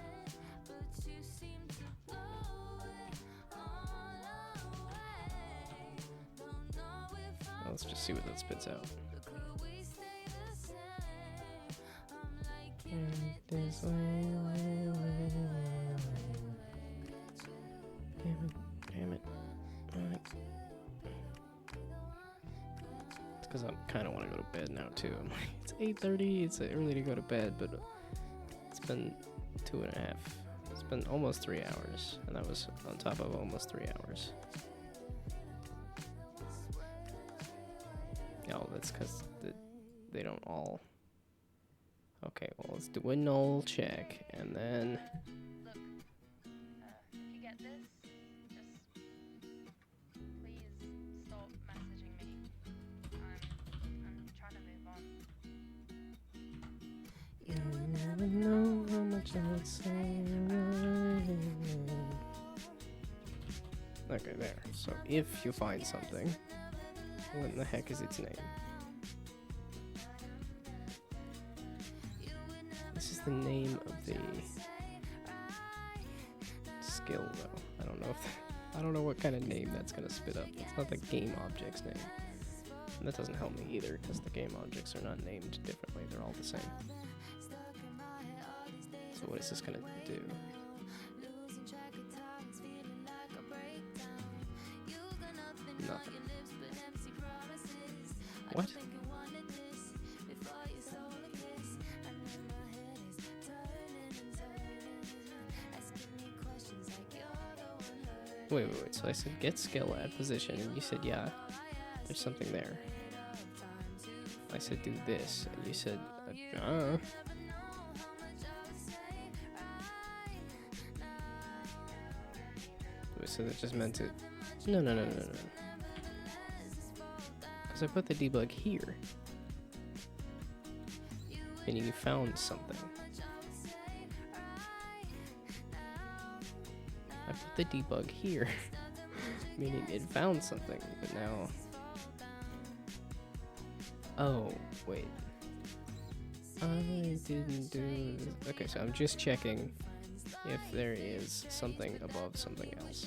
Well, let's just see what that spits out. This way. Damn it. Alright. It's because I kind of want to go to bed now too. I'm like, it's 8:30. It's early to go to bed, but it's been 2.5. It's been almost 3 hours, and that was on top of almost 3 hours. Oh, that's because they don't all. Okay, well, let's do a null check, and then. Look, if you get this, just please stop messaging me. I'm trying to move on. You never know how much I'd say. Okay, there. So if you find something, what in the heck is its name? This is the name of the skill, though. I don't know if I don't know what kind of name that's gonna spit up. It's not the game object's name, and that doesn't help me either because the game objects are not named differently. They're all the same. So what is this gonna do? Nothing. What? Wait. So I said get skill at position, and you said yeah, there's something there. I said do this, and you said So that just meant it. No. Because I put the debug here, meaning you found something. I put the debug here, meaning it found something, but now. Oh, wait. I didn't do this. Okay, so I'm just checking if there is something above something else.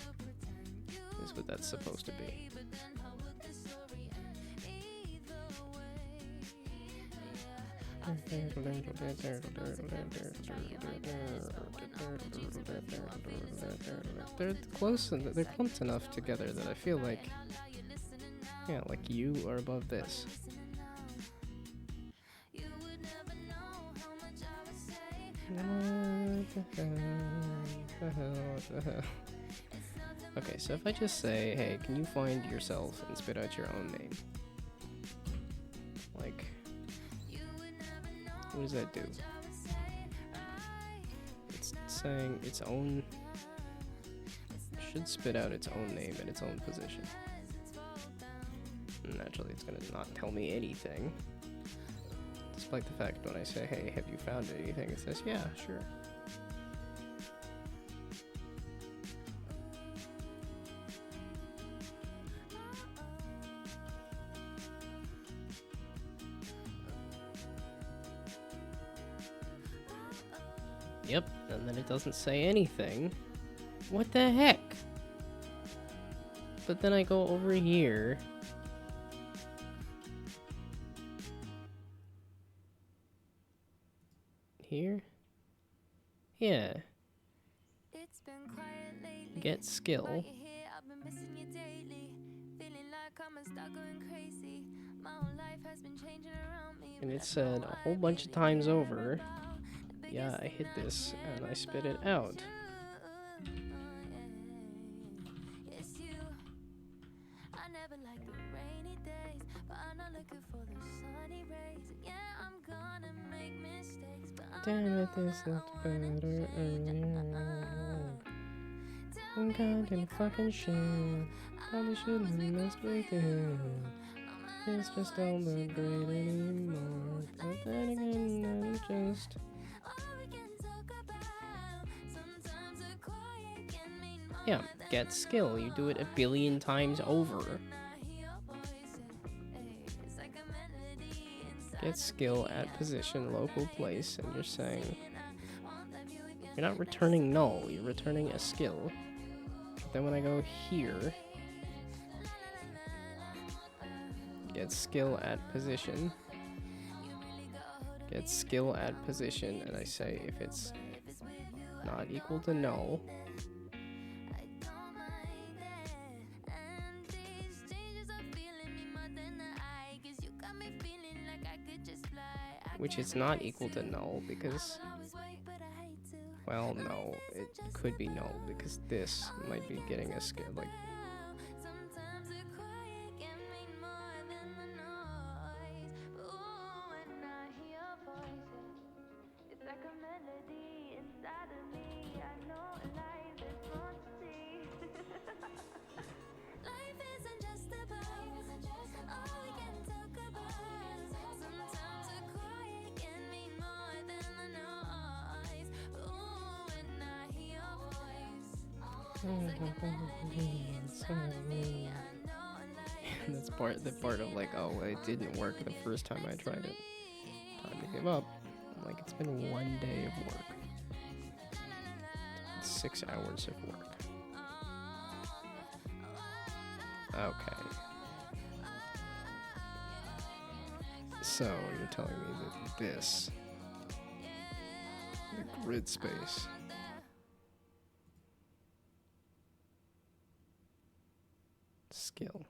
Is what that's supposed to be. They're close and they're clumped enough together that I feel like, yeah, like you are above this. Okay, so if I just say, hey, can you find yourself and spit out your own name? Like, what does that do? It's saying its own, should spit out its own name and its own position. Naturally, it's gonna not tell me anything. Despite the fact when I say, hey, have you found anything? It says, yeah, sure. Yep, and then it doesn't say anything. What the heck? But then I go over here. Here? Yeah. It's been quiet lately. Get skill. While you're here, I've been missing you daily. Feeling like I'm a star going crazy. My whole life has been changing around me. And but it I said know a whole I bunch of barely times care over, about the yeah, biggest I hit thing this I and I care spit it about out. is you. It's you. I never like the rainy days, but I'm not looking for the sunny rays. Yeah, I'm gonna make mistakes, but I Damn know it, this I looked wanna better change. earlier. Tell I'm me kind when of you fucking shit. Probably shouldn't have messed with it. It's just don't look great anymore. But then again, that's just. Yeah, get skill. You do it a billion times over. Get skill at position, local place, and you're saying. You're not returning null, you're returning a skill. But then when I go here. Get skill at position. Get skill at position, and I say if it's not equal to null. Which is not equal to null because, well, no, it could be null because this might be getting a skill, like, that's the part of like, oh, it didn't work the first time I tried it. Time to give up. Like, it's been one day of work. 6 hours of work. Okay. So, you're telling me that this, the grid space, skill,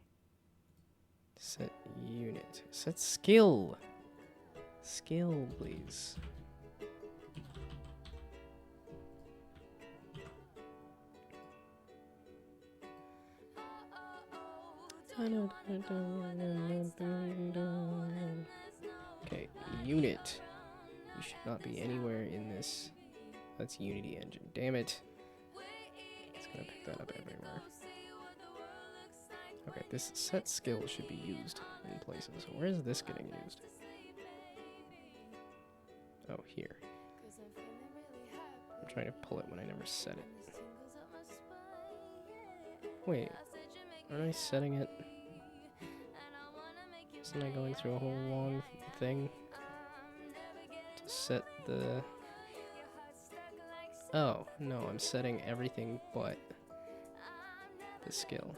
set unit, set skill, skill, please. Okay, unit. You should not be anywhere in this. That's Unity engine. Damn it. It's gonna pick that up everywhere. Okay, this set skill should be used in places. So where is this getting used? Oh, here. I'm trying to pull it when I never set it. Wait, aren't I setting it? Isn't I going through a whole long thing to set the... Oh, no, I'm setting everything but the skill.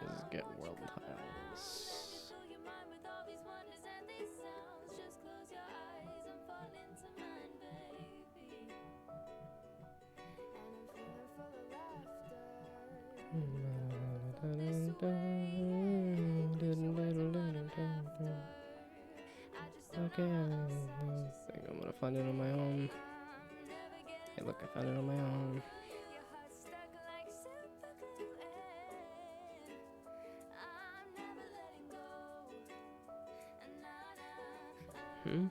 Just get world tiles. Okay, I think I'm gonna find it on my own. Hey, look, I found it on my own. Hmm?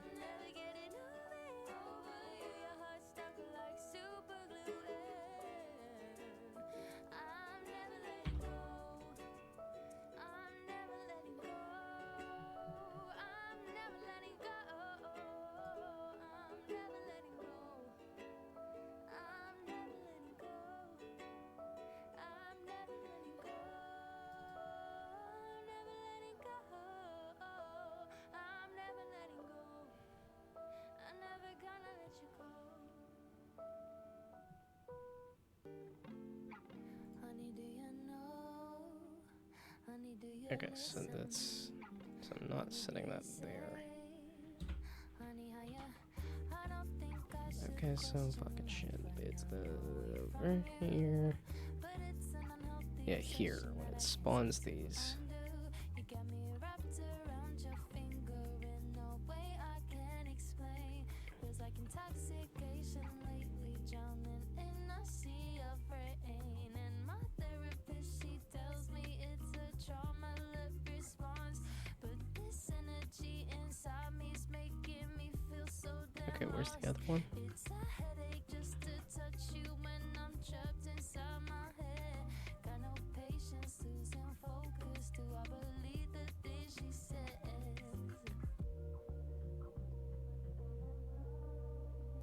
Okay, so that's... So I'm not setting that there. Okay, so fucking shit. It's the... over here. Yeah, here, when it spawns these. Okay, where's the other one?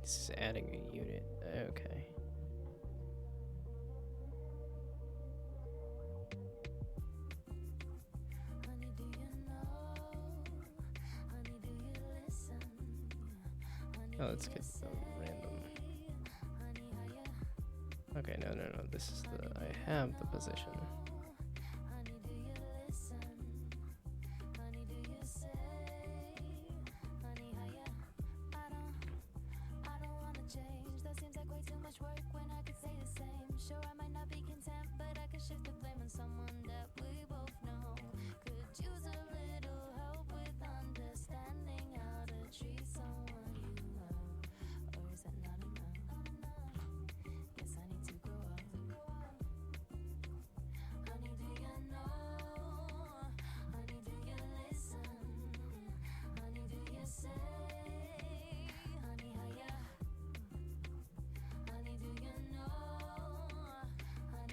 This is adding a unit. Okay. Oh, let's get random. Okay, no. This is the... I have the position.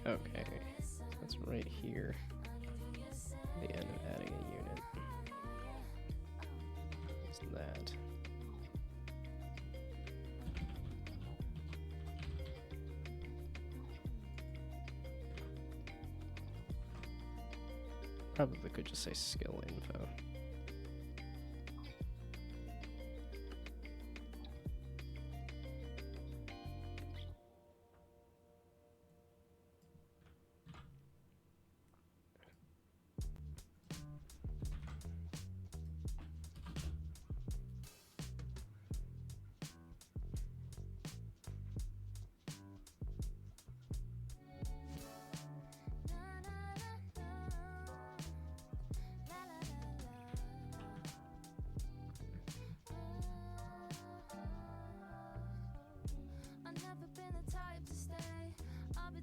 Okay, so it's right here. The end of adding a unit. Is that. Probably could just say skill info.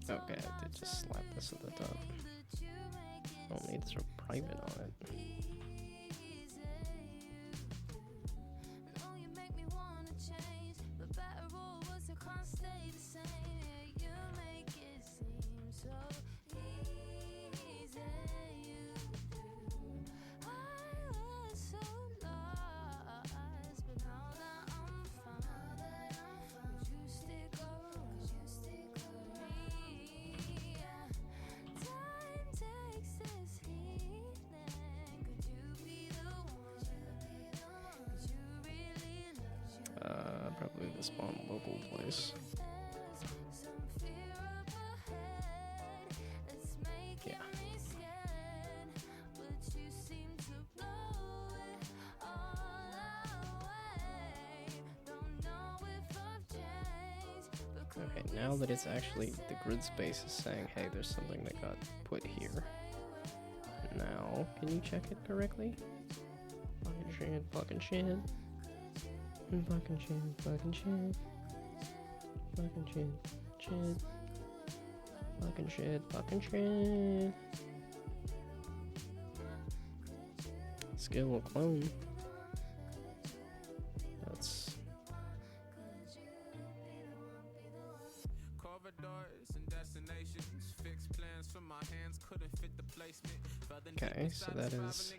Okay, I did just slap this at the top. Don't need to throw private on it. the spawn local place. Yeah. Okay, now that it's actually, the grid space is saying, hey, there's something that got put here. Now, can you check it correctly? Fucking shit, fucking shit. Fucking shit, fucking shit. Fucking shit, shit. Fucking shit, fucking shit. Skill clone. That's Corridors and destinations, fixed plans from my hands couldn't fit the placement. okay, so that is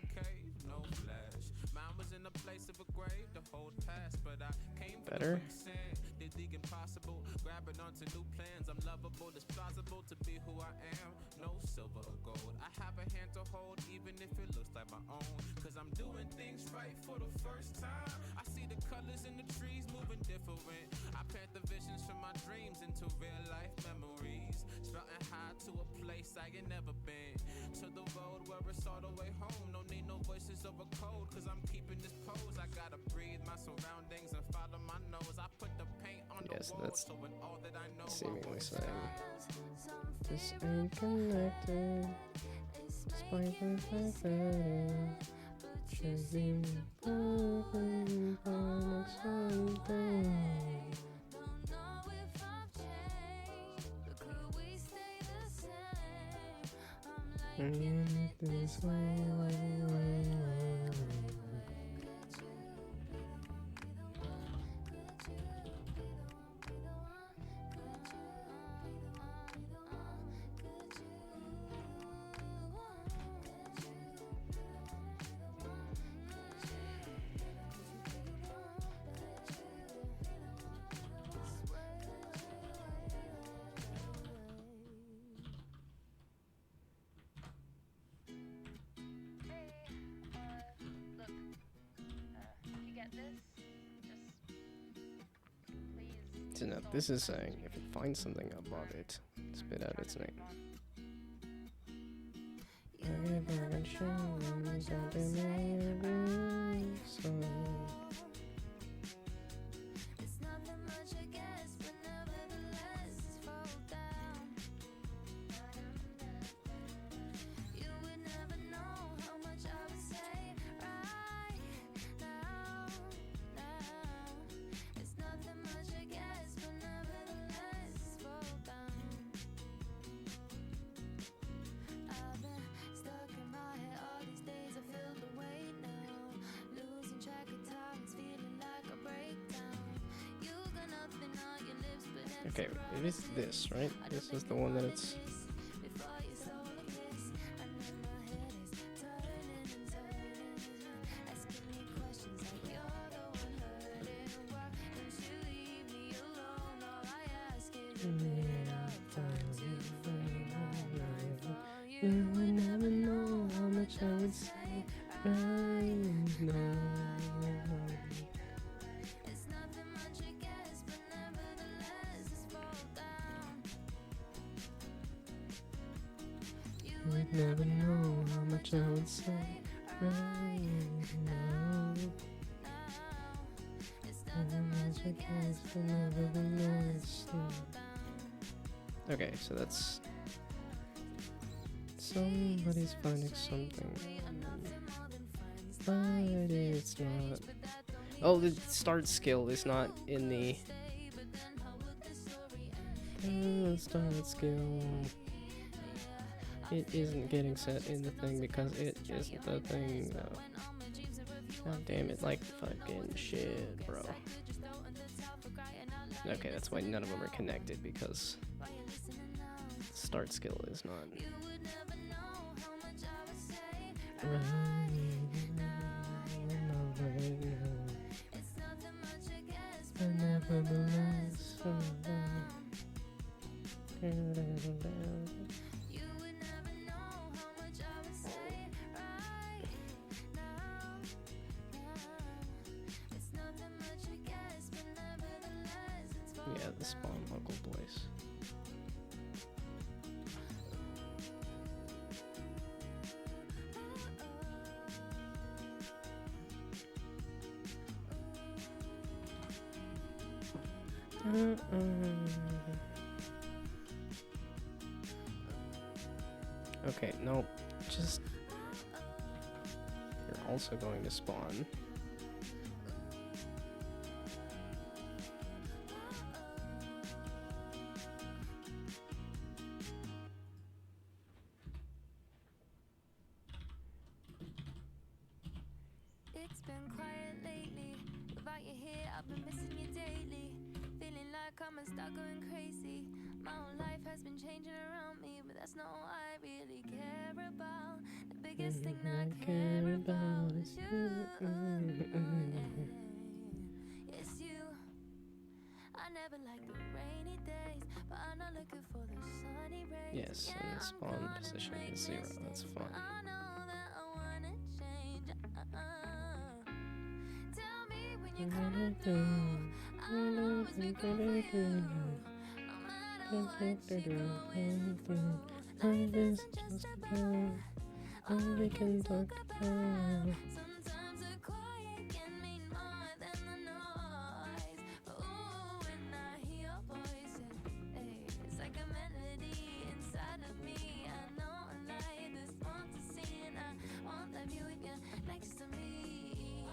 No flash. Mine was in a place of a grave to hold past, but I came from better. the quicksand. Did the impossible, grabbing onto new plans. I'm lovable, it's plausible to be who I am. No silver or gold. I have a hand to hold, even if it looks like my own. Cause I'm doing things right for the first time. I see the colors in the trees moving different. I plant the visions from my dreams into real life memories. Strutting high to a place I ain't never been. To the road where it's all the way home. No need no voices over code, cause I'm keeping this pose. I gotta breathe my surroundings and follow my nose. I put the paint on Yes, the wall, that's so in all that I know, seemingly saying this ain't connected, despite the fact that it should be broken by something. And this way. Look, if you get this, just please. So now this is saying if it finds something above it, spit out its name. It's nothing much, I guess, but nevertheless, it's fall down. You would never know how much I would say right now. It's nothing much, I guess, but nevertheless, it's fall down. I've been stuck in my head all these days, I feel the weight now. Losing track of time, it's feeling like a breakdown. You got nothing on your lips, but Okay, it is this, right? This is the one that it's. before you saw a kiss, and then my head is turning and turning, asking me questions like you're the one hurting. Why don't you leave me alone? All I ask is a bit of time to free my life on you. You would never know how much I would say right now. It's nothing much, I guess, but nevertheless, it's fall down. You You would never know how much I would say right now. it's Nothing much I guess, but nevertheless. Okay, so that's somebody's finding something, but it's not. Oh, the start skill is not in the start skill. It isn't getting set in the thing because it isn't the thing. God damn it, like fucking shit, bro. Okay, that's why none of them are connected because start skill is not. But nevertheless, You would never know how much I would say right now. It's nothing much, I guess, but nevertheless. place. Okay, nope. Just... You're also going to spawn. It's been quiet lately. Without you here, I've been missing you daily. Feeling like I'm stuck going crazy. My whole life has been changing around me, but that's not all I really care about. The biggest thing I care about is you. It's you. I never like the rainy days, but I'm not looking for the sunny rays. Yes, and the spawn position is 0. That's fine. I know that I wanna change. Tell me when you're coming through. I'll always be good for you. No matter what you're going through, life isn't just about all we can talk about. Sometimes the quiet can mean more than the noise. But ooh, when I hear your voice, it's like a melody inside of me. I know I like this, want to see, and I want that view with you next to me.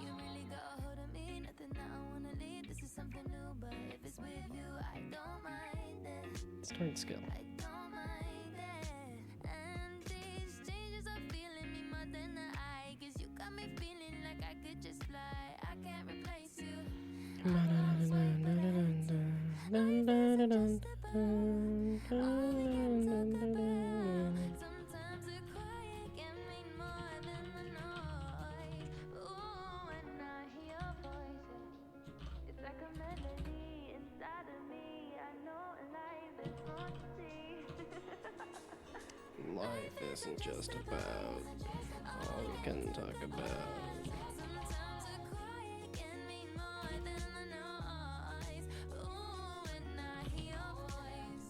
You really got a hold of me, nothing that I wanna leave. This is something new, but if it's with you, I don't mind it. Start skill. I don't mind it. And these changes are feeling me more than the eye. 'Cause you got me feeling like I could just fly. I can't replace you. Sometimes the quiet can mean more than the noise. Ooh, when I hear your voice, it's like a melody inside of me. I know life is more to see. Life isn't just about all we can talk about. Sometimes the quiet can mean more than the noise. Ooh, when I hear your voice,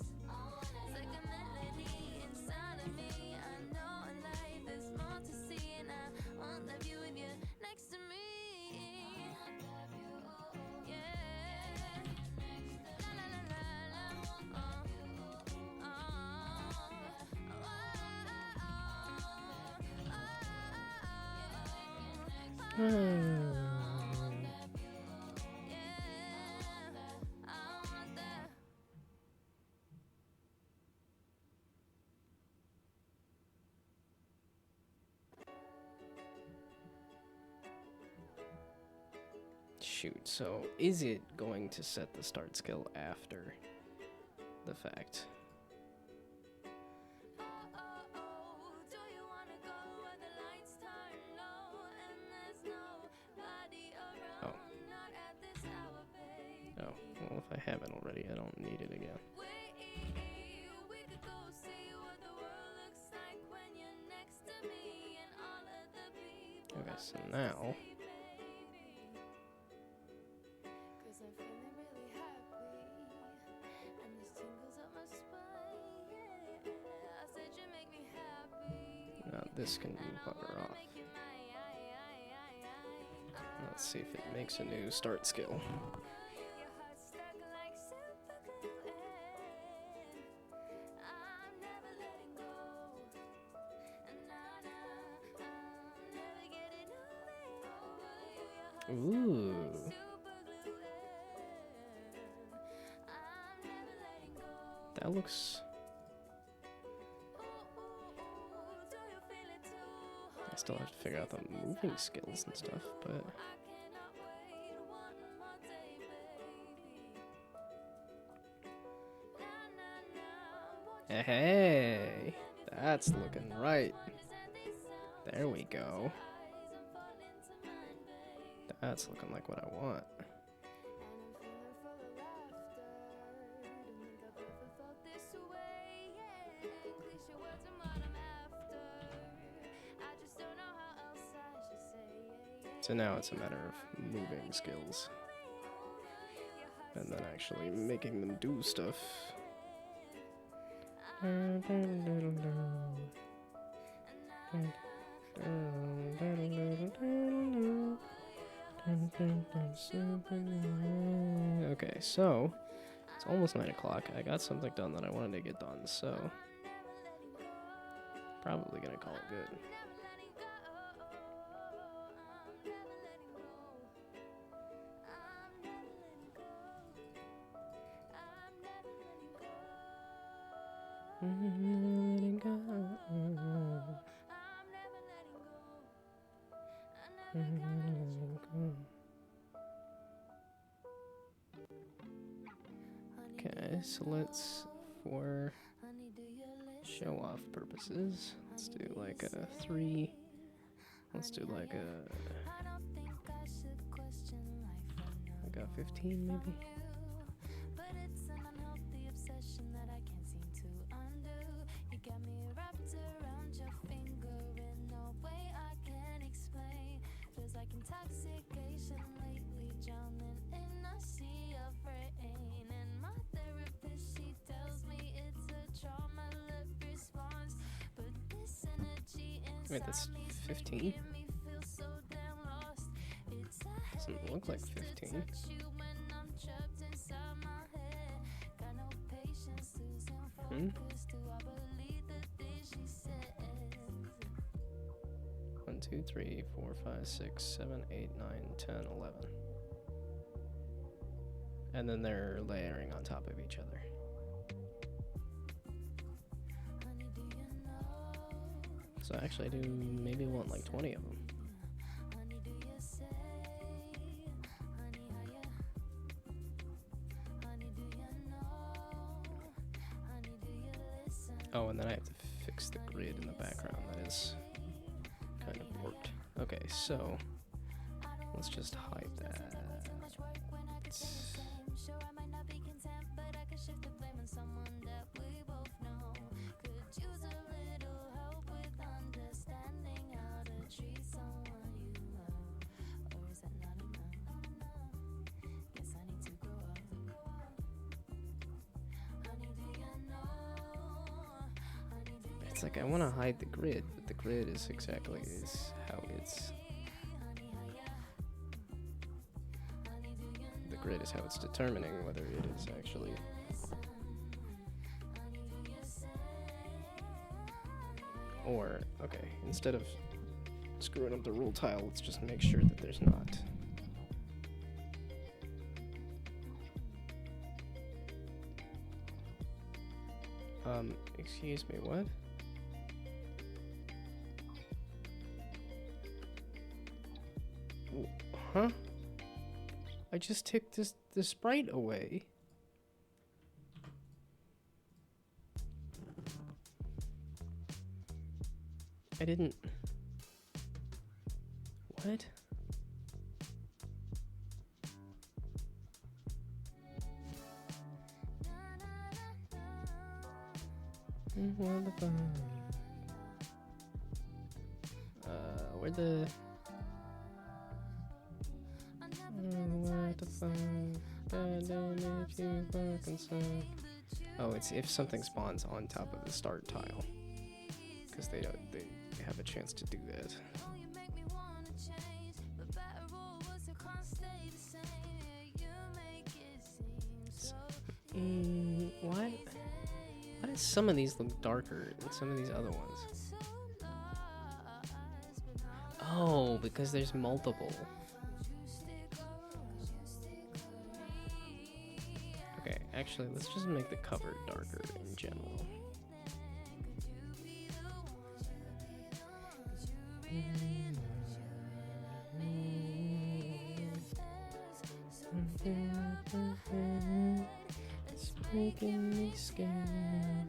it's like a melody inside of me. I know life is more to see, and I want that view with you next to me. Yeah. La la la la la. Shoot, so is it going to set the start skill after the fact? Do you wanna go where the lights turn low and there's nobody around? Oh. Not at this hour, babe. Oh, well, if I have it already, I don't need it again. We could go see what the world looks like when you're next to me, and all of the people Okay, are so places now... to be, baby. 'Cause I'm feeling really happy, and this tingles up my spine. Yeah, I said you make me happy. Now this can And I bugger wanna off. make you mine. Let's see if it makes a new start skill. Your heart stuck like super glue, and I'm never letting go. And I'm never getting over you. Your heart Ooh, stuck like super glue, and I'm never letting go. that looks... Do you feel it too? I still have to figure out the moving skills and stuff, but... I cannot wait one more day, baby. Na na na. Hey, that's looking right. There we go. That's looking like what I want. Cliche words and what I'm after. I just don't know how So now it's a matter of moving skills. And then actually making them do stuff. Okay, so it's almost 9 o'clock. I got something done that I wanted to get done, so probably gonna call it good. Okay, so let's, for show off purposes, let's do like a 3, let's do like a 15 maybe. Intoxication lately, drowning in a sea of rain. And my therapist, she tells me it's a trauma-led response. But this energy Wait, that's inside me's 15? making me feel so damn lost. It's a Doesn't look like headache just to 15. touch you when I'm trapped inside my head. Got no patience, losing focus. Do I believe the things she says? 1, 2, 3, 4, 5, 6, 7, 8, 9, 10, 11. And then they're layering on top of each other. Honey, do you know? So actually I do maybe want like 20 of them. Honey, do you say? Honey, how you? Honey, do you know? Honey, do you listen? Oh, and then I have to fix the grid in the background. That is kind of warped. Okay, so let's just hide that. Sure, I might not be content, but I could shift the blame on someone that we both know. Could use a little help with understanding how to treat someone you love. Or is that not enough? Guess I need to grow up. Honey, do you know? Honey, do you It's like I want to hide the grid, but the grid is exactly is how it's. The grid is how it's determining whether it is actually. Or, okay, instead of screwing up the rule tile, let's just make sure that there's not. Excuse me, what? Huh? I just took the sprite away. I didn't. What? What the fuck? Where the? What the fuck? God damn it, you fucking suck. Oh, it's if something spawns on top of the start tile, because they have a chance to do that. What? Why do some of these look darker than some of these other ones? Oh, because there's multiple. Okay, actually, let's just make the cover darker in general. It's making me scared.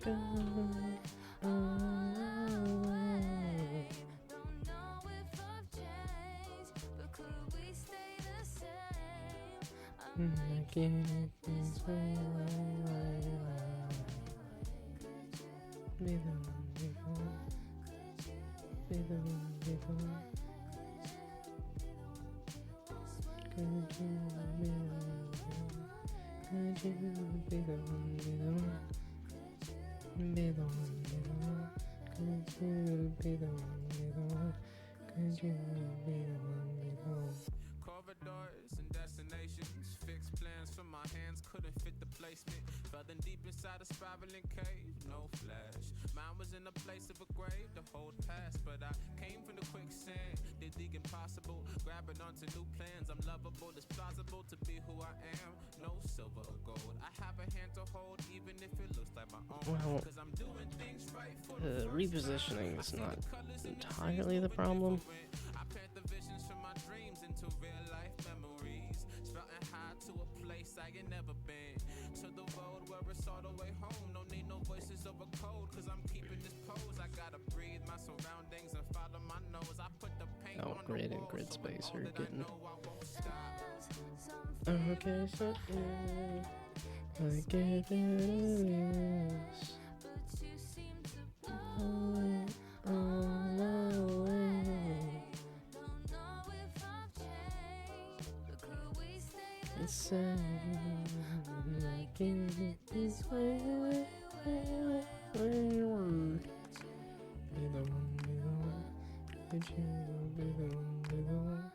Go away. I can't this way. Be the one before. Be the one before. Could you be the one, be the one? Be the one, be the one. Could you be the one, be the one? Could you be the one, be the one? Corridors and destinations, fixed plans from my hands couldn't fit the placement. Fell in deep inside a spiraling cave, no flash. Mine was in a place of a grave to hold past, but I came from the quicksand, did the impossible, grabbing onto new plans. I'm lovable, it's plausible to be who I am. No silver or gold, I have a hand to hold, even if it looks like my own. Well, 'Cause I'm doing things right for the repositioning is not entirely the problem. I paint the visions from my dreams into real life memories. Sprouting high to a place I ain't never been. To the road where it's all the way home. No need no voices over code, 'cause I'm keeping this pose. I gotta breathe my surroundings and follow my nose. I put the paint Oh, on grid the and wall, grid so space all are that I getting. know I won't stop. Okay, so I give it a miss. But you seem to All away. don't know if I've changed. But could we stay the It's sad. I give it this way. Word. Be the one, be the one. Could you be the one, be the one?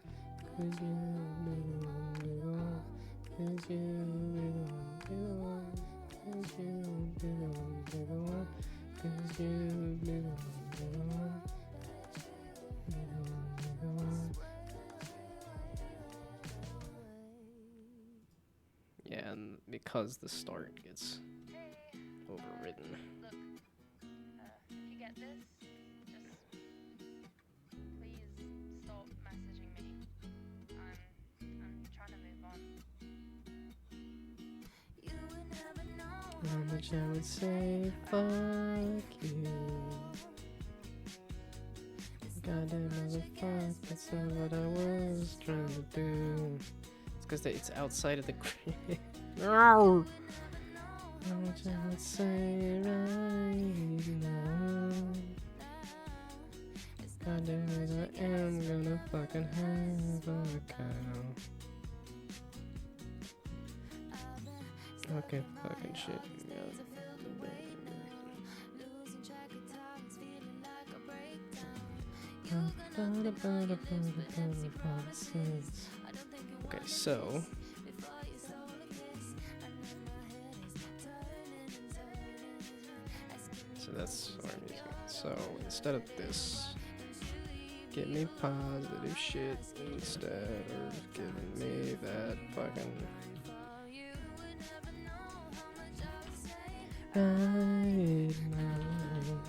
Could you be the one, be the one? Could you be the one, be the one? Could you be the one, be the one? Could you be the one, be the one? Be the one, be the one. Yeah, and because the start gets Hey, overridden. look, if you get this, just please stop messaging me. I'm trying to move on. You would never know How much I would say fuck you. Goddamn motherfucker, that's not what I was trying to do. It's because it's outside of the grid. How much I would say right now. Goddamn it, I am gonna fucking have a cow. Okay, fucking shit. Yeah. losing track of time, it's feeling like a breakdown. You gonna Okay, so before you saw the kiss, and then my head is turning and turning. so that's our music. So instead of this, give me positive shit instead of giving me that fucking You would never know how much I would say. right now.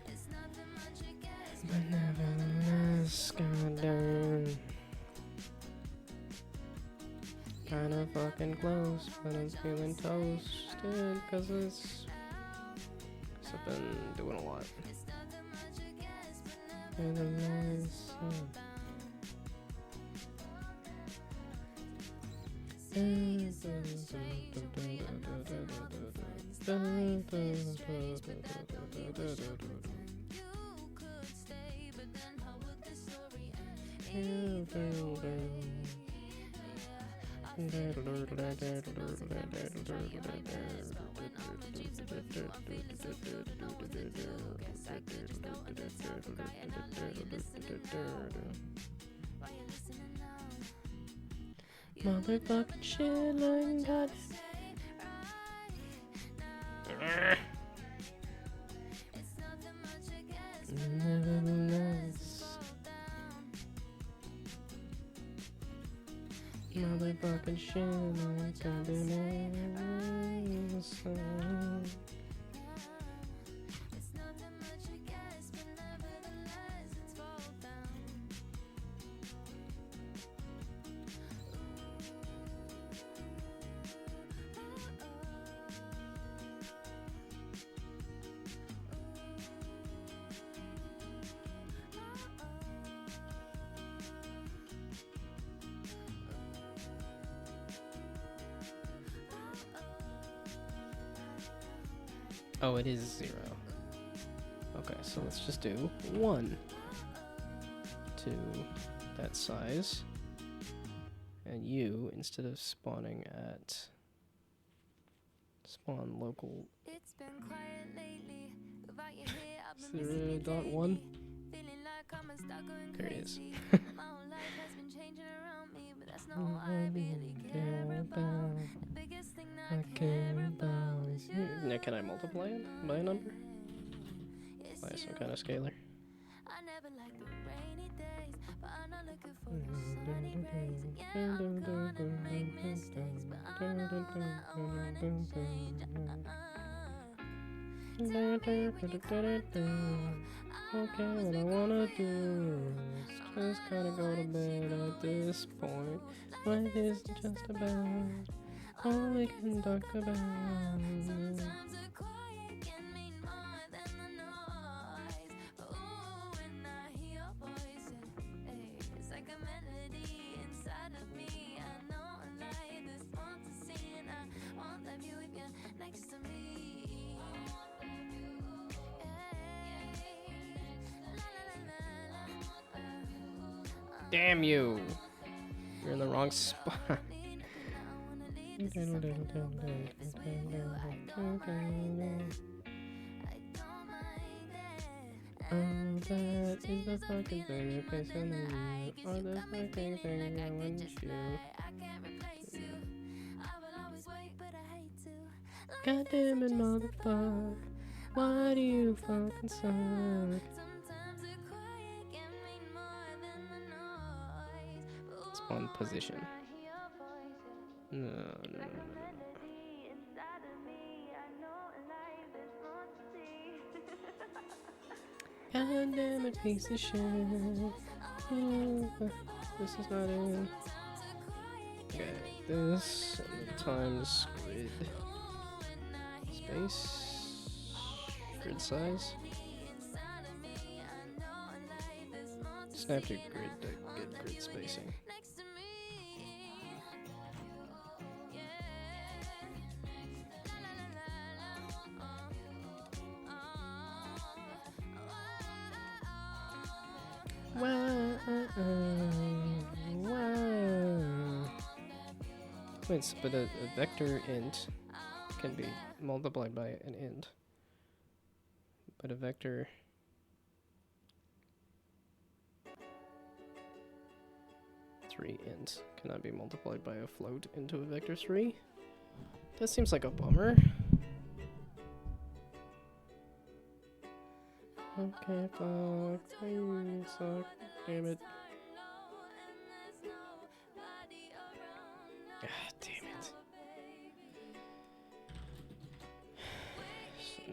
It's nothing much, I guess. But nevertheless, goddamn. Kinda fucking close, but I'm feeling toasted cause I've been doing a lot. It's nothing much, I guess. But Nevertheless, you could stay, but then how would the story end? Why you listening now? motherfucking shit like that. It's nothing much, I guess. Nevertheless, motherfucking shit like goddamn innocent. It's nothing much, I guess, but nevertheless, it's fall down. Oh, it is 0. Okay, so let's just do 1 to that size. And you, instead of spawning at spawn local, It's been quiet lately. Without you here, I've is been there missing a you dot daily. one? Feeling like I'm stuck going There he is. crazy. My whole life has been changing around me, but that's not what I really care about. The biggest thing that I care about is you. Now, can I multiply it by a number? It's By some you. kind of scalar? I never like the rainy days, but I'm not looking for the sunny rays. And yeah, I'm gonna make mistakes, but I know that I wanna change. Okay, what I wanna do is just gotta go to bed at this point. Life is just about all we can talk about. Sometimes the quiet can mean more than the noise. But ooh, when I hear your voice, hey, it's like a melody inside of me. I know a light that's more to see, and I won't leave you if you're next to me. Damn you! You're in the wrong spot. That is the fucking thing you face on you. Or the fucking thing I want you. God damn it, motherfucker. Why do you fucking suck? Sometimes the quiet can mean more than the noise. Spawn position. No, no, no, no. God damn it, piece of shit. This is not it. Okay, this times grid space, grid size. Snap to grid to get grid spacing. Wait, but a vector int can be multiplied by an int, but a vector three int cannot be multiplied by a float into a vector 3. That seems like a bummer. Okay, fuck, you suck, damn it. God damn it.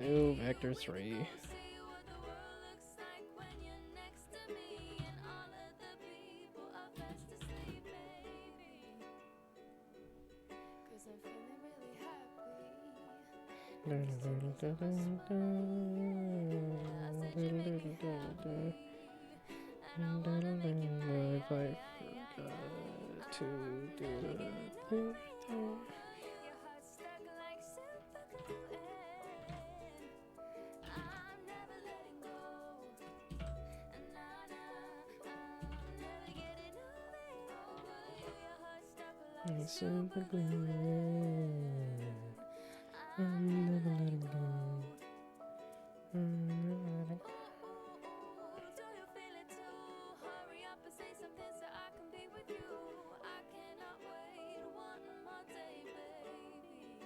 New vector 3. If I forgot to do it. Super glue. I'm never letting go. I'm never letting go. Do you feel it too? Hurry up and say something so I can be with you. I cannot wait one more day, baby.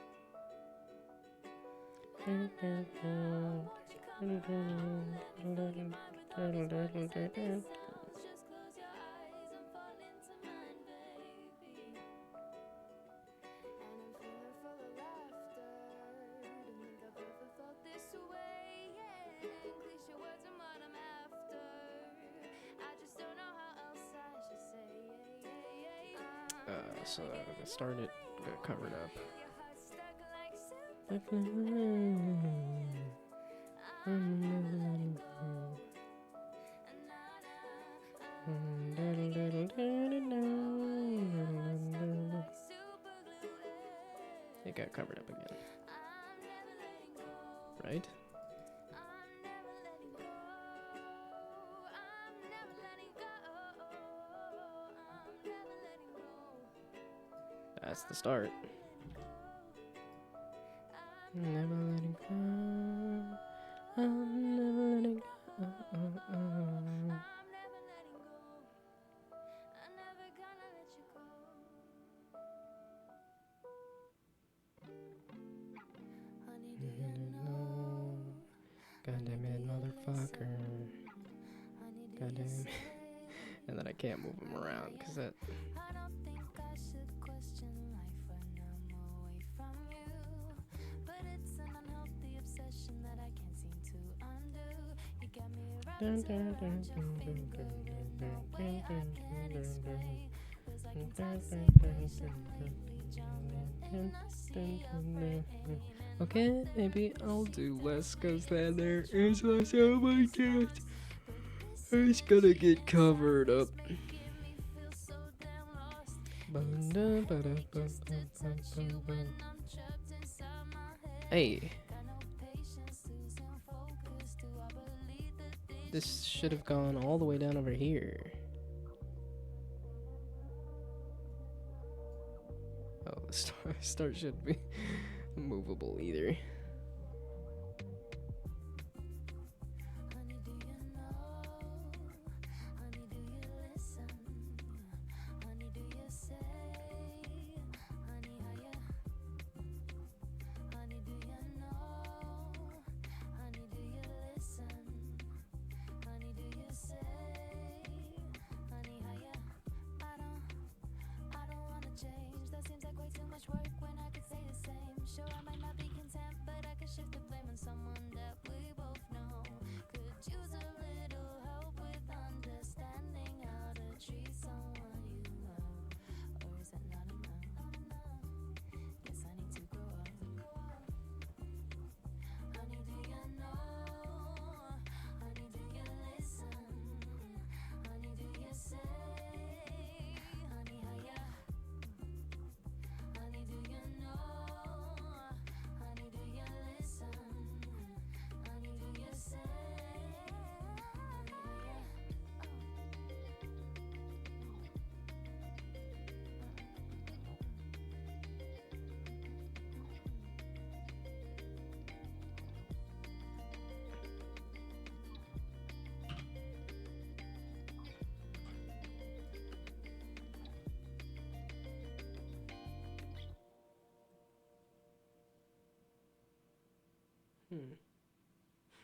Just close your eyes and fall into mine, baby. And I'm feeling full of laughter. Don't think I've ever felt this way. Yeah, cliche words and what I'm after. I just don't know how else I should say. So I started, got covered up. Your heart stuck like silver. I'm never letting go. It got covered up again. Right? That's the start. Never letting go. I'm never letting go. Goddamn it, motherfucker. Goddamn it. And then I can't move him around because that. I don't think I should question life when I'm away from you. But it's an unhealthy obsession that I can't seem to undo. You got me wrapped around your finger in a way I can't explain. Feels like intoxication lately, jumping in the sea of rain. Okay, maybe I'll do less because then there is less. Oh my god. It's gonna get covered up. Hey. This should have gone all the way down over here. Oh, the star shouldn't be movable either.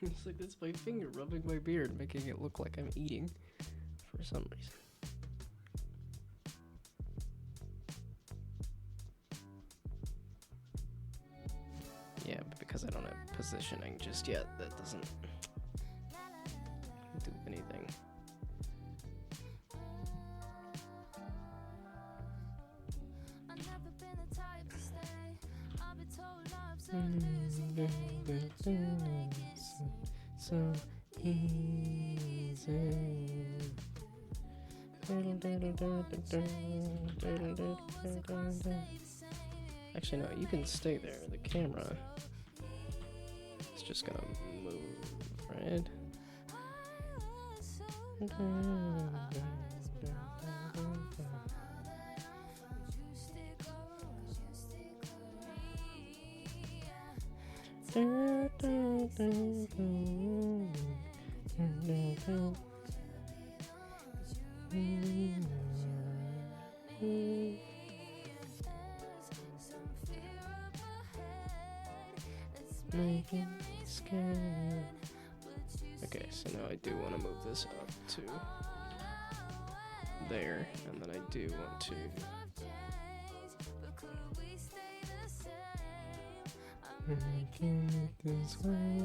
It's like that's my finger rubbing my beard, making it look like I'm eating for some reason. Yeah, but because I don't have positioning just yet, that doesn't do anything. So easy. Actually, no, you can stay there. The camera is just gonna move, right? Making me scared. Okay, so now I do want to move this up to there, and then I do want to making it this way.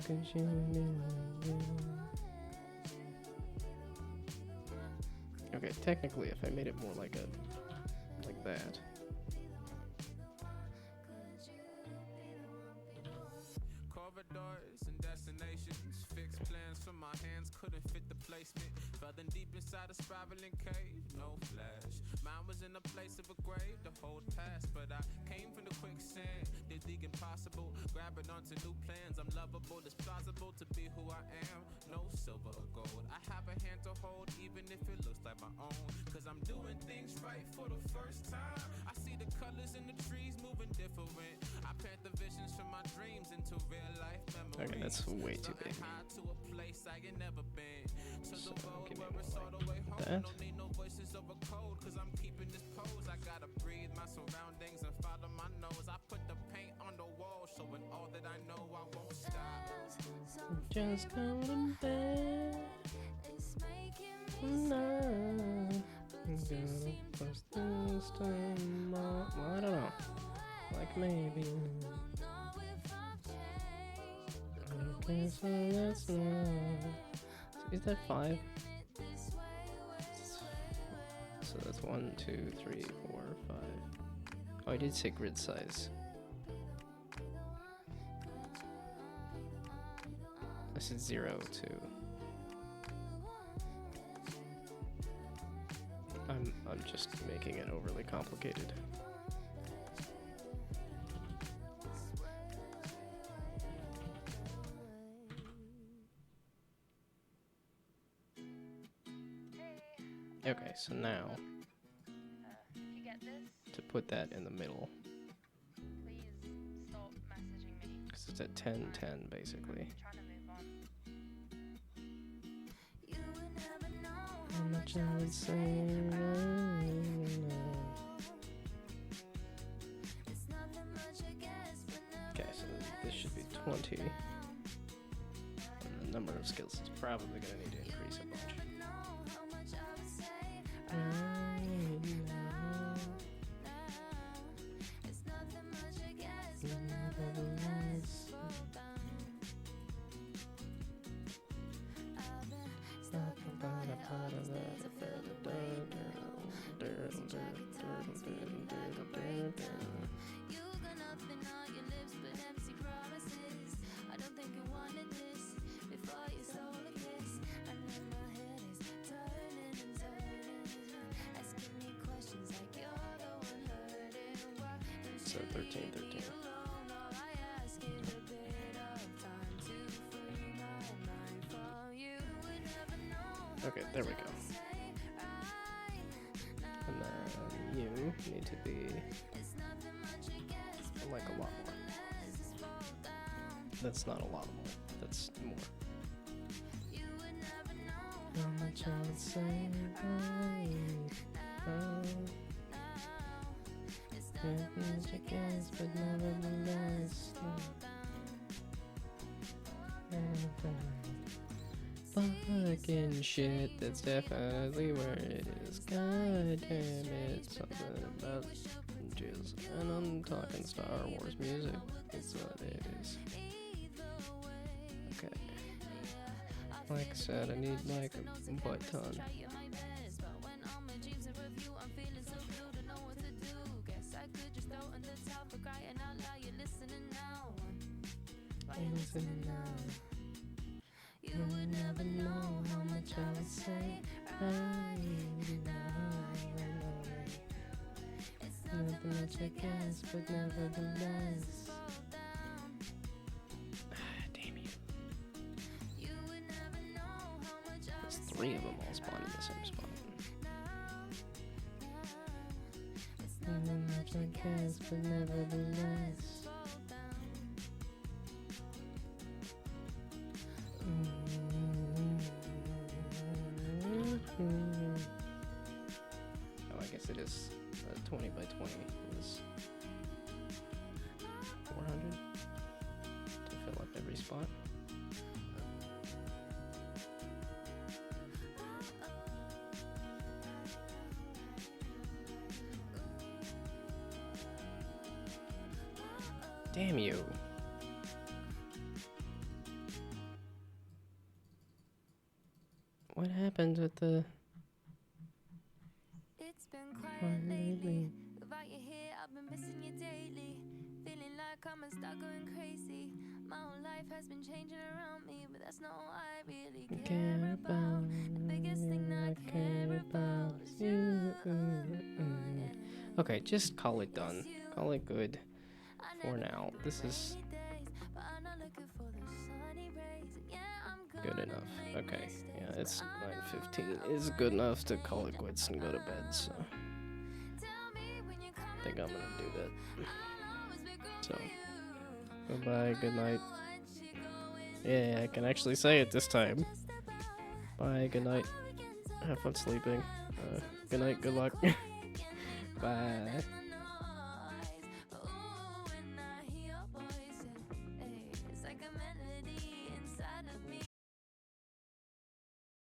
Could you Okay, technically, if I made it more like that. Corridors and destinations, fixed plans from my hands couldn't fit the placement. Further deep inside a spiraling cave, no flash. Mine was in a place of a grave to hold past. But I came from the quicksand, did the impossible, grabbing onto new plans. I'm lovable, it's plausible to be who I am. No silver or gold, I have a hand to hold, even if it looks like my own. Cause I'm doing things right for the first time. I see the colors in the trees moving different. I plant the visions from my dreams into real life memories. Okay, that's way too big. To a place I ain't never been. To So, the road give me where it's one all the way home. that. Don't need no voices over code, cause I'm keeping this pose. I gotta breathe my surroundings and follow my nose. I put the paint on the wall, showing all that I know. I won't stop. Just come to bed. It's making me No. I'm gonna post this tomorrow. Well, I don't know. Like maybe. Okay, so that's not. Is that 5? So that's 1, 2, 3, 4, 5. Oh, I did say grid size. I said 0, 2. I'm just making it overly complicated. Hey, Okay, so now if you get this, to put that in the middle, please stop messaging me. because it's at 10, 10 basically. I'm trying to move on. You would never know How much I would say right now. it's nothing much, I guess, but never Okay, so this should be 20. And the number of skills is probably going to need to increase a bunch. know how much I would say Right now. it's nothing much, I guess, but nevertheless slow down. I've been stuck in my head all these days. I feel the way losing track of time. It's feeling like a breakdown. You got nothing on your lips but empty promises. I don't think you wanted this before you stole a kiss. And then my head is turning and turning, asking me questions like you're the one hurting. Why don't So you 13, leave 13. me alone? All I ask is a bit of time to free my mind from you. Would never know Okay, there we go. say right now. And then you need to be It's nothing much, I guess, but like a lot more. let's just slow down. That's not a lot more. That's more. You would never know How much I would say right now. it's Nothing much I guess, but nevertheless. Fucking shit, that's definitely where it is. God damn it, something about jizz. And I'm talking Star Wars music. That's what it is. Okay. Like I said, I need like a butt ton. trying my best, but when all my dreams are review, I'm feeling so blue, don't know what to do. Guess I could just throw in the towel for crying out loud. You're listening now. Why you listening now? You would never know how much I would say right now. It's Nothing much I guess, but nevertheless. Damn you. You would never know how much I There's would 3 of them all spawned in the same spot. It's Nothing much I guess, but nevertheless. Oh, I guess it is 20 by 20 is 400 to fill up every spot. Damn you. What happened with the... It's been quiet lately. Without you here, I've been missing you daily. Feeling like I'm stuck going crazy. My whole life has been changing around me, but that's not all I really care about. The biggest thing I care about is you. Okay, just call it done. Call it good for now. This is good enough. Okay, yeah, it's 9:15. It's good enough to call it quits and go to bed, so I think I'm gonna do that. So, goodbye, good night. Yeah, I can actually say it this time. Bye, good night. Have fun sleeping. Good night, good luck. Bye.